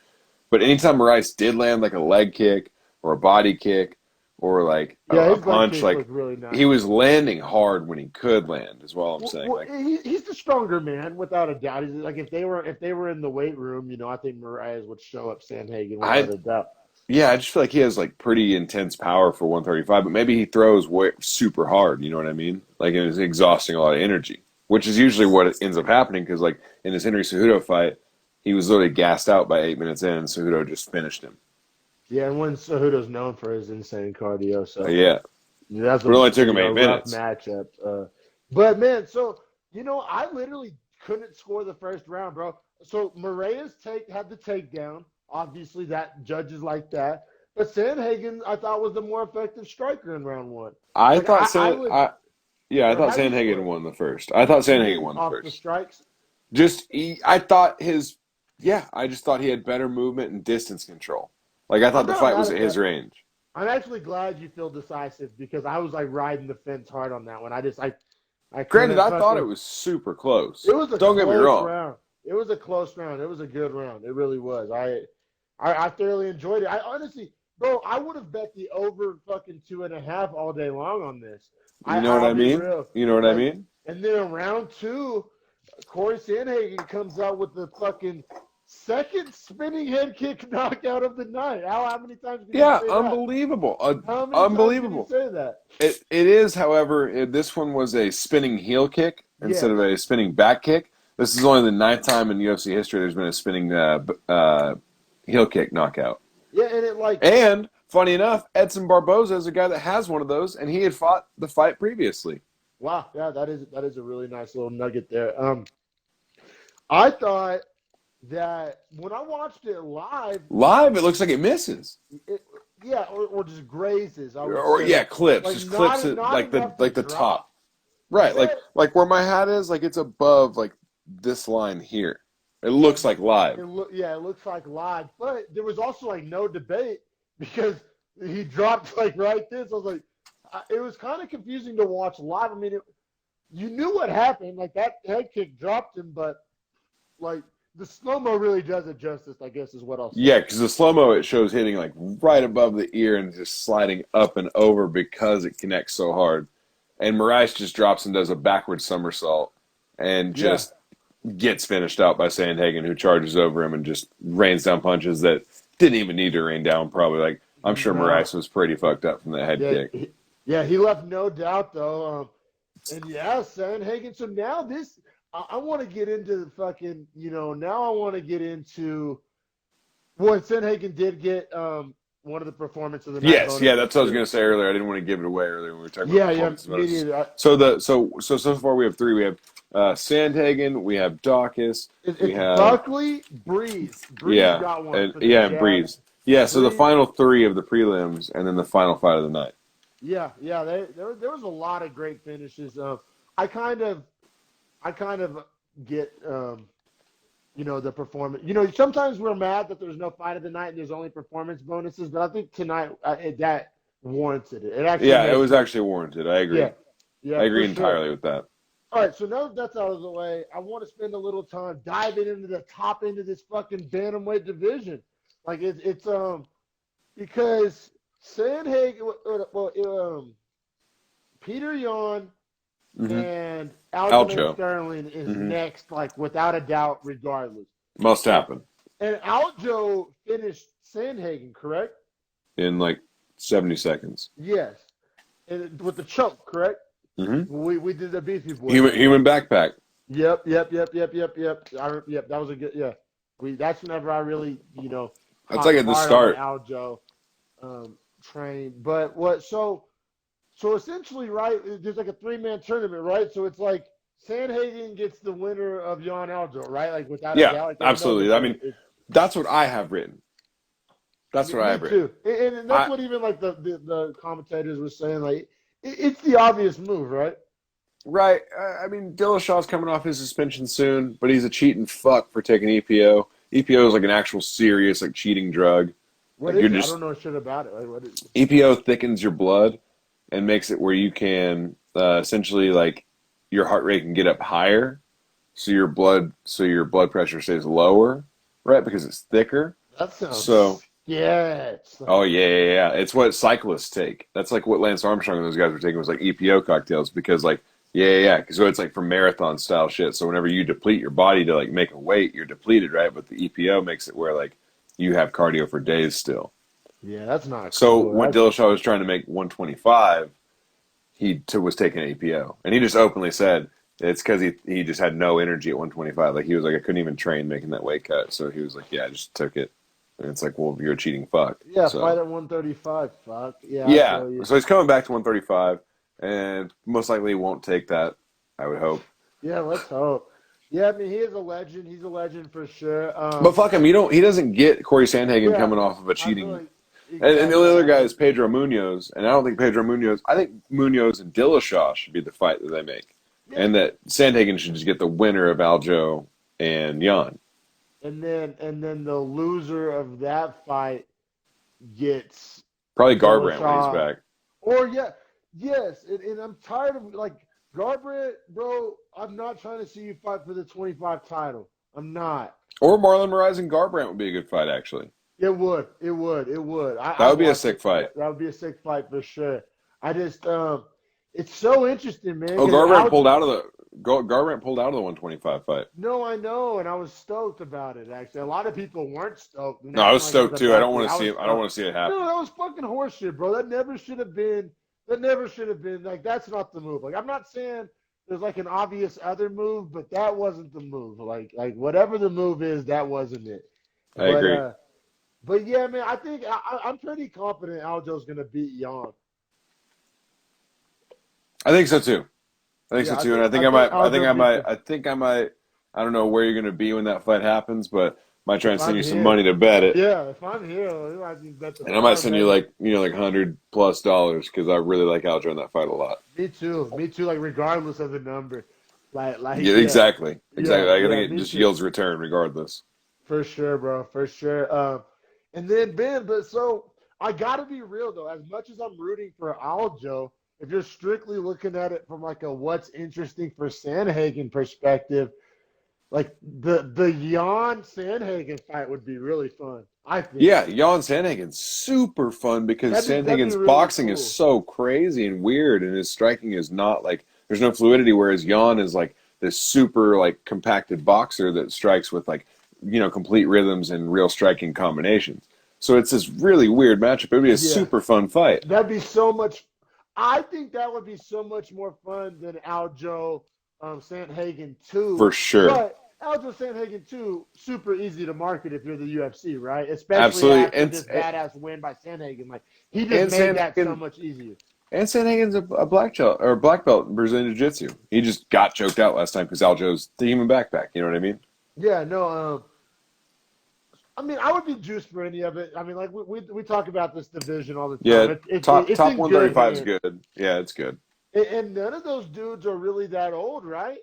But anytime Moraes did land like a leg kick or a body kick or like Yeah, a his leg punch. kicks Like look really he nice. was landing hard when he could land, is what I'm saying. Well, Like he's the stronger man, without a doubt. He's like if they were in the weight room, I think Moraes would show up Sandhagen I without a doubt. yeah, I just feel like he has like pretty intense power for 135, but maybe he throws super hard. You know what I mean? Like and it's exhausting a lot of energy, which is usually what ends up happening. Because like in his Henry Cejudo fight, he was literally gassed out by 8 minutes in, and Cejudo just finished him. Yeah, and when Cejudo's known for his insane cardio, so Yeah, that's but it a only took him eight rough minutes. matchup. But man, so I literally couldn't score the first round, bro. So Moraes had the takedown. Obviously, that judges like that. But Sandhagen, I thought was the more effective striker in round one. I Like thought I San, would. I yeah, I thought How do you score Sandhagen it? won the first. I thought You Sandhagen mean won the off the first. strikes? I thought I just thought he had better movement and distance control. Like I thought I'm the not fight mad was at at his that. range. I'm actually glad you feel decisive because I was like riding the fence hard on that one. I Granted, couldn't I thought it fucking. was super close. It was a Don't get me close wrong. round. It was a close round. It was a good round. It really was. I thoroughly enjoyed it. I honestly, bro, I would have bet the over fucking 2.5 all day long on this. You know what I'll I be mean? real. You know what I Like, mean? and then in round two, Corey Sandhagen comes out with the fucking second spinning head kick knockout of the night. How many times can you Yeah, say that? unbelievable. How many times can you Unbelievable. say that? It is, however, this one was a spinning heel kick instead of Yes. a spinning back kick. This is only the ninth time in UFC history there's been a spinning heel kick knockout. Yeah, and it like And funny enough, Edson Barboza is a guy that has one of those, and he had fought the fight previously. wow, yeah, that is a really nice little nugget there. I thought that when I watched it live, Live, it looks like it misses, it, yeah, or just grazes, I would or say, yeah, clips, like just clips it not enough to like the drop. top, right? But Like where my hat is, like it's above like this line here. It yeah, looks like live. it looks like live, but there was also like no debate because he dropped like right this. I was like, it was kind of confusing to watch live. I mean, you knew what happened, like that head kick dropped him, but like the slow mo really does it justice, I guess is what I'll say. Yeah, because the slow mo it shows hitting like right above the ear and just sliding up and over because it connects so hard. And Moraes just drops and does a backward somersault and Yeah, just gets finished out by Sandhagen, who charges over him and just rains down punches that didn't even need to rain down. Probably like I'm sure no, Moraes was pretty fucked up from that head yeah, kick. yeah, he left no doubt though. And yeah, Sandhagen. So now this, I want to get into the fucking, now I want to get into. Well, Sandhagen did get one of the performance of the night Yes, yeah, bonuses that's what I was too. gonna say earlier. I didn't want to give it away earlier when we were talking about Yeah, yeah, performances. me neither. So far we have three. We have Sandhagen, we have Dawkins, we It's have Buckley, Breeze. Breeze yeah, got one and for the yeah, and jab. Breeze. Yeah, so the Breeze, final three of the prelims, and then the final fight of the night. yeah, yeah. There was a lot of great finishes. I kind of, I kind of get, the performance. Sometimes we're mad that there's no fight of the night and there's only performance bonuses, but I think tonight that warranted it. It actually Yeah, it made was sense. actually warranted. I Yeah, agree. yeah, I for agree sure. entirely with that. All right, so now that that's out of the way, I want to spend a little time diving into the top end of this fucking bantamweight division. Like it's because Sandhagen, Peter Yan Hmm. and Aljamain Aljo, Sterling is hmm next, like without a doubt, regardless. must And, happen and Aljo finished Sandhagen, correct? in like 70 seconds. Yes, and with the choke, correct? Hmm. We did the Beefy boys on that. Human backpack. Yep. Yep. That was a good. Yeah, that's whenever I really, That's like hopped at the hard on the start. Aljo train. But what? So essentially, right? There's like a 3-man tournament, right? So it's like Sandhagen gets the winner of Jan Aljo, right? Like without a Yeah, doubt, like there's no absolutely. I debate. mean, that's what I have written. That's what I Me have written. too, and that's I what even like the commentators were saying. Like it's the obvious move, right? Right. I mean, Dillashaw's coming off his suspension soon, but he's a cheating fuck for taking EPO. EPO is like an actual serious like cheating drug. What Like you're is it? I just don't know shit about it. Like, what is it? EPO thickens your blood and makes it where you can essentially like your heart rate can get up higher, so your blood pressure stays lower, right? Because it's thicker. That sounds So Yeah, it's Oh like, yeah. It's what cyclists take. That's like what Lance Armstrong and those guys were taking was like EPO cocktails because like yeah. So it's like for marathon style shit. So whenever you deplete your body to like make a weight, you're depleted, right? But the EPO makes it where like you have cardio for days still. yeah, that's not So cool. when Dillashaw was trying to make 125, was taking APO, and he just openly said it's because he just had no energy at 125. Like he was like I couldn't even train making that weight cut. So he was like, yeah, I just took it. And it's like, well, you're a cheating fuck. Yeah, fight So at 135. Fuck. Yeah, I yeah, feel you. so he's coming back to 135, and most likely won't take that. I would hope. Yeah, let's hope. Yeah, I mean, he is a legend. He's a legend for sure. But fuck him, you don't. He doesn't get Corey Sandhagen Yeah, coming off of a I feel cheating. like And the only exactly. other guy is Pedro Munoz, and I don't think Pedro Munoz. I think Munoz and Dillashaw should be the fight that they make, Yeah, and that Sandhagen should just get the winner of Aljo and Jan. and then the loser of that fight gets Probably Garbrandt when he's Dillashaw. back, Or yeah, yes, and I'm tired of like Garbrandt, bro. I'm not trying to see you fight for the 25 title. I'm not. or Marlon Moraes and Garbrandt would be a good fight actually. It would. It would. It would. That I'd would be a watch sick it. fight. That would be a sick fight for sure. I just it's so interesting, man. Oh, Because Aljo. Garbrandt pulled out of the 125 fight. No, I know, and I was stoked about it. Actually, a lot of people weren't stoked, and No, I acting was like it was stoked too. I don't about me. want to I see was it. I don't stoked. want to see it No, happen. that was fucking horseshit, bro. That never should have been. That never should have been. Like, that's not the move. Like, I'm not saying there's like an obvious other move, but that wasn't the move. Like whatever the move is, that wasn't it. I But agree. uh, but yeah, man, I think I'm pretty confident Aljo's gonna beat Jan. I think so too. I think so Yeah, too. And I I think I think might. I think I Aljo beats might. him. I think I might. I don't know where you're going to be when that fight happens, but I might try If and send I'm you some here, money to bet it. yeah, if I'm here, I can bet the And I might farm, send you baby. like like $100+ because I really like Aljo in that fight a lot. Me too. Me too. Like regardless of the number, Yeah, yeah, exactly, exactly. yeah, I yeah. think it Me just too. yields return regardless. For sure, bro. For sure. And then Ben, but so I got to be real though. As much as I'm rooting for Aljo, if you're strictly looking at it from like a what's interesting for Sandhagen perspective, like the Jan Sandhagen fight would be really fun. I think Yeah, Jan Sandhagen's super fun because that'd be Sandhagen's really boxing is cool. so crazy and weird, and his striking is not like there's no fluidity. Whereas Jan is like this super like compacted boxer that strikes with like complete rhythms and real striking combinations. So it's this really weird matchup. It would be a Yeah, super fun fight that'd be so much. I think that would be so much more fun than Aljo Sandhagen 2. for sure. But Aljo Sandhagen 2, super easy to market if you're the UFC, right? Especially Absolutely, after this badass win by Sandhagen. Like, he just and made that so Sandhagen much easier. and Sandhagen's a black belt or black belt in Brazilian Jiu Jitsu. He just got choked out last time because Aljo's the human backpack. You know what I mean? Yeah, no, I mean, I would be juiced for any of it. I mean, like, we talk about this division all the time. Yeah, It's top in good 135 is hands. good. Yeah, it's good. And none of those dudes are really that old, right?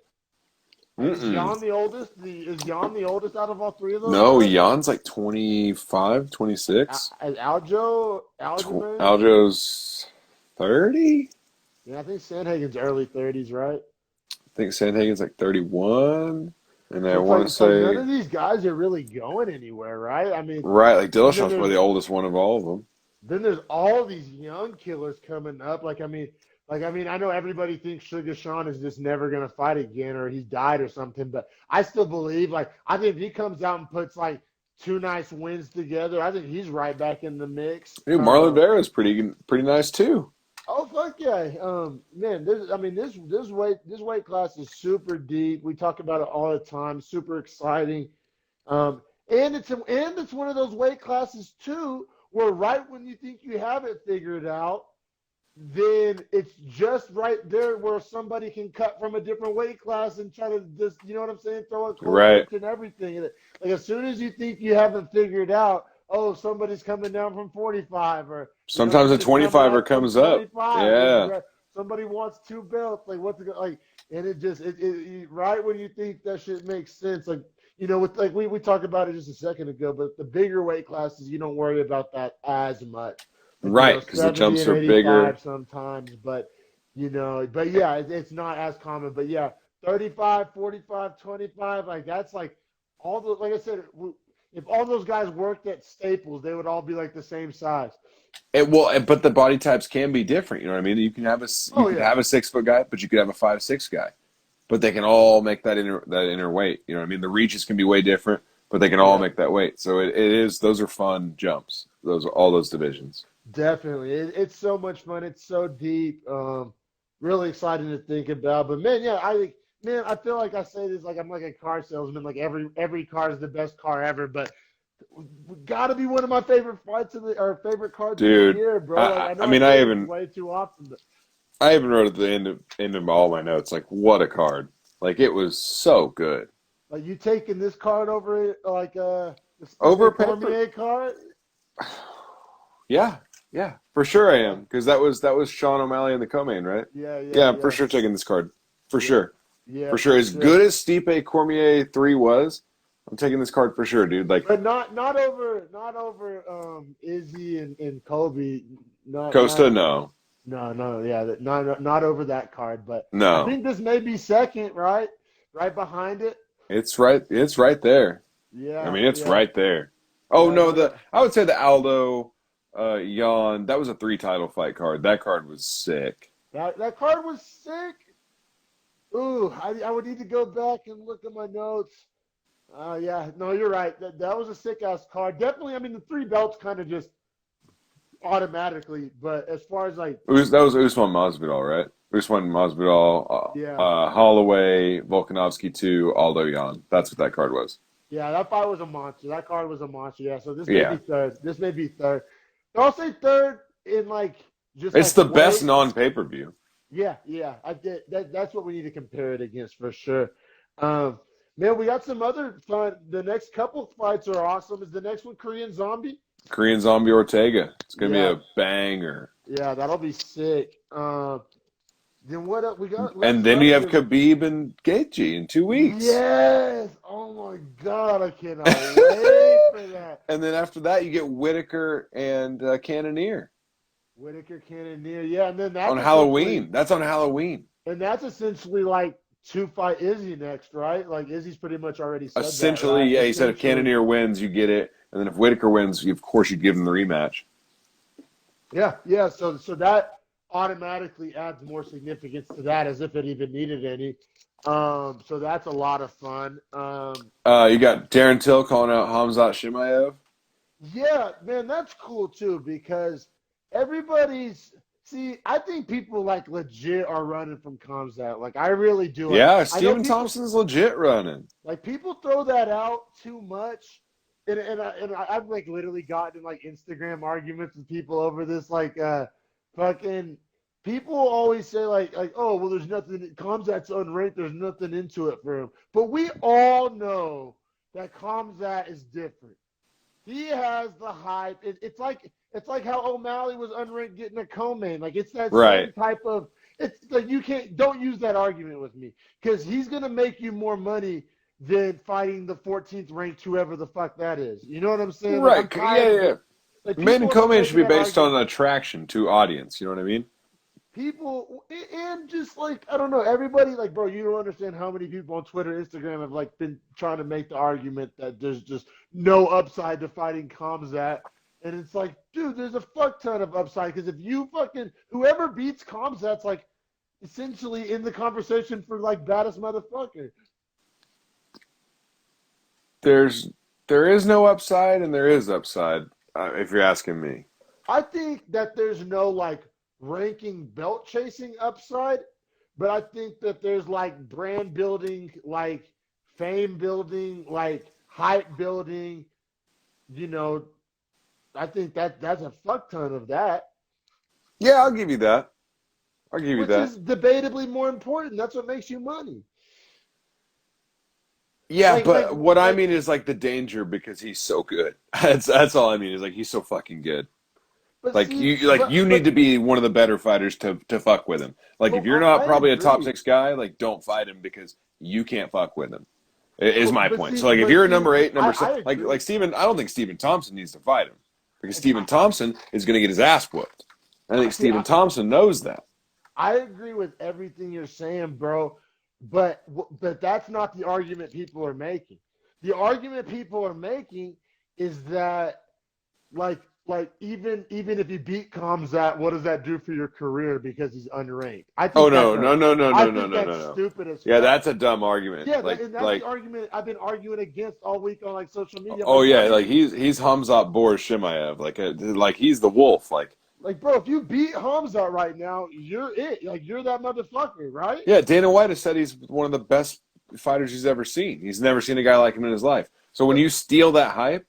Is Mm-mm. Jan the oldest? Is Jan the oldest out of all three of those No, guys? Jan's like 25, 26. Is Aljo Aljamain? Aljo's 30. Yeah, I think Sandhagen's early 30s, right? I think Sandhagen's like 31. And I So it's want like to none say, of these guys are really going anywhere, right? I mean, right, like and then Dillashaw's there's probably the oldest one of all of them. all these young killers coming up. Like I mean, I know everybody thinks Sugar Sean is just never gonna fight again or he's died or something, but I still believe like I think if he comes out and puts like two nice wins together, I think he's right back in the mix. Dude, Marlon Vera is pretty nice too. Oh fuck yeah. Man, this weight class is super deep. We talk about it all the time. Super exciting. And it's one of those weight classes too, where right when you think you have it figured out, then it's just right there where somebody can cut from a different weight class and try to just, you know what I'm saying, throw a cold Right. punch and everything. Like as soon as you think you haven't figured out, oh, somebody's coming down from 45 or Sometimes a somebody's coming 25er up from comes up. 25. Yeah. Somebody wants two belts. Like what's it like? And right when you think that shit makes sense, like with like we talked about it just a second ago, but the bigger weight classes, you don't worry about that as much. Like, Right, because the 70 jumps and are bigger. 85 sometimes, but yeah, it's not as common. But yeah, 35, 45, 25, like that's like all the, like I said, if all those guys worked at Staples, they would all be like the same size. But the body types can be different. You know what I mean? You Oh could yeah, have a 6 foot guy, but you could have a 5'6" guy. But they can all make that inner weight. You know what I mean? The reaches can be way different, but they can all yeah. make that weight. So it is those are fun jumps. Those are all those divisions. Definitely. It's so much fun. It's so deep. Really exciting to think about. But man, yeah, I feel like I say this like I'm like a car salesman. Like every car is the best car ever. But gotta be one of my favorite fights of the or favorite cards of the Dude, year, bro. Like I, I I know I mean, say this way too often, but I even wrote at the end of all my notes, like, what a card. Like, it was so good. like you taking this card over like the Over Stipe Pepper, Cormier card? yeah, yeah, for sure I Yeah, am. Because that was Sean O'Malley in the co-main, right? yeah, yeah, Yeah, I'm for yeah, sure taking this card. For yeah, sure. yeah, For sure. for As sure. good as Stipe Cormier 3 was, I'm taking this card for sure, dude. Like, But not over Izzy and Kobe. Not Costa, no. no, yeah, not over that card. But I No. think this may be second, right? Right behind it. It's right there. I Yeah, mean, it's yeah, right there. Oh yeah. no, No, no. I would say the Aldo Jan, that was a 3 title fight card. That card was sick. That card was sick. Ooh, I would need to go back and look at my notes. Yeah, no, you're right. That was a sick ass card. Definitely. I mean, the three belts kind of just automatically. But as far as like, That was Usman Masvidal, right? Usman Masvidal, yeah, Holloway, Volkanovski 2, Aldo Jan. That's what that card was. yeah, that fight was a monster. That card was a monster. Yeah, so this may be Yeah. third. This may be third. I'll say third in like just It's like the best weight. non-pay-per-view. Yeah, yeah. I did that's what we need to compare it against for sure. Um, man, we got some other fun. The next couple fights are awesome. Is the next one Korean Zombie? Korean Zombie Ortega. It's going to be Yeah, a banger. yeah, that'll be sick. Then what else? We got And some then you have other. Khabib and Gaethje in 2 weeks. Yes. Oh my God, I cannot wait for that. And then after that, you get Whitaker and Cannonier Whitaker Cannonier. Yeah, and then on Halloween. That's on Halloween. that's essentially like to fight Izzy next, right? Like Izzy's pretty much already said that, Essentially, right? yeah, he said if Essentially. Cannonier wins, you get it. And then if Whitaker wins, of course, you'd give him the rematch. Yeah, yeah. So that automatically adds more significance to that as if it even needed any. So that's a lot of fun. You got Darren Till calling out Hamzat Chimaev. Yeah, man, that's cool too because everybody's see, I think people like legit are running from Comsat. Like I really do. Like Yeah, I know Stephen people Thompson's legit running. like people throw that out too much. I've like literally gotten in like Instagram arguments with people over this like fucking people always say like oh well there's nothing Comsat's unranked there's nothing into it for him but we all know that Comsat is different. He has the hype. It's like how O'Malley was unranked getting a co-main. Like it's that Right. same type of. It's like you don't use that argument with me because he's gonna make you more money than fighting the 14th ranked whoever the fuck that is. You know what I'm saying? Like I'm Right. Yeah, tired of yeah. it. Like Main and people have been co-main should making be that based on argument. attraction to audience. You know what I mean? People and just like I don't know everybody like bro you don't understand how many people on Twitter Instagram have like been trying to make the argument that there's just no upside to fighting Kamzat and it's like dude there's a fuck ton of upside because if you fucking whoever beats Kamzat's like essentially in the conversation for like baddest motherfucker. There's there is no upside and there is upside. If you're asking me. I think that there's no like ranking belt chasing upside, but I think that there's like brand building, like fame building, like hype building. You know, I think that's a fuck ton of that, Yeah, I'll give you that. I'll give you which that. is debatably more important. That's what makes you money. Yeah, Like, like, but what I like. mean is like the danger because he's so good. That's all I mean is like he's so fucking good. But Like see, you need to be one of the better fighters to fuck with him. Like if but you're not I probably a top agree. 6 guy, like don't fight him because you can't fuck with him. Is my But point. see, So like if but you're a see, number 8, I number 7, I like agree. Steven, I don't think Steven Thompson needs to fight him because Like, Steven Thompson is going to get his ass whooped. I think see, Steven Thompson knows that. I agree with everything you're saying, bro. But that's not the argument people are making. The argument people are making is that even if you beat Kamzat, what does that do for your career because he's unranked? Oh no, no, no, no, I no, no, think no, no, that's no. stupid as Yeah, fuck. that's a dumb argument. Yeah, Like, and that's the like, argument I've been arguing against all week on like social media. I'm oh like, bro, yeah, like he's Hamzat Boris Shimaev. Like he's the wolf. bro, if you beat Hamza right now, you're it. Like you're that motherfucker, right? Yeah, Dana White has said he's one of the best fighters he's ever seen. He's never seen a guy like him in his life. So when But you steal that hype,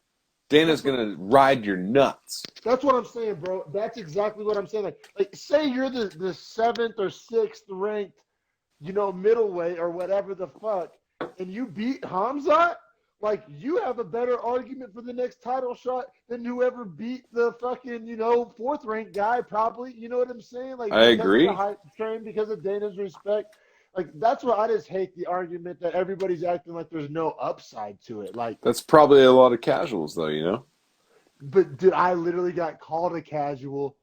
Dana's that's what gonna ride your nuts. that's what I'm saying, bro. That's exactly what I'm saying. Like say you're the seventh or sixth ranked, middleweight or whatever the fuck, and you beat Hamza, like you have a better argument for the next title shot than whoever beat the fucking, fourth ranked guy, probably. You know what I'm saying? Like I because of the agree. hype train, because of Dana's respect. Like that's what I just hate the argument that everybody's acting like there's no upside to it. Like, That's probably a lot of casuals, though. You know. but dude, I literally got called a casual.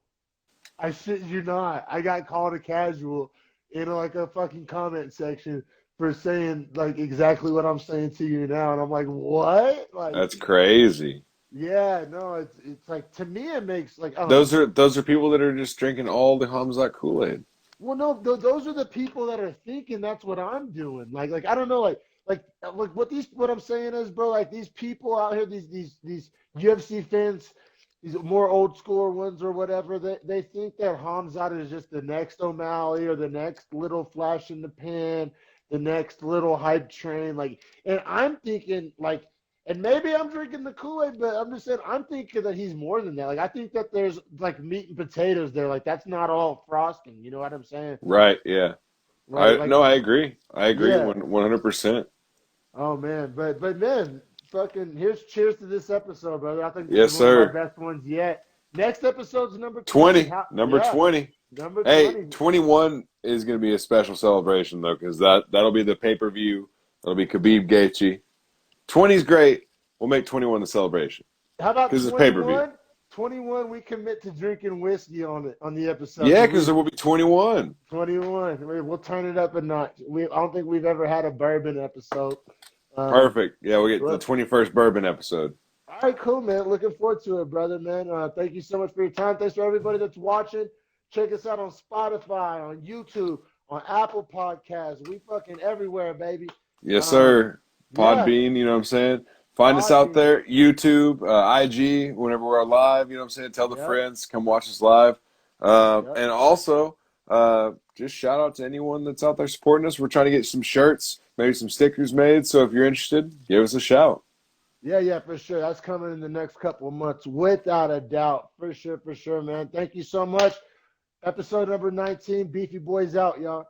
I shit you not. I got called a casual in like a fucking comment section for saying like exactly what I'm saying to you now, and I'm like, what? Like, That's crazy. yeah, no, it's like to me it makes like I don't know. Those are people that are just drinking all the Hamzat Kool-Aid. Well, no, those are the people that are thinking that's what I'm doing. Like I don't know, like what I'm saying is, bro, like these people out here, these UFC fans, these more old school ones or whatever, they think that Hamzat is just the next O'Malley or the next little flash in the pan, the next little hype train. Like, and I'm thinking like. And maybe I'm drinking the Kool-Aid, but I'm just saying I'm thinking that he's more than that. Like I think that there's like meat and potatoes there. Like that's not all frosting. You know what I'm saying? Right? Yeah. Like like I agree. I agree yeah. 100%. Oh man, but man, fucking here's cheers to this episode, brother. I think this is Yes, one of our sir. best ones yet. Next episode's number 20. 20, How, number yeah, 20. number Hey, 20. 21 is going to be a special celebration though, because that'll be the pay-per-view. That'll be Khabib Gaethje. 20 is great. We'll make 21 the celebration How about because it's pay-per-view. 21? 21, we commit to drinking whiskey on the episode Yeah, because because we there will be 21. 21. We'll turn it up a notch. I don't think we've ever had a bourbon episode. Um, Perfect. Yeah, we get the well, 21st bourbon episode. all right, cool, man. Looking forward to it, brother, man. Thank you so much for your time. Thanks for everybody that's watching. Check us out on Spotify, on YouTube, on Apple Podcasts. We fucking everywhere, baby. Yes, Um, sir. yeah, Podbean, you know what I'm saying? Find us out Podbean. there, YouTube, IG, whenever we're live, you know what I'm saying? Tell the Yep, friends, come watch us live. yep. And also, just shout out to anyone that's out there supporting us. We're trying to get some shirts, maybe some stickers made. So if you're interested, give us a shout. Yeah, for sure. That's coming in the next couple of months, without a doubt. For sure, man. Thank you so much. Episode number 19, Beefy Boys out, y'all.